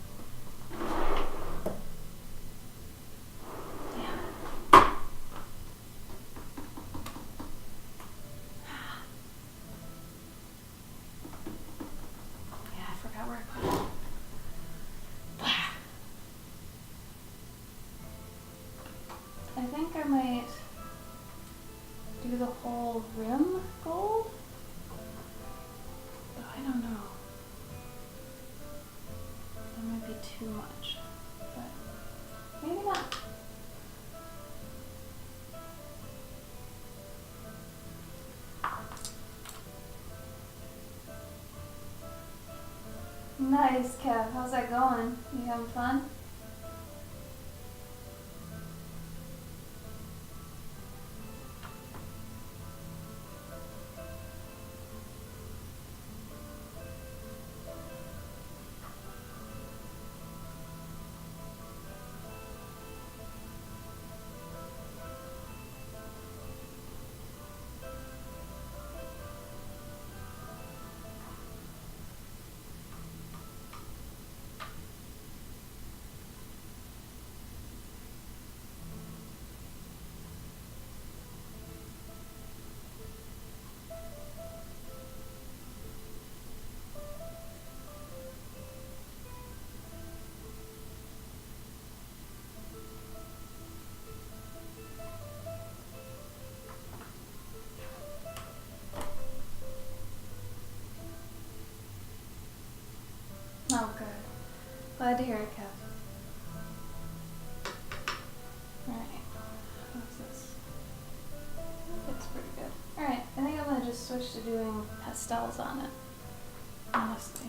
Damn it. Yeah, I forgot where I put it. I think I might do the whole rim gold. But I don't know. That might be too much, but maybe not. Nice, Kev. How's that going? You having fun? Oh, good. Glad to hear it, Kev. Alright. What's this? Looks pretty good. Alright, I think I'm gonna just switch to doing pastels on it. Honestly.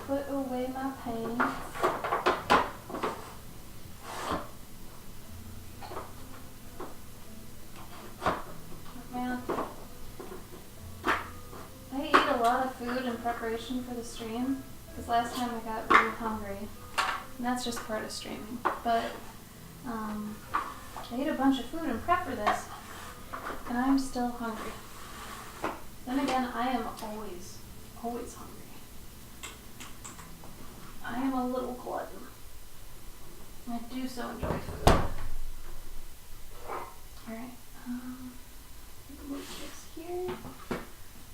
Put away my paint. Man, I ate a lot of food in preparation for the stream because last time I got really hungry, and that's just part of streaming. But I ate a bunch of food in prep for this, and I'm still hungry. Then again, I am always hungry. I am a little glutton. I do so enjoy food. Alright, move this here,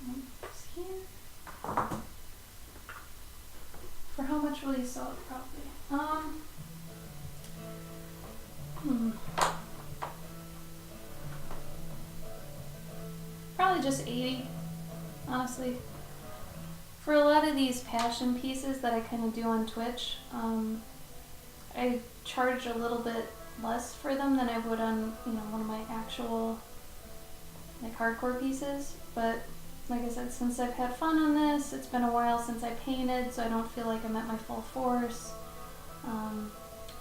move this here. For how much will you sell it probably? Probably just 80, honestly. For a lot of these passion pieces that I kind of do on Twitch, I charge a little bit less for them than I would on, one of my actual, hardcore pieces. But like I said, since I've had fun on this, it's been a while since I painted, so I don't feel like I'm at my full force.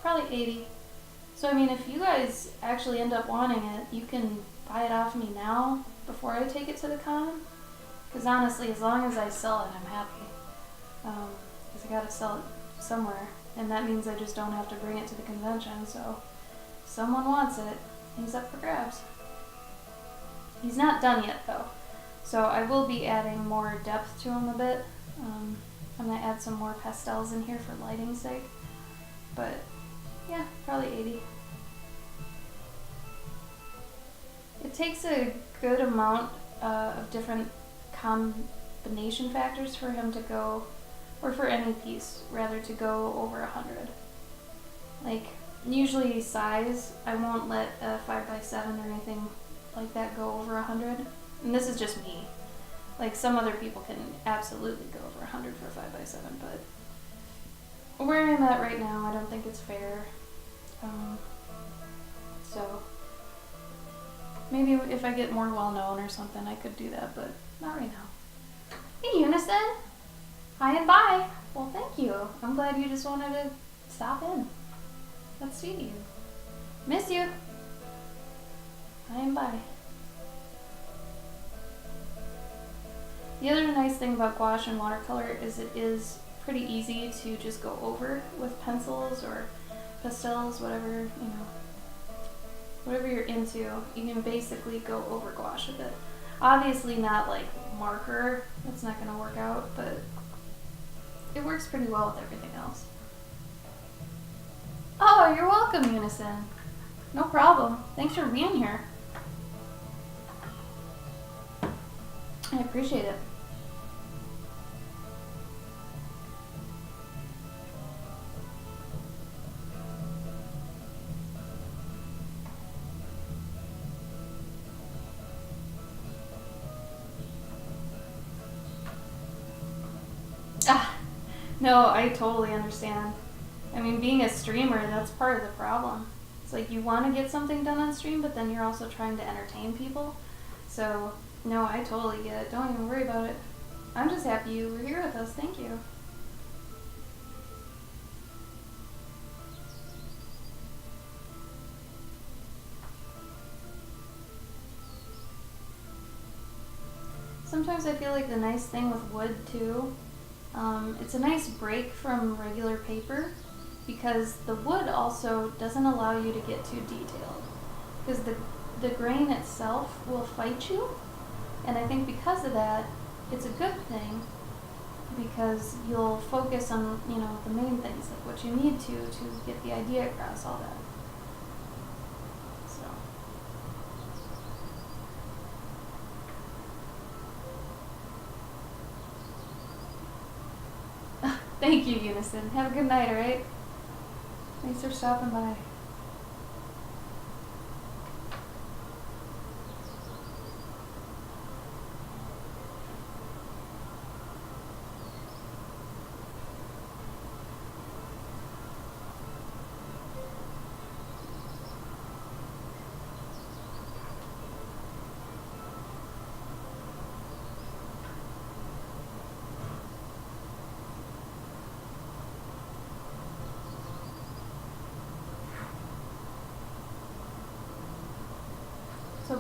Probably 80. So I mean, if you guys actually end up wanting it, you can buy it off me now before I take it to the con. Because honestly, as long as I sell it, I'm happy. Because I gotta sell it somewhere, and that means I just don't have to bring it to the convention. So if someone wants it, he's up for grabs. He's not done yet though, so I will be adding more depth to him a bit. I'm gonna add some more pastels in here for lighting's sake, but yeah, probably 80. It takes a good amount of different combination factors for him to go, or for any piece rather, to go over 100. Like usually size, I won't let a 5x7 or anything like that go over 100, and this is just me. Like some other people can absolutely go over 100 for a 5x7, but where I'm at right now, I don't think it's fair. So maybe if I get more well known or something, I could do that, but not right now. Hey Unison! Hi and bye! Well, thank you. I'm glad you just wanted to stop in. That's sweet of you. Miss you! Hi and bye. The other nice thing about gouache and watercolor is it is pretty easy to just go over with pencils or pastels, whatever, whatever you're into. You can basically go over gouache a bit. Obviously not like marker, that's not going to work out, but it works pretty well with everything else. Oh, you're welcome, Unison. No problem. Thanks for being here. I appreciate it. No, I totally understand. I mean, being a streamer, that's part of the problem. It's like you want to get something done on stream, but then you're also trying to entertain people. So, no, I totally get it. Don't even worry about it. I'm just happy you were here with us. Thank you. Sometimes I feel like the nice thing with wood, too, it's a nice break from regular paper because the wood also doesn't allow you to get too detailed because the grain itself will fight you, and I think because of that it's a good thing because you'll focus on the main things, like what you need to get the idea across, all that. Thank you, Unison. Have a good night, alright? Thanks for stopping by.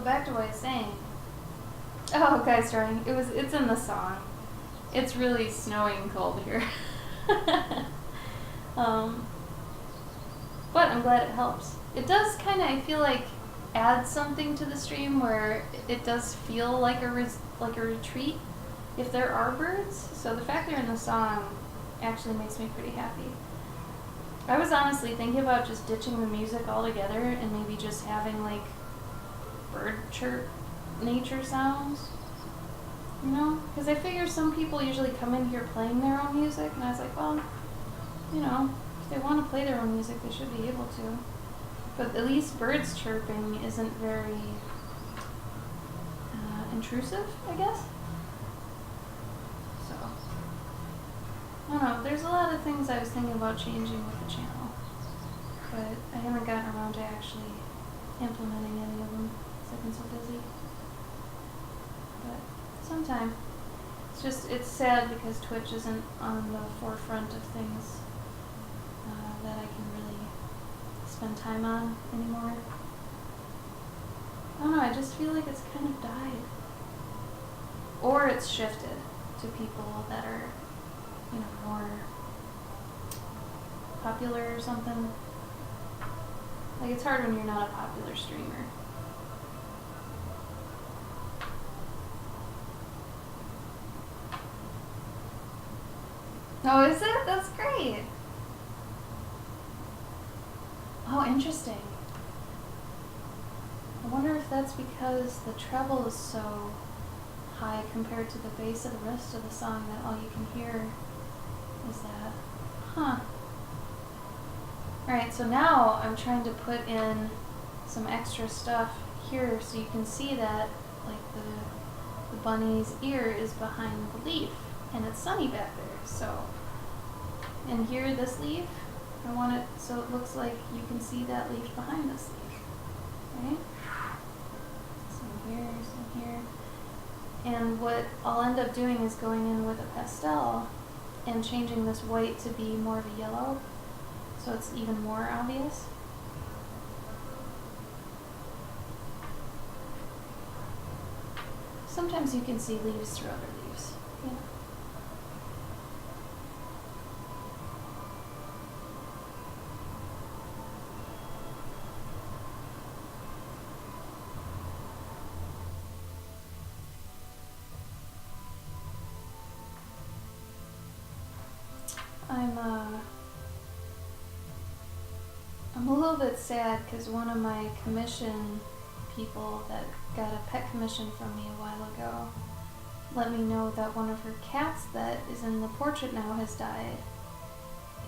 back to what I was saying. Oh, guys, drawing. It's in the song. It's really snowing and cold here. But I'm glad it helps. It does kind of, I feel like, add something to the stream where it does feel like a retreat if there are birds. So the fact they're in the song actually makes me pretty happy. I was honestly thinking about just ditching the music altogether and maybe just having like bird chirp nature sounds, you know? Because I figure some people usually come in here playing their own music, and I was like, well, you know, if they want to play their own music, they should be able to. But at least birds chirping isn't very intrusive, I guess. So, I don't know, there's a lot of things I was thinking about changing with the channel, but I haven't gotten around to actually implementing any of them because I've been so busy. But sometime. It's sad because Twitch isn't on the forefront of things that I can really spend time on anymore. I don't know, I just feel like it's kind of died. Or it's shifted to people that are, you know, more popular or something. Like, it's hard when you're not a popular streamer. Oh, is it? That's great. Oh, interesting. I wonder if that's because the treble is so high compared to the bass of the rest of the song that all you can hear is that. Huh. Alright, so now I'm trying to put in some extra stuff here so you can see that, like, the bunny's ear is behind the leaf and it's sunny back there. So, and here, this leaf, I want it so it looks like you can see that leaf behind this leaf, right? Some here. And what I'll end up doing is going in with a pastel and changing this white to be more of a yellow, so it's even more obvious. Sometimes you can see leaves through other leaves, you know. I'm a little bit sad because one of my commission people that got a pet commission from me a while ago let me know that one of her cats that is in the portrait now has died.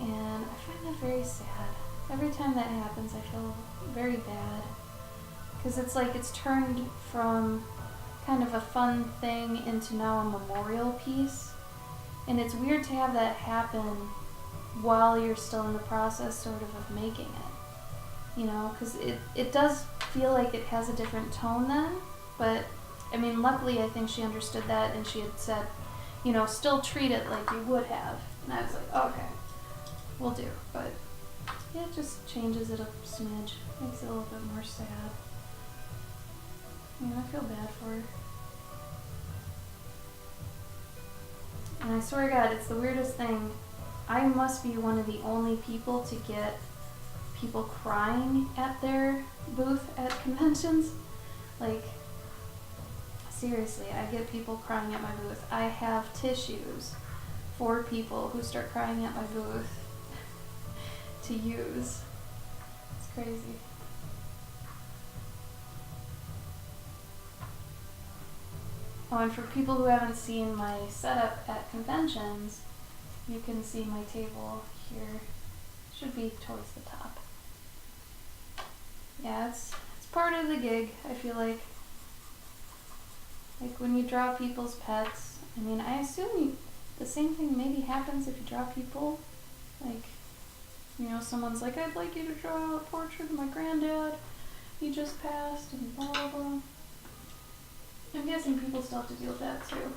And I find that very sad. Every time that happens, I feel very bad. Because it's like it's turned from kind of a fun thing into now a memorial piece. And it's weird to have that happen while you're still in the process sort of making it. You know, because it does feel like it has a different tone then. But, I mean, luckily I think she understood that and she had said, you know, still treat it like you would have. And I was like, oh, okay, we'll do. But yeah, it just changes it a smidge. Makes it a little bit more sad. Yeah, I feel bad for her. And I swear to God, it's the weirdest thing. I must be one of the only people to get people crying at their booth at conventions. Like, seriously, I get people crying at my booth. I have tissues for people who start crying at my booth to use. It's crazy. Oh, and for people who haven't seen my setup at conventions, you can see my table here. Should be towards the top. Yeah, it's part of the gig, I feel like. Like when you draw people's pets, I mean, I assume the same thing maybe happens if you draw people. Like, you know, someone's like, I'd like you to draw a portrait of my granddad. He just passed, and blah, blah, blah. I'm guessing people still have to deal with that too.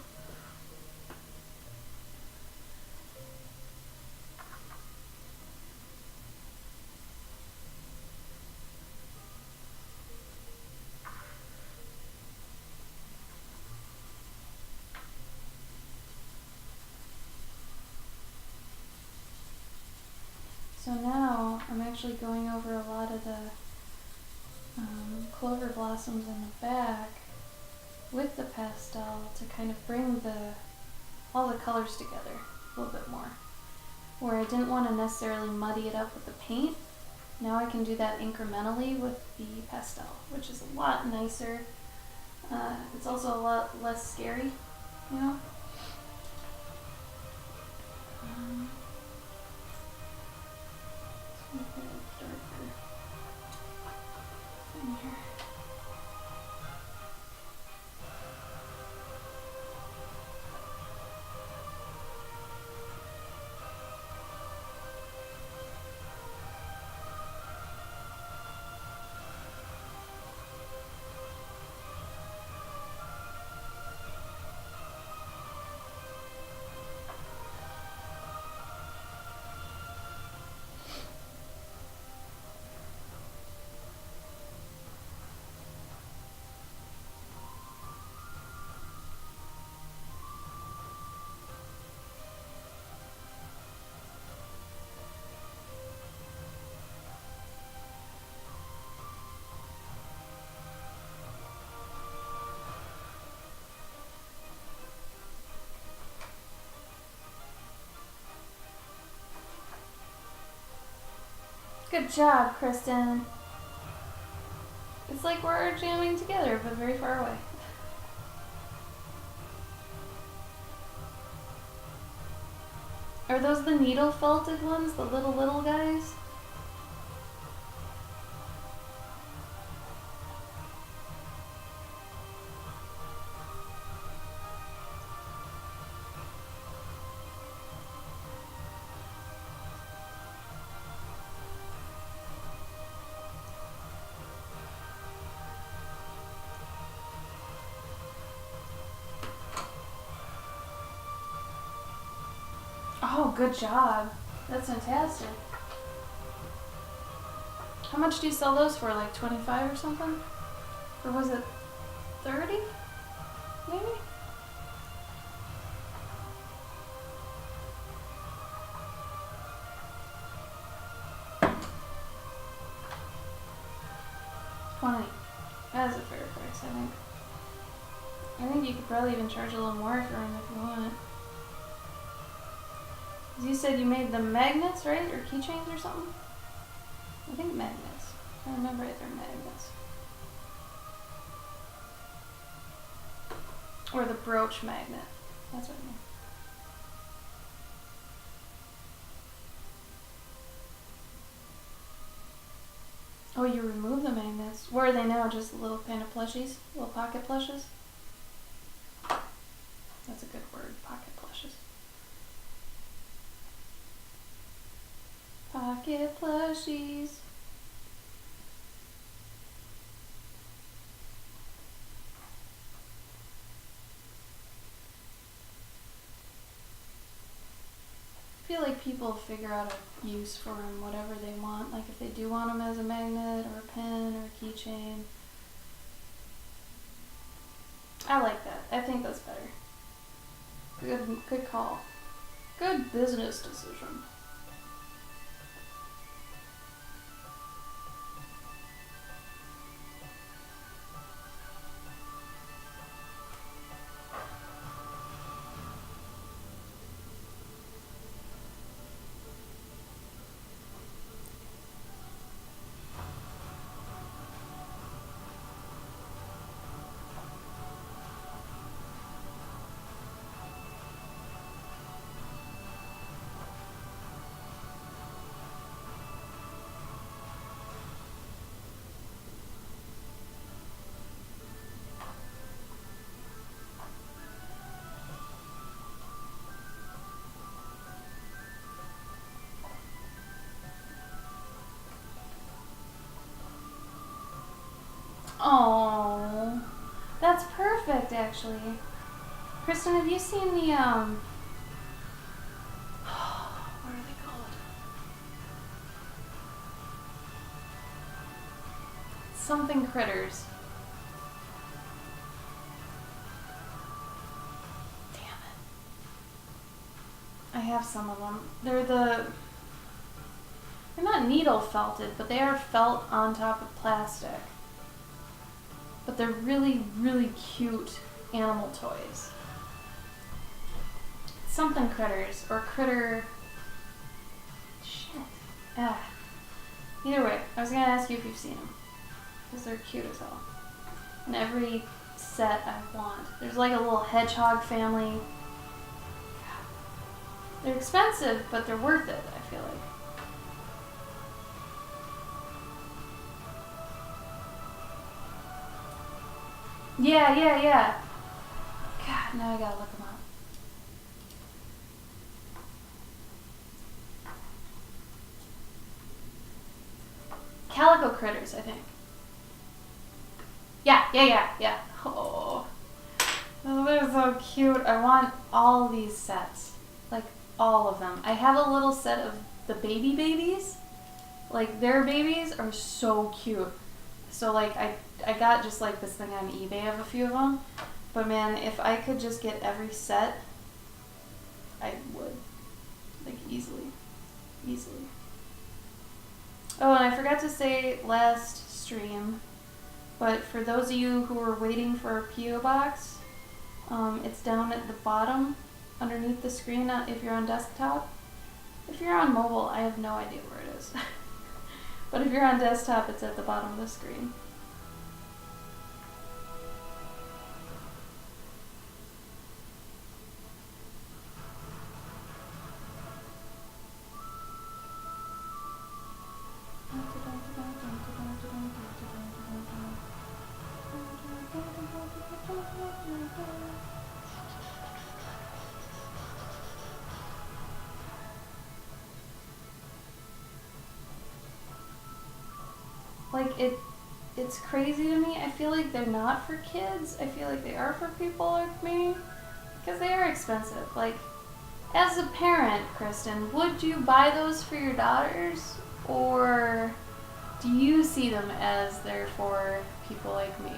actually going over a lot of the clover blossoms in the back with the pastel to kind of bring all the colors together a little bit more. Where I didn't want to necessarily muddy it up with the paint, now I can do that incrementally with the pastel, which is a lot nicer. It's also a lot less scary, you know? Let's make it a darker thing here. Good job, Kristen. It's like we're jamming together, but very far away. Are those the needle felted ones, the little guys? Oh, good job. That's fantastic. How much do you sell those for? Like 25 or something? Or was it 30? Maybe? $20. That is a fair price, I think. I think you could probably even charge a little more for them if you want. You said you made them magnets, right? Or keychains or something? I think magnets. I remember it, they're magnets. Or the brooch magnet. That's what I mean. Oh, you remove the magnets. Where are they now? Just little kind of plushies? Little pocket plushes? That's a good word, pocket plushes. Pocket plushies. I feel like people figure out a use for them, whatever they want. Like if they do want them as a magnet or a pen or a keychain. I like that. I think that's better. Good call. Good business decision. Oh, that's perfect, actually. Kristen, have you seen the, what are they called? Something critters. Damn it. I have some of them. They're they're not needle felted, but they are felt on top of plastic. But they're really, really cute animal toys. Something critters, or critter... Shit. Ah. Either way, I was gonna ask you if you've seen them. Because they're cute as hell. And every set I want. There's like a little hedgehog family. They're expensive, but they're worth it, I feel like. Yeah. God, now I gotta look them up. Calico critters, I think. Yeah. Oh, they're so cute. I want all these sets. Like, all of them. I have a little set of the baby babies. Like, their babies are so cute. So, like, I got just, like, this thing on eBay of a few of them. But, man, if I could just get every set, I would. Like, easily. Oh, and I forgot to say last stream, but for those of you who are waiting for a P.O. box, it's down at the bottom underneath the screen if you're on desktop. If you're on mobile, I have no idea where it is. But if you're on desktop, it's at the bottom of the screen. Like, it's crazy to me. I feel like they're not for kids. I feel like they are for people like me. Because they are expensive. Like, as a parent, Kristen, would you buy those for your daughters? Or do you see them as they're for people like me?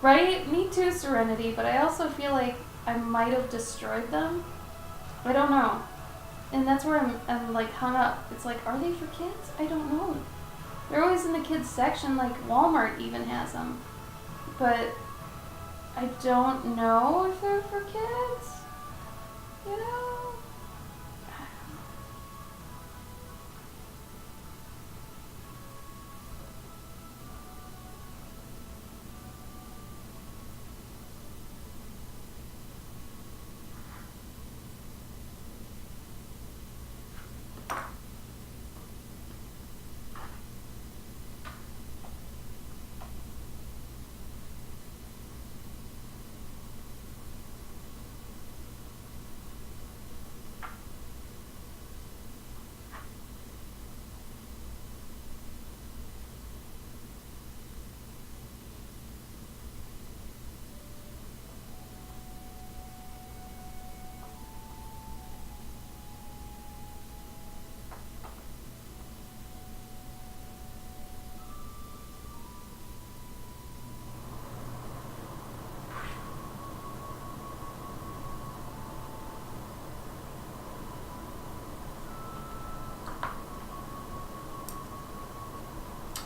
Right? Me too, Serenity, but I also feel like I might have destroyed them. I don't know. And that's where I'm like hung up. It's like, are they for kids? I don't know. They're always in the kids section, like Walmart even has them. But I don't know if they're for kids. You know?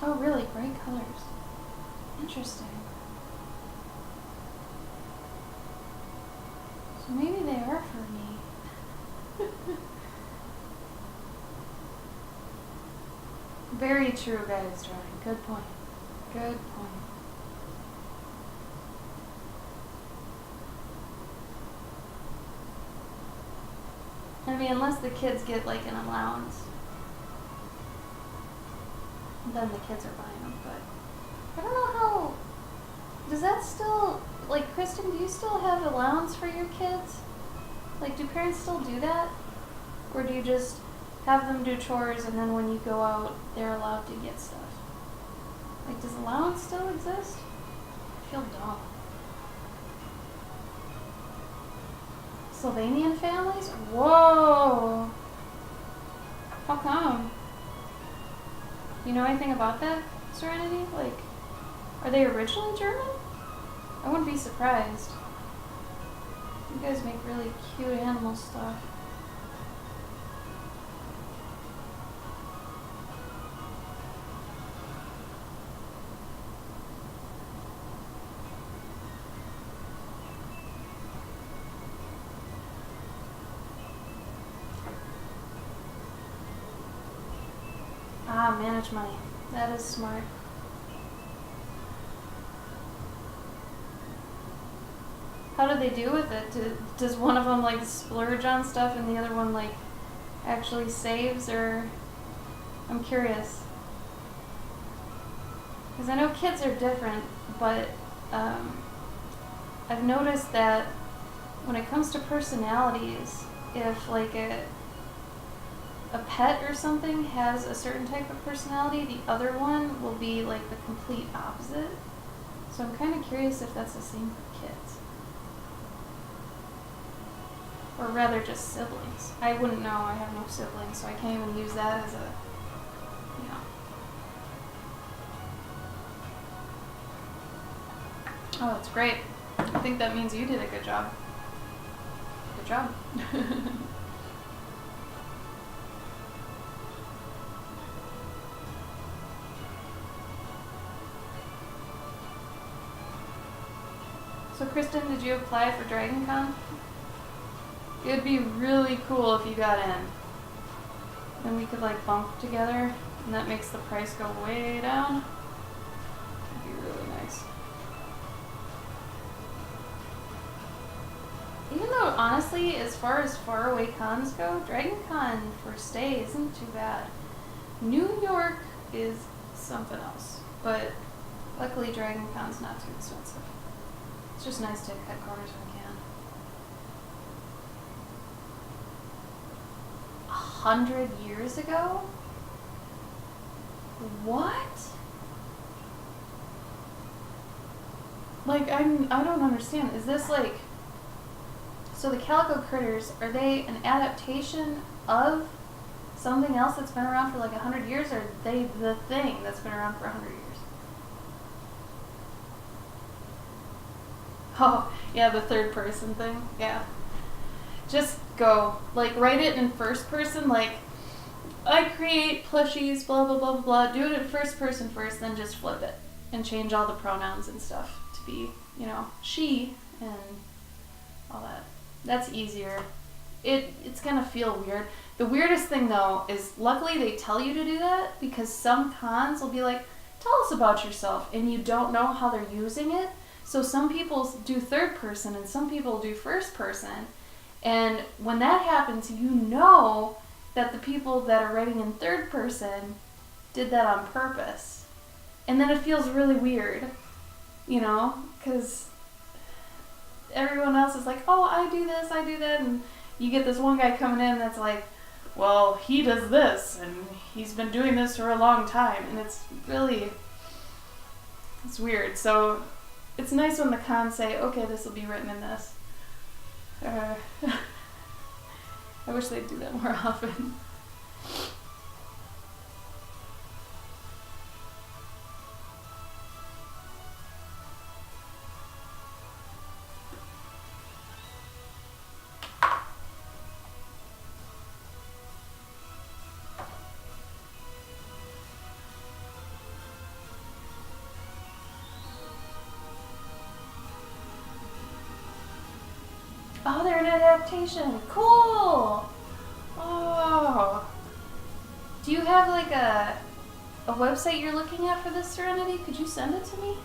Oh, really? Bright colors. Interesting. So maybe they are for me. Very true, guys, drawing. Good point. Good point. I mean, unless the kids get like an allowance, then the kids are buying them, but I don't know how, does that still, like, Kristen, do you still have allowance for your kids? Like, do parents still do that? Or do you just have them do chores and then when you go out, they're allowed to get stuff? Like, does allowance still exist? I feel dumb. Slovenian families? Whoa! How come? You know anything about that, Serenity? Like, are they originally German? I wouldn't be surprised. You guys make really cute animal stuff. Ah, manage money. That is smart. How do they do with it? Does one of them like splurge on stuff and the other one like actually saves, or I'm curious. Because I know kids are different, but I've noticed that when it comes to personalities, if like a pet or something has a certain type of personality, the other one will be like the complete opposite. So I'm kind of curious if that's the same for kids. Or rather just siblings. I wouldn't know, I have no siblings, so I can't even use that as a, you know. Oh, it's great. I think that means you did a good job. Good job. So Kristen, did you apply for Dragon Con? It'd be really cool if you got in. Then we could like bunk together, and that makes the price go way down. It'd be really nice. Even though, honestly, as far as faraway cons go, Dragon Con for stay isn't too bad. New York is something else, but luckily Dragon Con's not too expensive. It's just nice to hit headquarters when we can. 100 years ago? What? Like, I don't understand. Is this like... So the Calico Critters, are they an adaptation of something else that's been around for like 100 years, or are they the thing that's been around for 100 years? Oh, yeah, the third person thing. Yeah. Just go. Like, write it in first person, like, I create plushies, blah, blah, blah, blah, blah. Do it in first person first, then just flip it. And change all the pronouns and stuff to be, you know, she and all that. That's easier. It's gonna feel weird. The weirdest thing, though, is luckily they tell you to do that, because some cons will be like, tell us about yourself, and you don't know how they're using it. So some people do third person and some people do first person. And when that happens, you know that the people that are writing in third person did that on purpose. And then it feels really weird, you know, because everyone else is like, oh, I do this, I do that. And you get this one guy coming in that's like, well, he does this and he's been doing this for a long time. And it's weird. So it's nice when the cons say, okay, this will be written in this. I wish they'd do that more often. Oh, they're an adaptation. Cool! Oh. Do you have like a website you're looking at for this, Serenity? Could you send it to me?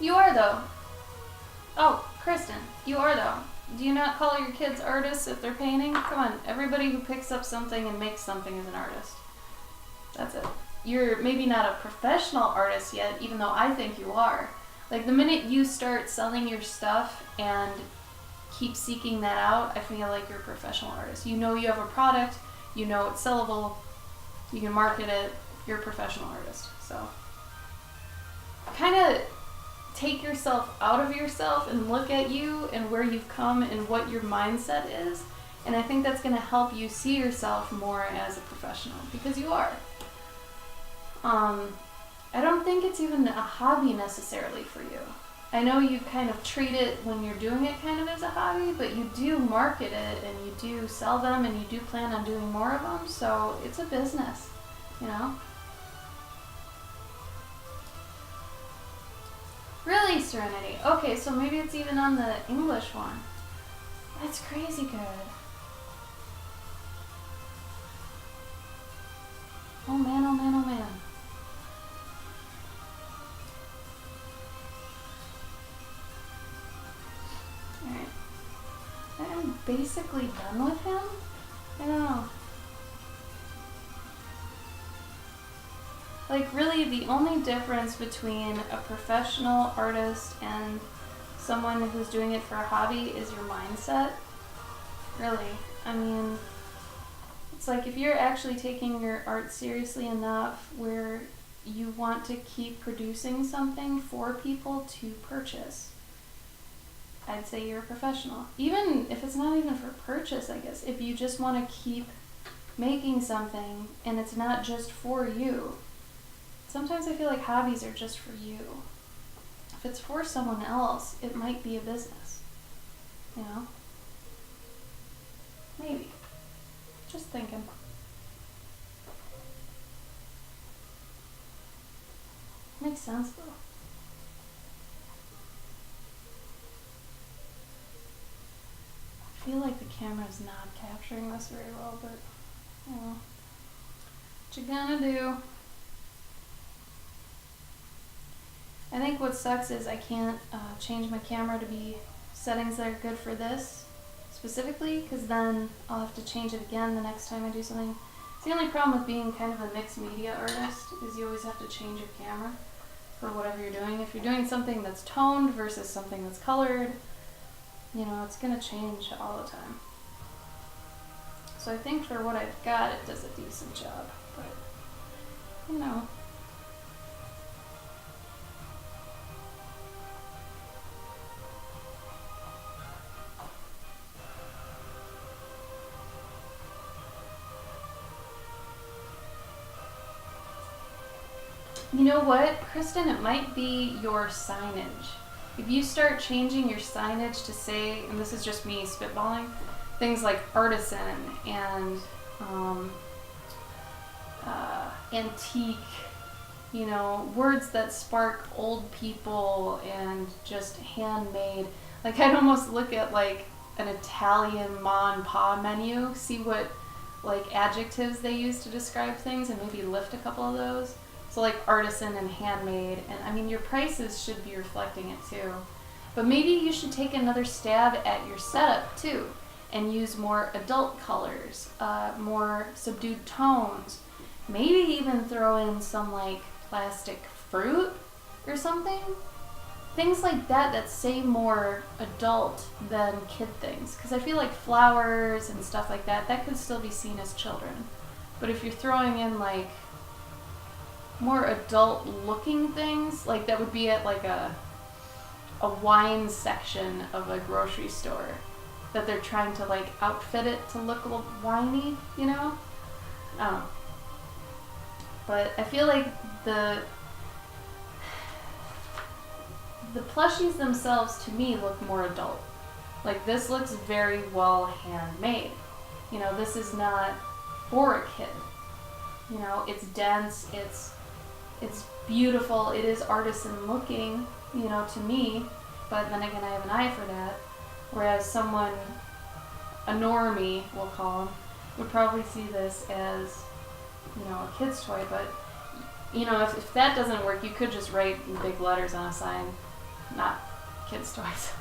You are, though. Oh, Kristen, you are, though. Do you not call your kids artists if they're painting? Come on, everybody who picks up something and makes something is an artist. That's it. You're maybe not a professional artist yet, even though I think you are. Like, the minute you start selling your stuff and keep seeking that out, I feel like you're a professional artist. You know you have a product, you know it's sellable, you can market it, you're a professional artist. So, kind of take yourself out of yourself and look at you and where you've come and what your mindset is. And I think that's going to help you see yourself more as a professional, because you are. I don't think it's even a hobby necessarily for you. I know you kind of treat it when you're doing it kind of as a hobby, but you do market it and you do sell them and you do plan on doing more of them, so it's a business, you know? Really, Serenity? Okay, so maybe it's even on the English one. That's crazy good. Oh man, oh man, oh man. Alright. I'm basically done with him? I don't know. Like, really, the only difference between a professional artist and someone who's doing it for a hobby is your mindset. Really. I mean, it's like if you're actually taking your art seriously enough where you want to keep producing something for people to purchase, I'd say you're a professional. Even if it's not even for purchase, I guess. If you just want to keep making something and it's not just for you. Sometimes I feel like hobbies are just for you. If it's for someone else, it might be a business. You know? Maybe. Just thinking. Makes sense though. I feel like the camera's not capturing this very well, but you know. What you gonna do? I think what sucks is I can't change my camera to be settings that are good for this specifically, because then I'll have to change it again the next time I do something. It's the only problem with being kind of a mixed media artist is you always have to change your camera for whatever you're doing. If you're doing something that's toned versus something that's colored, you know, it's going to change all the time. So I think for what I've got, it does a decent job, but, you know. You know what, Kristen? It might be your signage. If you start changing your signage to say, and this is just me spitballing, things like artisan and antique, you know, words that spark old people and just handmade. Like, I'd almost look at like an Italian ma and pa menu, see what like adjectives they use to describe things, and maybe lift a couple of those. So like artisan and handmade, and I mean your prices should be reflecting it too. But maybe you should take another stab at your setup too, and use more adult colors, more subdued tones. Maybe even throw in some like plastic fruit or something. Things like that that say more adult than kid things. Because I feel like flowers and stuff like that, that could still be seen as children. But if you're throwing in like more adult looking things, like that would be at like a wine section of a grocery store, that they're trying to like outfit it to look a little winey, you know? I don't know. But I feel like the plushies themselves to me look more adult. Like this looks very well handmade. You know, this is not for a kid. You know, it's dense, it's beautiful, it is artisan looking, you know, to me, but then again I have an eye for that. Whereas someone, a normie, we'll call him, would probably see this as, you know, a kid's toy. But, you know, if that doesn't work, you could just write in big letters on a sign, not kids' toys.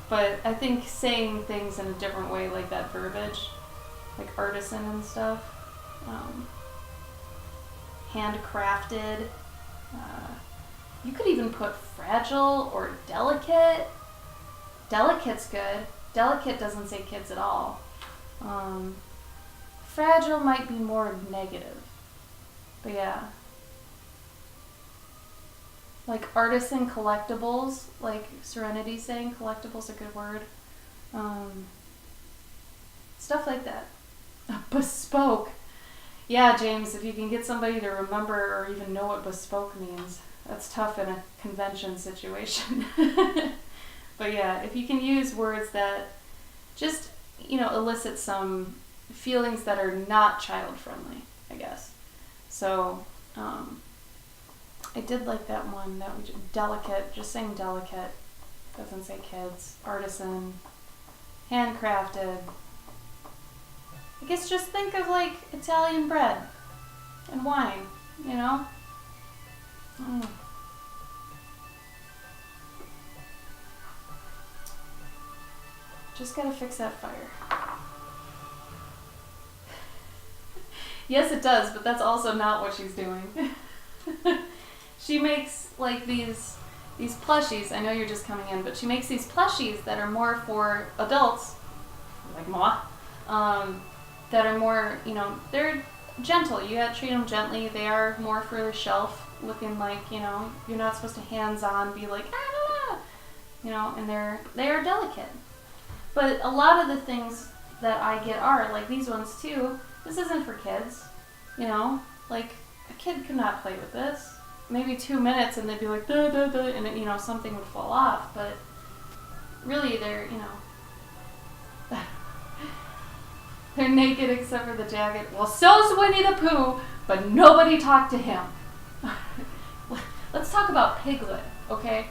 But I think saying things in a different way, like that verbiage, like artisan and stuff, handcrafted. You could even put fragile or delicate. Delicate's good. Delicate doesn't say kids at all. Fragile might be more negative. But yeah. Like artisan collectibles, like Serenity's saying, collectibles a good word. Stuff like that. Bespoke. Yeah, James, if you can get somebody to remember or even know what bespoke means, that's tough in a convention situation. But yeah, if you can use words that just, you know, elicit some feelings that are not child friendly, I guess. So, I I did like that one. That was delicate. Just saying delicate. Doesn't say kids. Artisan. Handcrafted. I guess just think of like Italian bread and wine, you know? Just gotta fix that fire. Yes, it does, but that's also not what she's doing. She makes like these plushies. I know you're just coming in, but she makes these plushies that are more for adults, like moi, that are more, you know, they're gentle. You gotta treat them gently. They are more for the shelf, looking like, you know, you're not supposed to hands-on be like, ah, you know, and they are delicate. But a lot of the things that I get are, like these ones too, this isn't for kids, you know? Like, a kid could not play with this. Maybe 2 minutes and they'd be like, duh, duh, duh, and it, you know, something would fall off, but really they're, you know, they're naked except for the jacket. Well, so's Winnie the Pooh, but nobody talked to him. Let's talk about Piglet, okay?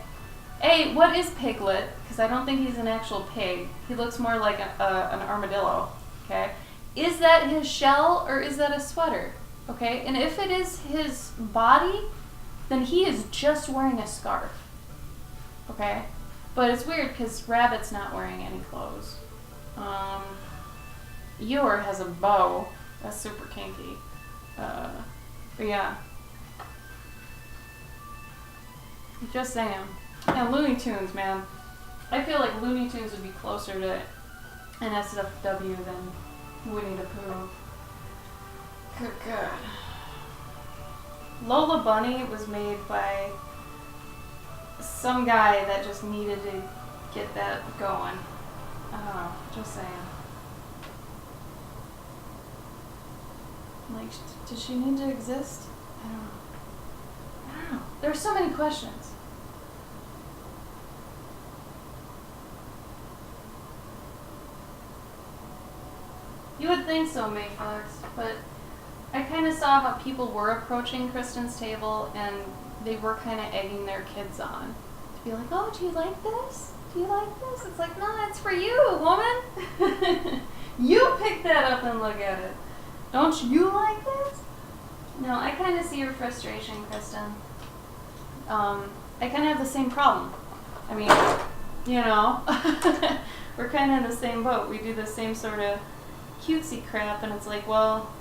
A, what is Piglet? Because I don't think he's an actual pig. He looks more like an armadillo, okay? Is that his shell or is that a sweater, okay? And if it is his body, then he is just wearing a scarf, okay? But it's weird because Rabbit's not wearing any clothes. Eeyore has a bow. That's super kinky. But yeah. Just saying. And Looney Tunes, man. I feel like Looney Tunes would be closer to NSFW than Winnie the Pooh. Good God. Lola Bunny was made by some guy that just needed to get that going. I don't know, just saying. Like, does she need to exist? I don't know. There are so many questions. You would think so, Mayfox, but I kind of saw how people were approaching Kristen's table and they were kind of egging their kids on. To be like, oh, do you like this? Do you like this? It's like, no, it's for you, woman. You pick that up and look at it. Don't you like this? No, I kind of see your frustration, Kristen. I kind of have the same problem. I mean, you know, we're kind of in the same boat. We do the same sort of cutesy crap, and it's like, well,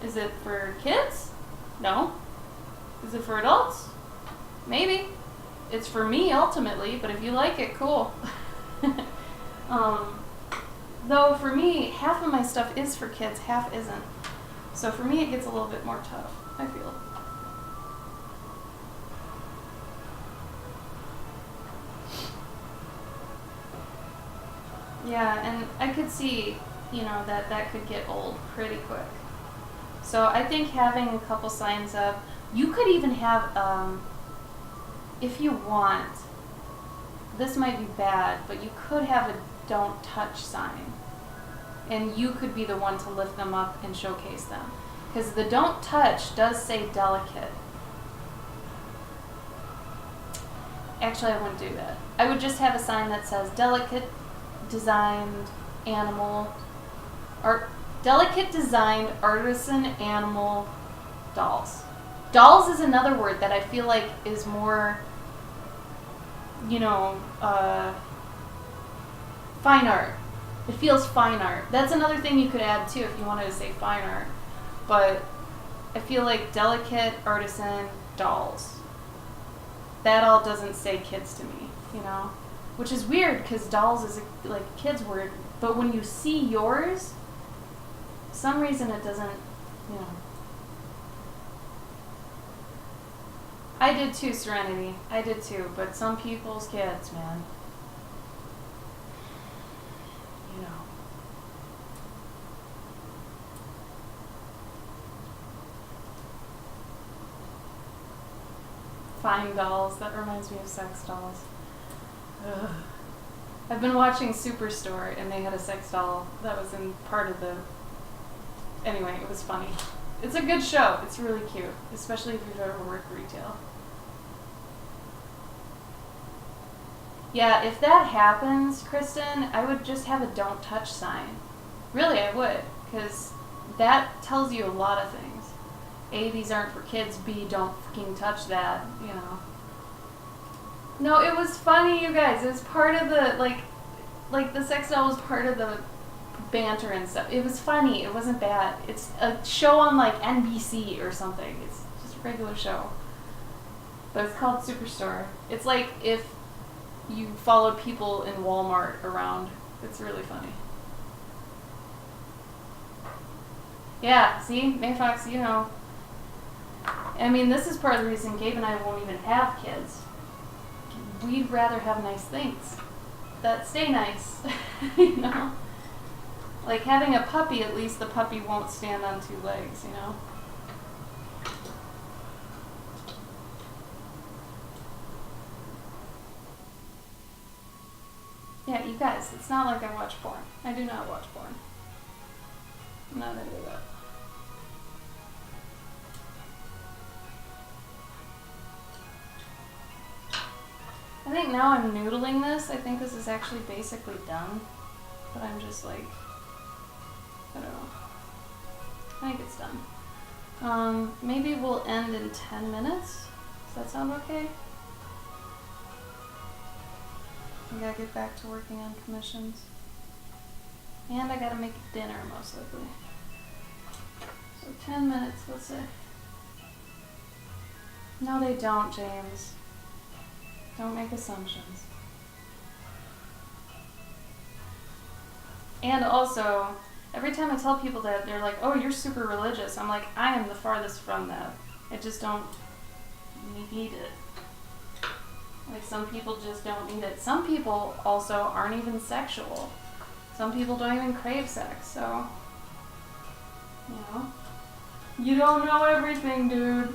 is it for kids? No. Is it for adults? Maybe. It's for me, ultimately, but if you like it, cool. Though, for me, half of my stuff is for kids, half isn't. So for me, it gets a little bit more tough, I feel. Yeah, and I could see, you know, that could get old pretty quick. So I think having a couple signs up, you could even have, if you want, this might be bad, but you could have a don't touch sign. And you could be the one to lift them up and showcase them. Because the don't touch does say delicate. Actually, I wouldn't do that. I would just have a sign that says delicate designed animal, or delicate designed artisan animal dolls. Dolls is another word that I feel like is more, you know, fine art. It feels fine art. That's another thing you could add too if you wanted to say fine art. But I feel like delicate artisan dolls. That all doesn't say kids to me, you know? Which is weird because dolls is like a kid's word. But when you see yours, for some reason it doesn't, you know. I did too, Serenity. I did too. But some people's kids, man. You know. Fine dolls. That reminds me of sex dolls. Ugh. I've been watching Superstore and they had a sex doll that was in part of the... Anyway, it was funny. It's a good show. It's really cute. Especially if you've ever worked retail. Yeah, if that happens, Kristen, I would just have a don't touch sign. Really, I would. Because that tells you a lot of things. A, these aren't for kids. B, don't fucking touch that, you know. No, it was funny, you guys. It was part of the, like the sex doll was part of the banter and stuff. It was funny. It wasn't bad. It's a show on, like, NBC or something. It's just a regular show. But it's called Superstore. It's like if you followed people in Walmart around. It's really funny. Yeah, see? May Fox, you know. I mean, this is part of the reason Gabe and I won't even have kids. We'd rather have nice things that stay nice, you know? Like having a puppy, at least the puppy won't stand on two legs, you know? Yeah, you guys, it's not like I watch porn. I do not watch porn. I'm not into that. I think now I'm noodling this. I think this is actually basically done. But I'm just like, I don't know. I think it's done. Maybe we'll end in 10 minutes. Does that sound okay? I gotta get back to working on commissions. And I gotta make dinner, most likely. So 10 minutes, let's say. No, they don't, James. Don't make assumptions. And also, every time I tell people that, they're like, oh, you're super religious. I'm like, I am the farthest from that. I just don't need it. Like, some people just don't need it. Some people also aren't even sexual. Some people don't even crave sex, so, you know. You don't know everything, dude.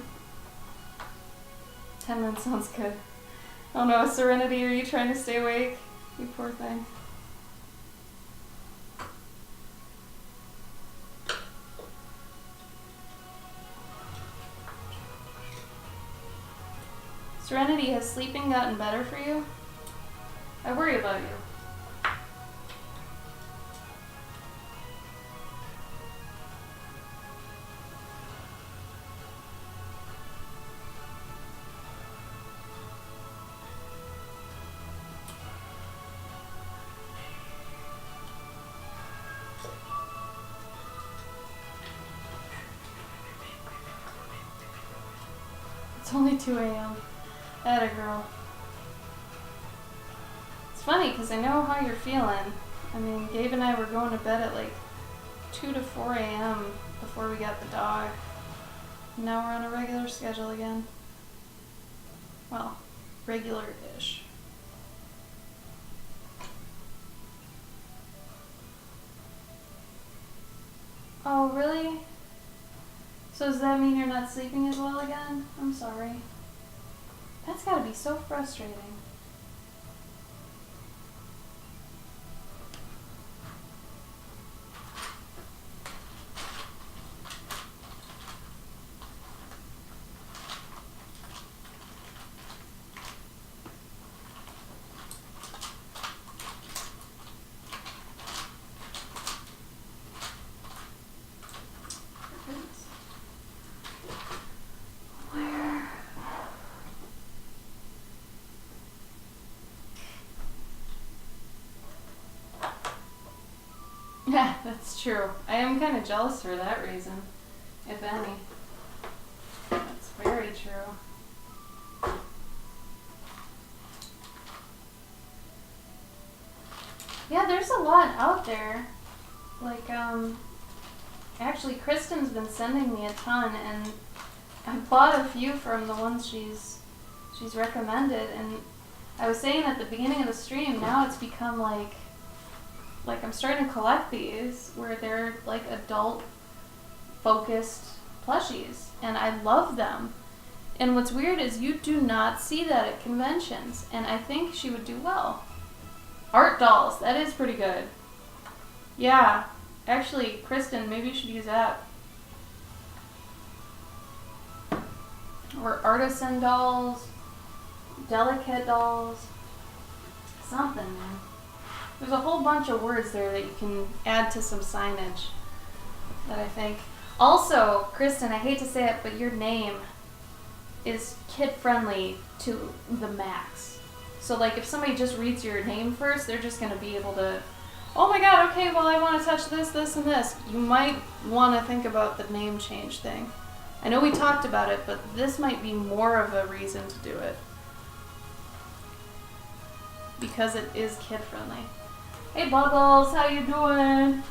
10 minutes sounds good. Oh no, Serenity, are you trying to stay awake? You poor thing. Serenity, has sleeping gotten better for you? I worry about you. It's only 2 a.m. Atta girl. It's funny because I know how you're feeling. I mean, Gabe and I were going to bed at like 2 to 4 a.m. before we got the dog. Now we're on a regular schedule again. Well, regular-ish. Oh, really? So does that mean you're not sleeping as well again? I'm sorry. That's gotta be so frustrating. Yeah, that's true. I am kind of jealous for that reason, if any. That's very true. Yeah, there's a lot out there. Like, actually, Kristen's been sending me a ton, and I bought a few from the ones she's recommended, and I was saying at the beginning of the stream, now it's become like I'm starting to collect these where they're like adult focused plushies, and I love them. And what's weird is you do not see that at conventions, and I think she would do well. Art dolls, that is pretty good. Yeah, actually, Kristen, maybe you should use that. Or artisan dolls, delicate dolls. something, man. There's a whole bunch of words there that you can add to some signage that I think. Also, Kristen, I hate to say it, but your name is kid-friendly to the max. So, like, if somebody just reads your name first, they're just going to be able to, oh my god, okay, well, I want to touch this, this, and this. You might want to think about the name change thing. I know we talked about it, but this might be more of a reason to do it. Because it is kid-friendly. Hey, Buggles, how you doing?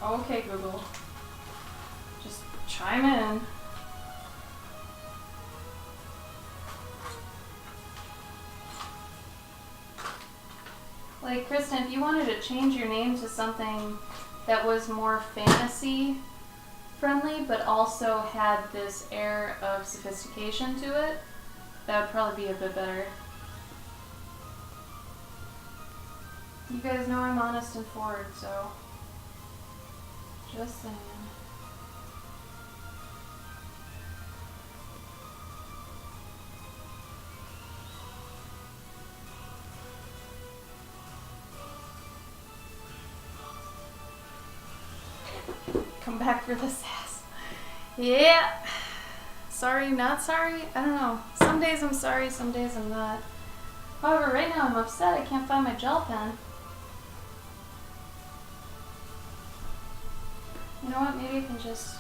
Okay, Google. Just chime in. Like, Kristen, if you wanted to change your name to something that was more fantasy friendly, but also had this air of sophistication to it, that would probably be a bit better. You guys know I'm honest and forward, so just saying. Come back for the sass. Yeah. Sorry, not sorry? I don't know. Some days I'm sorry, some days I'm not. However, right now I'm upset I can't find my gel pen. You know what? Maybe I can just...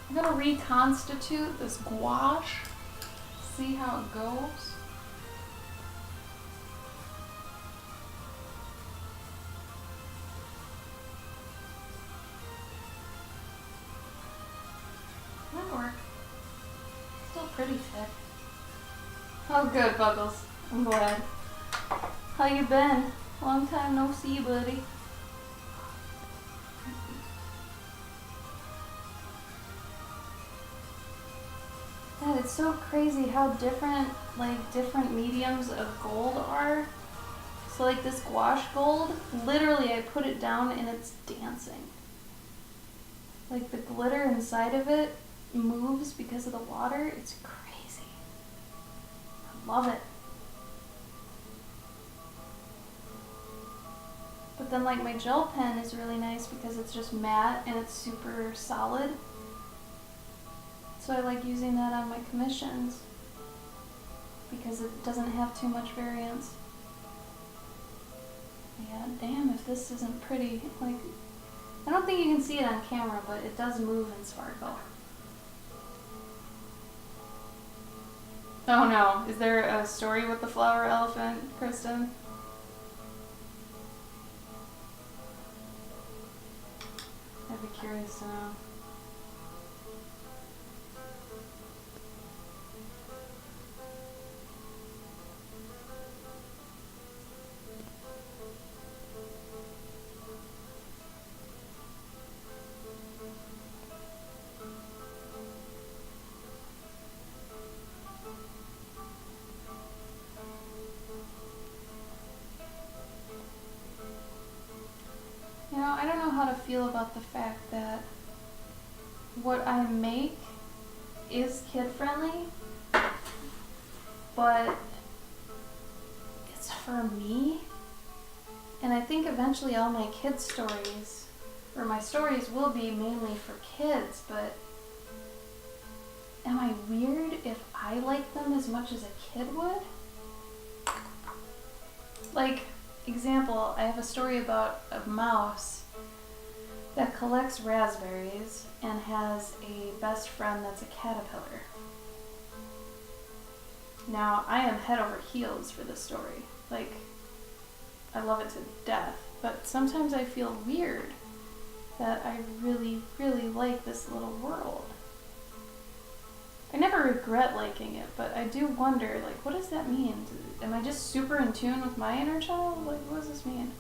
I'm gonna reconstitute this gouache. See how it goes. That'll work. Still pretty thick. Oh, good, Buggles. I'm glad. How you been? Long time no see, buddy. God, it's so crazy how different mediums of gold are. So like this gouache gold, literally I put it down and it's dancing. Like the glitter inside of it moves because of the water. It's crazy. I love it. But then like my gel pen is really nice because it's just matte and it's super solid. So I like using that on my commissions because it doesn't have too much variance. Yeah, damn if this isn't pretty. Like, I don't think you can see it on camera, but it does move and sparkle. Oh no, is there a story with the flower elephant, Kristen? I'd be curious to know. You know, I don't know how to feel about the fact that what I make is kid-friendly, but it's for me. And I think eventually all my kids' stories, or my stories will be mainly for kids, but am I weird if I like them as much as a kid would? Like, example, I have a story about a mouse that collects raspberries and has a best friend that's a caterpillar. Now, I am head over heels for this story. Like, I love it to death, but sometimes I feel weird that I really, really like this little world. I never regret liking it, but I do wonder, like, what does that mean? Am I just super in tune with my inner child? Like, what does this mean?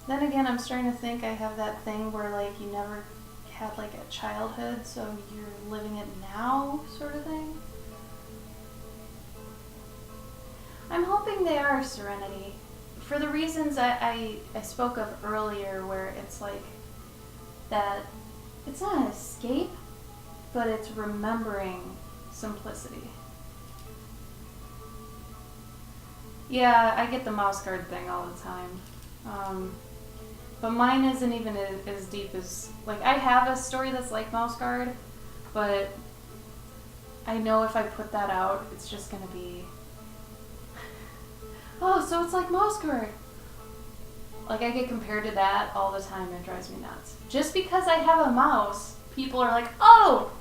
Then again, I'm starting to think I have that thing where, like, you never had, like, a childhood, so you're living it now, sort of thing. I'm hoping they are Serenity. For the reasons I spoke of earlier, where it's like, that it's not an escape, but it's remembering simplicity. Yeah, I get the mouse guard thing all the time. But mine isn't even as deep as, like, I have a story that's like mouse guard, but I know if I put that out, it's just gonna be, oh, so it's like mouse guard. Like, I get compared to that all the time and it drives me nuts. Just because I have a mouse, people are like, oh,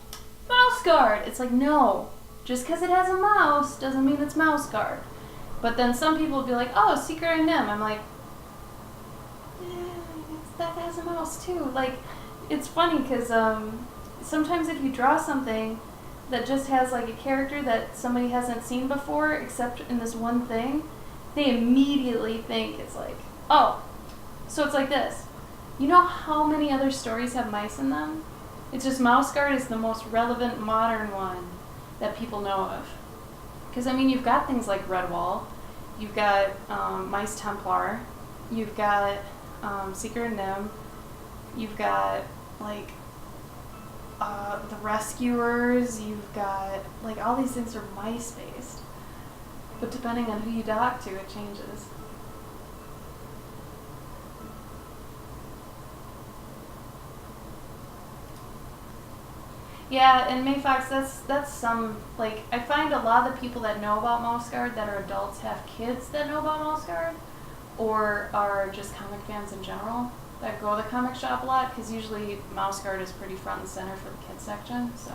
mouse guard. It's like, no, just because it has a mouse doesn't mean it's mouse guard. But then some people will be like, oh, Secret of Nim. I'm like, that has a mouse too. Like, it's funny because sometimes if you draw something that just has like a character that somebody hasn't seen before except in this one thing, they immediately think it's like, oh, so it's like this. You know how many other stories have mice in them? It's just Mouse Guard is the most relevant modern one that people know of. Because, I mean, you've got things like Redwall, you've got Mice Templar, you've got Secret of Nim, you've got, like, the Rescuers, you've got, like, all these things are mice-based. But depending on who you dock to, it changes. Yeah, and May Fox, that's some, like, I find a lot of the people that know about Mouse Guard that are adults have kids that know about Mouse Guard, or are just comic fans in general that go to the comic shop a lot, because usually Mouse Guard is pretty front and center for the kids section, so.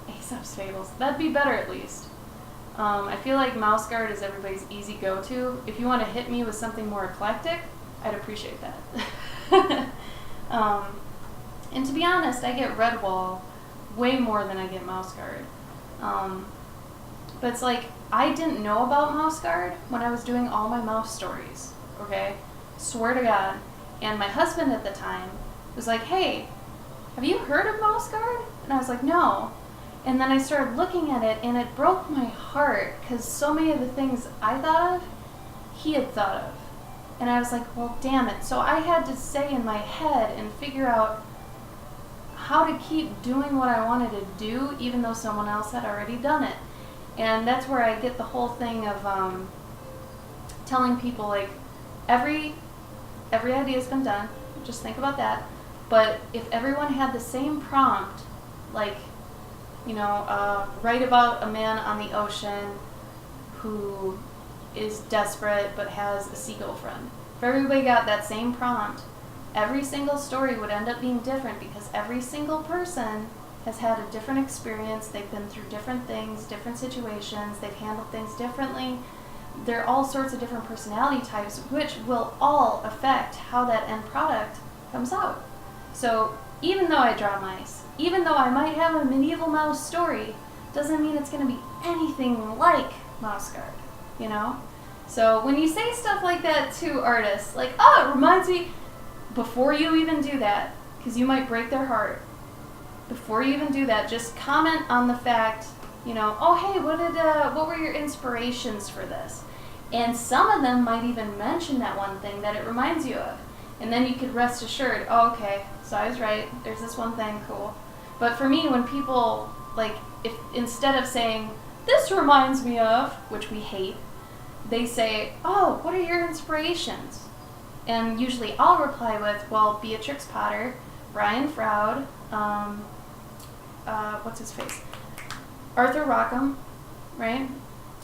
Aesop's Fables, that'd be better at least. I feel like Mouse Guard is everybody's easy go-to. If you want to hit me with something more eclectic, I'd appreciate that. And to be honest, I get Redwall way more than I get Mouse Guard. But it's like, I didn't know about Mouse Guard when I was doing all my mouse stories, okay? Swear to God. And my husband at the time was like, hey, have you heard of Mouse Guard? And I was like, no. And then I started looking at it, and it broke my heart, because so many of the things I thought of, he had thought of. And I was like, well, damn it. So I had to say in my head and figure out how to keep doing what I wanted to do, even though someone else had already done it. And that's where I get the whole thing of telling people, like, every idea's been done. Just think about that. But if everyone had the same prompt, like, you know, write about a man on the ocean who is desperate but has a seagull friend. If everybody got that same prompt, every single story would end up being different, because every single person has had a different experience. They've been through different things, different situations. They've handled things differently. There are all sorts of different personality types, which will all affect how that end product comes out. So even though I draw mice, even though I might have a medieval mouse story, doesn't mean it's going to be anything like Mouse Guard, you know? So when you say stuff like that to artists, like, oh, it reminds me, before you even do that, because you might break their heart, before you even do that, just comment on the fact, you know, oh, hey, what were your inspirations for this? And some of them might even mention that one thing that it reminds you of. And then you could rest assured, oh, okay, so I was right, there's this one thing, cool. But for me, when people, like, if instead of saying, this reminds me of, which we hate, they say, oh, what are your inspirations? And usually I'll reply with, well, Beatrix Potter, Brian Froud, what's his face? Arthur Rackham, right?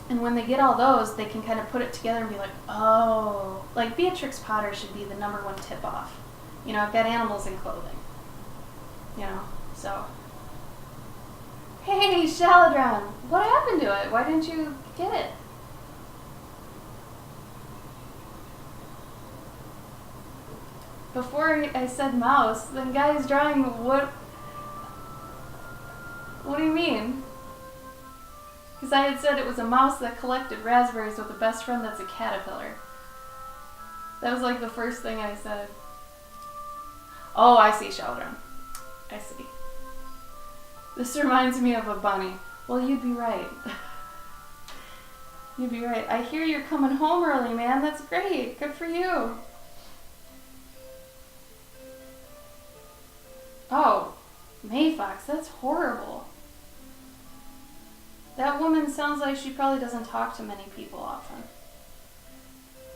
And when they get all those, they can kind of put it together and be like, oh, like Beatrix Potter should be the #1 tip-off. You know, I've got animals in clothing. You know, so. Hey, Shaladron, what happened to it? Why didn't you get it? Before I said mouse, then guy's drawing what? What do you mean? Because I had said it was a mouse that collected raspberries with a best friend that's a caterpillar. That was like the first thing I said. Oh, I see, Sheldon. I see. This reminds me of a bunny. Well, you'd be right. You'd be right. I hear you're coming home early, man. That's great. Good for you. Oh, May Fox, that's horrible. That woman sounds like she probably doesn't talk to many people often,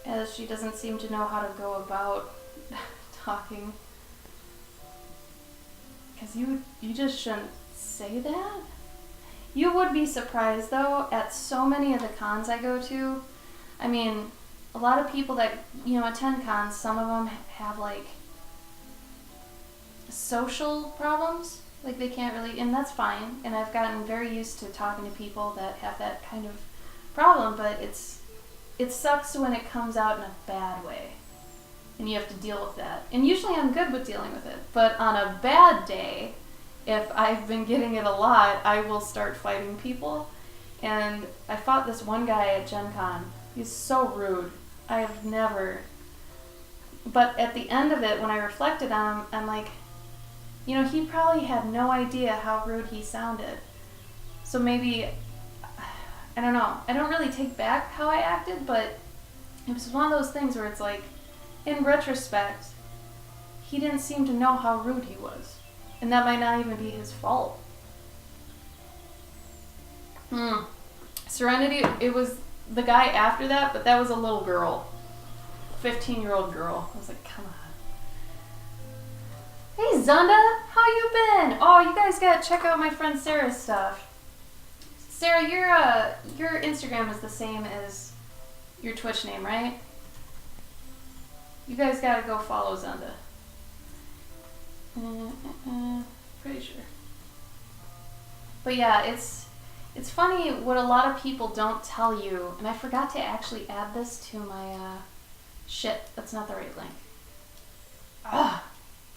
as she doesn't seem to know how to go about talking. Because you just shouldn't say that. You would be surprised, though, at so many of the cons I go to. I mean, a lot of people that, attend cons, some of them have, like, social problems. Like, they can't really, and that's fine. And I've gotten very used to talking to people that have that kind of problem, but it sucks when it comes out in a bad way. And you have to deal with that. And usually I'm good with dealing with it. But on a bad day, if I've been getting it a lot, I will start fighting people. And I fought this one guy at Gen Con. He's so rude. I have never. But at the end of it, when I reflected on him, I'm like, he probably had no idea how rude he sounded. So maybe, I don't know. I don't really take back how I acted, but it was one of those things where it's like, in retrospect, he didn't seem to know how rude he was. And that might not even be his fault. Serenity, it was the guy after that, but that was a little girl. 15-year-old girl. I was like, come on. Hey Zonda, how you been? Oh, you guys gotta check out my friend Sarah's stuff. Sarah, your Instagram is the same as your Twitch name, right? You guys gotta go follow Zonda. Pretty sure. But yeah, it's funny what a lot of people don't tell you, and I forgot to actually add this to my, shit, that's not the right link.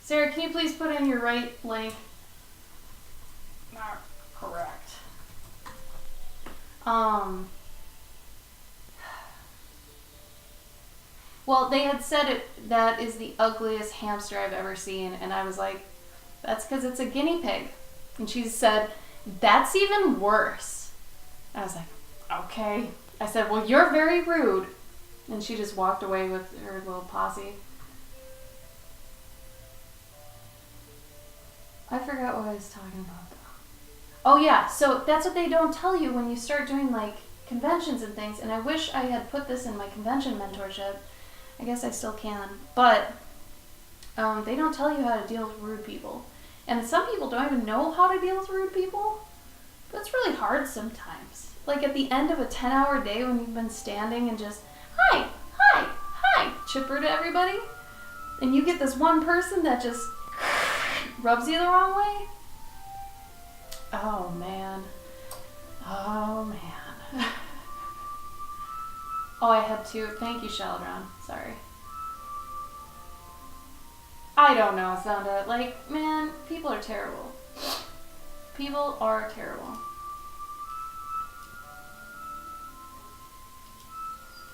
Sarah, can you please put in your right link? Not correct. Well, they had said that is the ugliest hamster I've ever seen, and I was like, that's because it's a guinea pig. And she said, that's even worse. I was like, okay. I said, well, you're very rude. And she just walked away with her little posse. I forgot what I was talking about, though. Oh, yeah, so that's what they don't tell you when you start doing, like, conventions and things. And I wish I had put this in my convention mentorship. I guess I still can. But they don't tell you how to deal with rude people. And some people don't even know how to deal with rude people. But it's really hard sometimes. Like, at the end of a 10-hour day when you've been standing and just, hi, hi, hi, chipper to everybody. And you get this one person that just rubs you the wrong way. Oh, man. Oh, man. Oh, I had to. Thank you, Sheldron. Sorry. I don't know, Zonda. Like, man, people are terrible. People are terrible.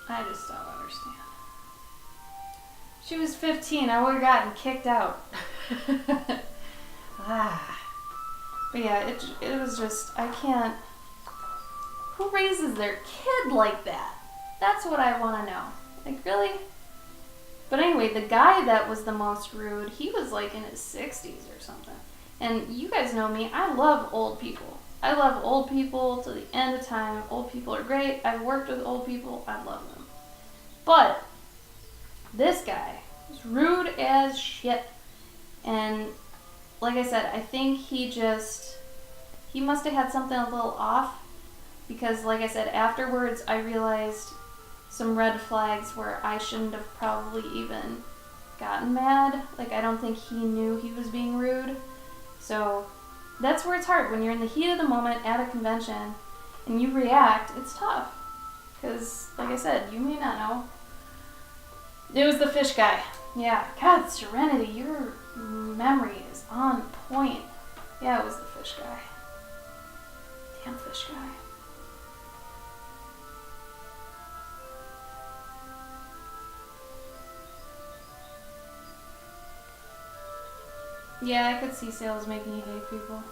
I just don't understand. She was 15. I would have gotten kicked out. But yeah, it was just, I can't. Who raises their kid like that? That's what I want to know. Like, really? But anyway, the guy that was the most rude, he was like in his 60s or something. And you guys know me, I love old people. I love old people to the end of time. Old people are great. I've worked with old people. I love them. But this guy was rude as shit. And like I said, I think he must have had something a little off. Because like I said, afterwards I realized some red flags where I shouldn't have probably even gotten mad. Like, I don't think he knew he was being rude. So that's where it's hard. When you're in the heat of the moment at a convention and you react, it's tough. Because, like I said, you may not know. It was the fish guy. Yeah. God, Serenity, your memory is on point. Yeah, it was the fish guy. Damn fish guy. Yeah, I could see sales making you hate people.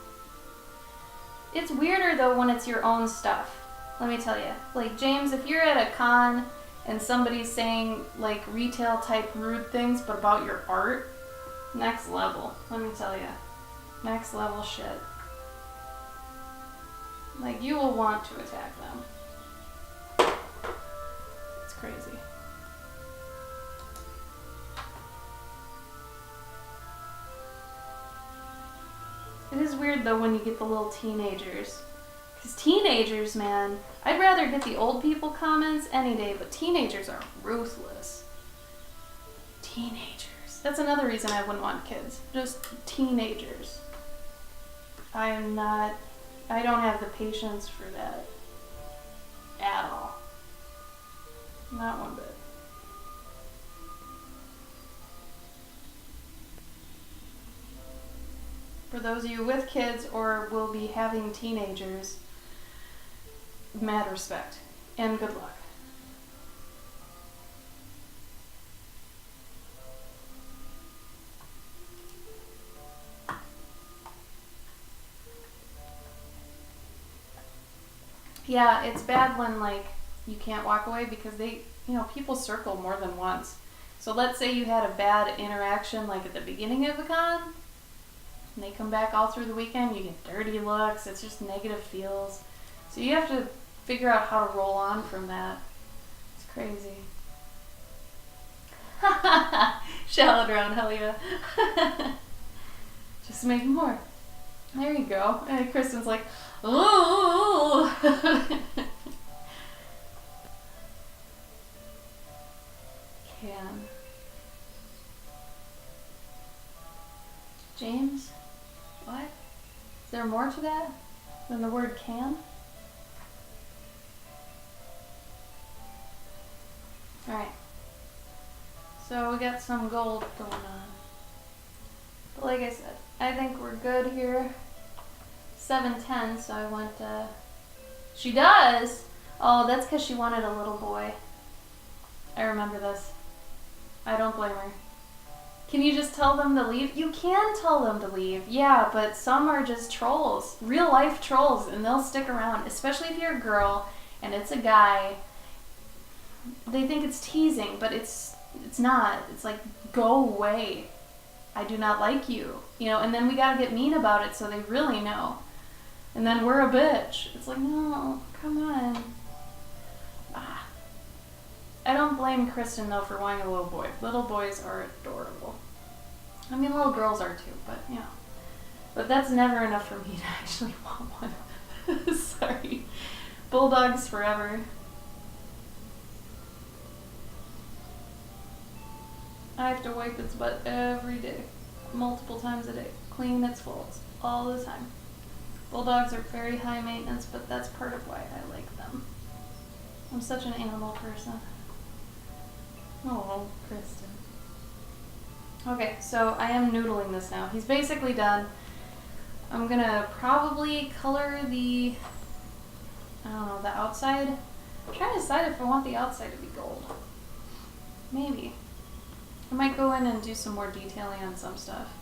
It's weirder though when it's your own stuff. Let me tell you. Like, James, if you're at a con and somebody's saying like retail type rude things but about your art, next level. Let me tell you. Max level shit. Like, you will want to attack them. It's crazy. It is weird though when you get the little teenagers. Because teenagers, man, I'd rather get the old people comments any day, but teenagers are ruthless. Teenagers. That's another reason I wouldn't want kids. Just teenagers. I don't have the patience for that. At all. Not one bit. For those of you with kids or will be having teenagers, mad respect and good luck. Yeah, it's bad when like you can't walk away because people circle more than once. So let's say you had a bad interaction like at the beginning of the con, and they come back all through the weekend, you get dirty looks, it's just negative feels. So you have to figure out how to roll on from that. It's crazy. Shallow drown, hell yeah. Just make more. There you go. And Kristen's like, ooh. Can. James? What? Is there more to that than the word can? Alright. So we got some gold going on. But like I said, I think we're good here. 7:10, so I went, she does! Oh, that's because she wanted a little boy. I remember this. I don't blame her. Can you just tell them to leave? You can tell them to leave, yeah, but some are just trolls. Real life trolls, and they'll stick around, especially if you're a girl and it's a guy. They think it's teasing, but it's not. It's like, go away. I do not like you. And then we gotta get mean about it so they really know. And then we're a bitch. It's like, no, come on. I don't blame Kristen, though, for wanting a little boy. Little boys are adorable. I mean, little girls are too, but, But that's never enough for me to actually want one. Sorry. Bulldogs forever. I have to wipe its butt every day. Multiple times a day. Clean its folds. All the time. Bulldogs are very high maintenance, but that's part of why I like them. I'm such an animal person. Oh, Kristen. Okay, so I am noodling this now. He's basically done. I'm gonna probably color the outside. I'm trying to decide if I want the outside to be gold. Maybe. I might go in and do some more detailing on some stuff.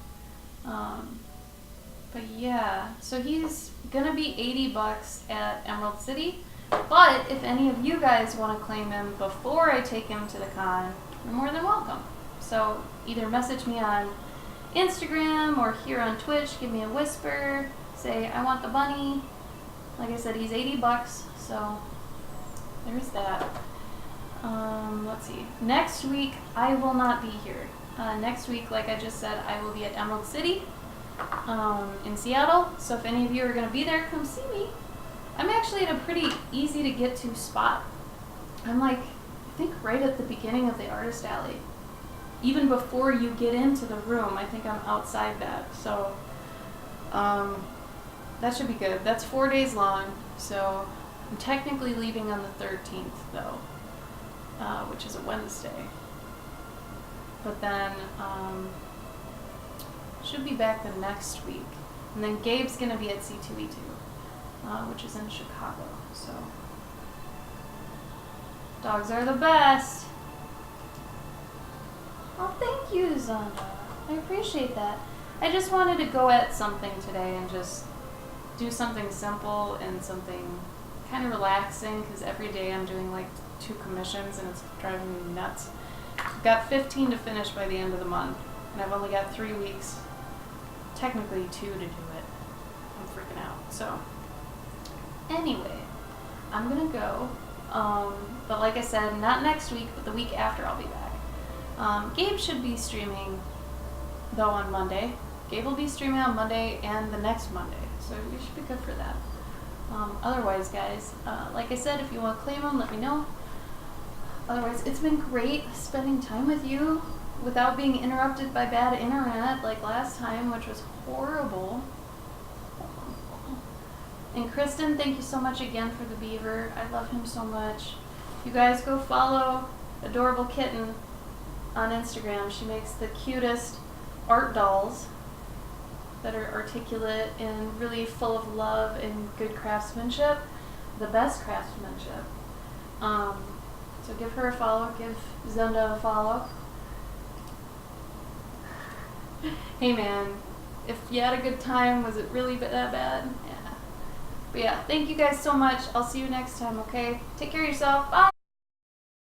But yeah, so he's gonna be $80 at Emerald City. But if any of you guys want to claim him before I take him to the con, you're more than welcome. So either message me on Instagram or here on Twitch, give me a whisper, say I want the bunny. Like I said, he's $80, so there's that. Let's see. Next week I will not be here. Next week, like I just said, I will be at Emerald City in Seattle. So if any of you are going to be there, come see me. I'm actually at a pretty easy to get to spot. I'm like, I think right at the beginning of the artist alley. Even before you get into the room, I think I'm outside that. So that should be good. That's 4 days long. So I'm technically leaving on the 13th though, which is a Wednesday. But then should be back the next week. And then Gabe's gonna be at C2E2. Which is in Chicago, so dogs are the best. Oh, thank you, Zonda. I appreciate that. I just wanted to go at something today and just do something simple and something kind of relaxing, because every day I'm doing like 2 commissions and it's driving me nuts. I've got 15 to finish by the end of the month, and I've only got 3 weeks. technically 2 to do it. I'm freaking out. So, anyway, I'm gonna go. But like I said, not next week, but the week after I'll be back. Gabe should be streaming, though, on Monday. Gabe will be streaming on Monday and the next Monday, so we should be good for that. Otherwise, guys, like I said, if you want to claim them, let me know. Otherwise, it's been great spending time with you without being interrupted by bad internet like last time, which was horrible. And Kristen, thank you so much again for the beaver. I love him so much. You guys go follow Adorable Kitten on Instagram. She makes the cutest art dolls that are articulate and really full of love and good craftsmanship. The best craftsmanship. So give her a follow. Give Zenda a follow. Hey man, if you had a good time, was it really that bad? Yeah. But yeah, thank you guys so much. I'll see you next time, okay? Take care of yourself. Bye!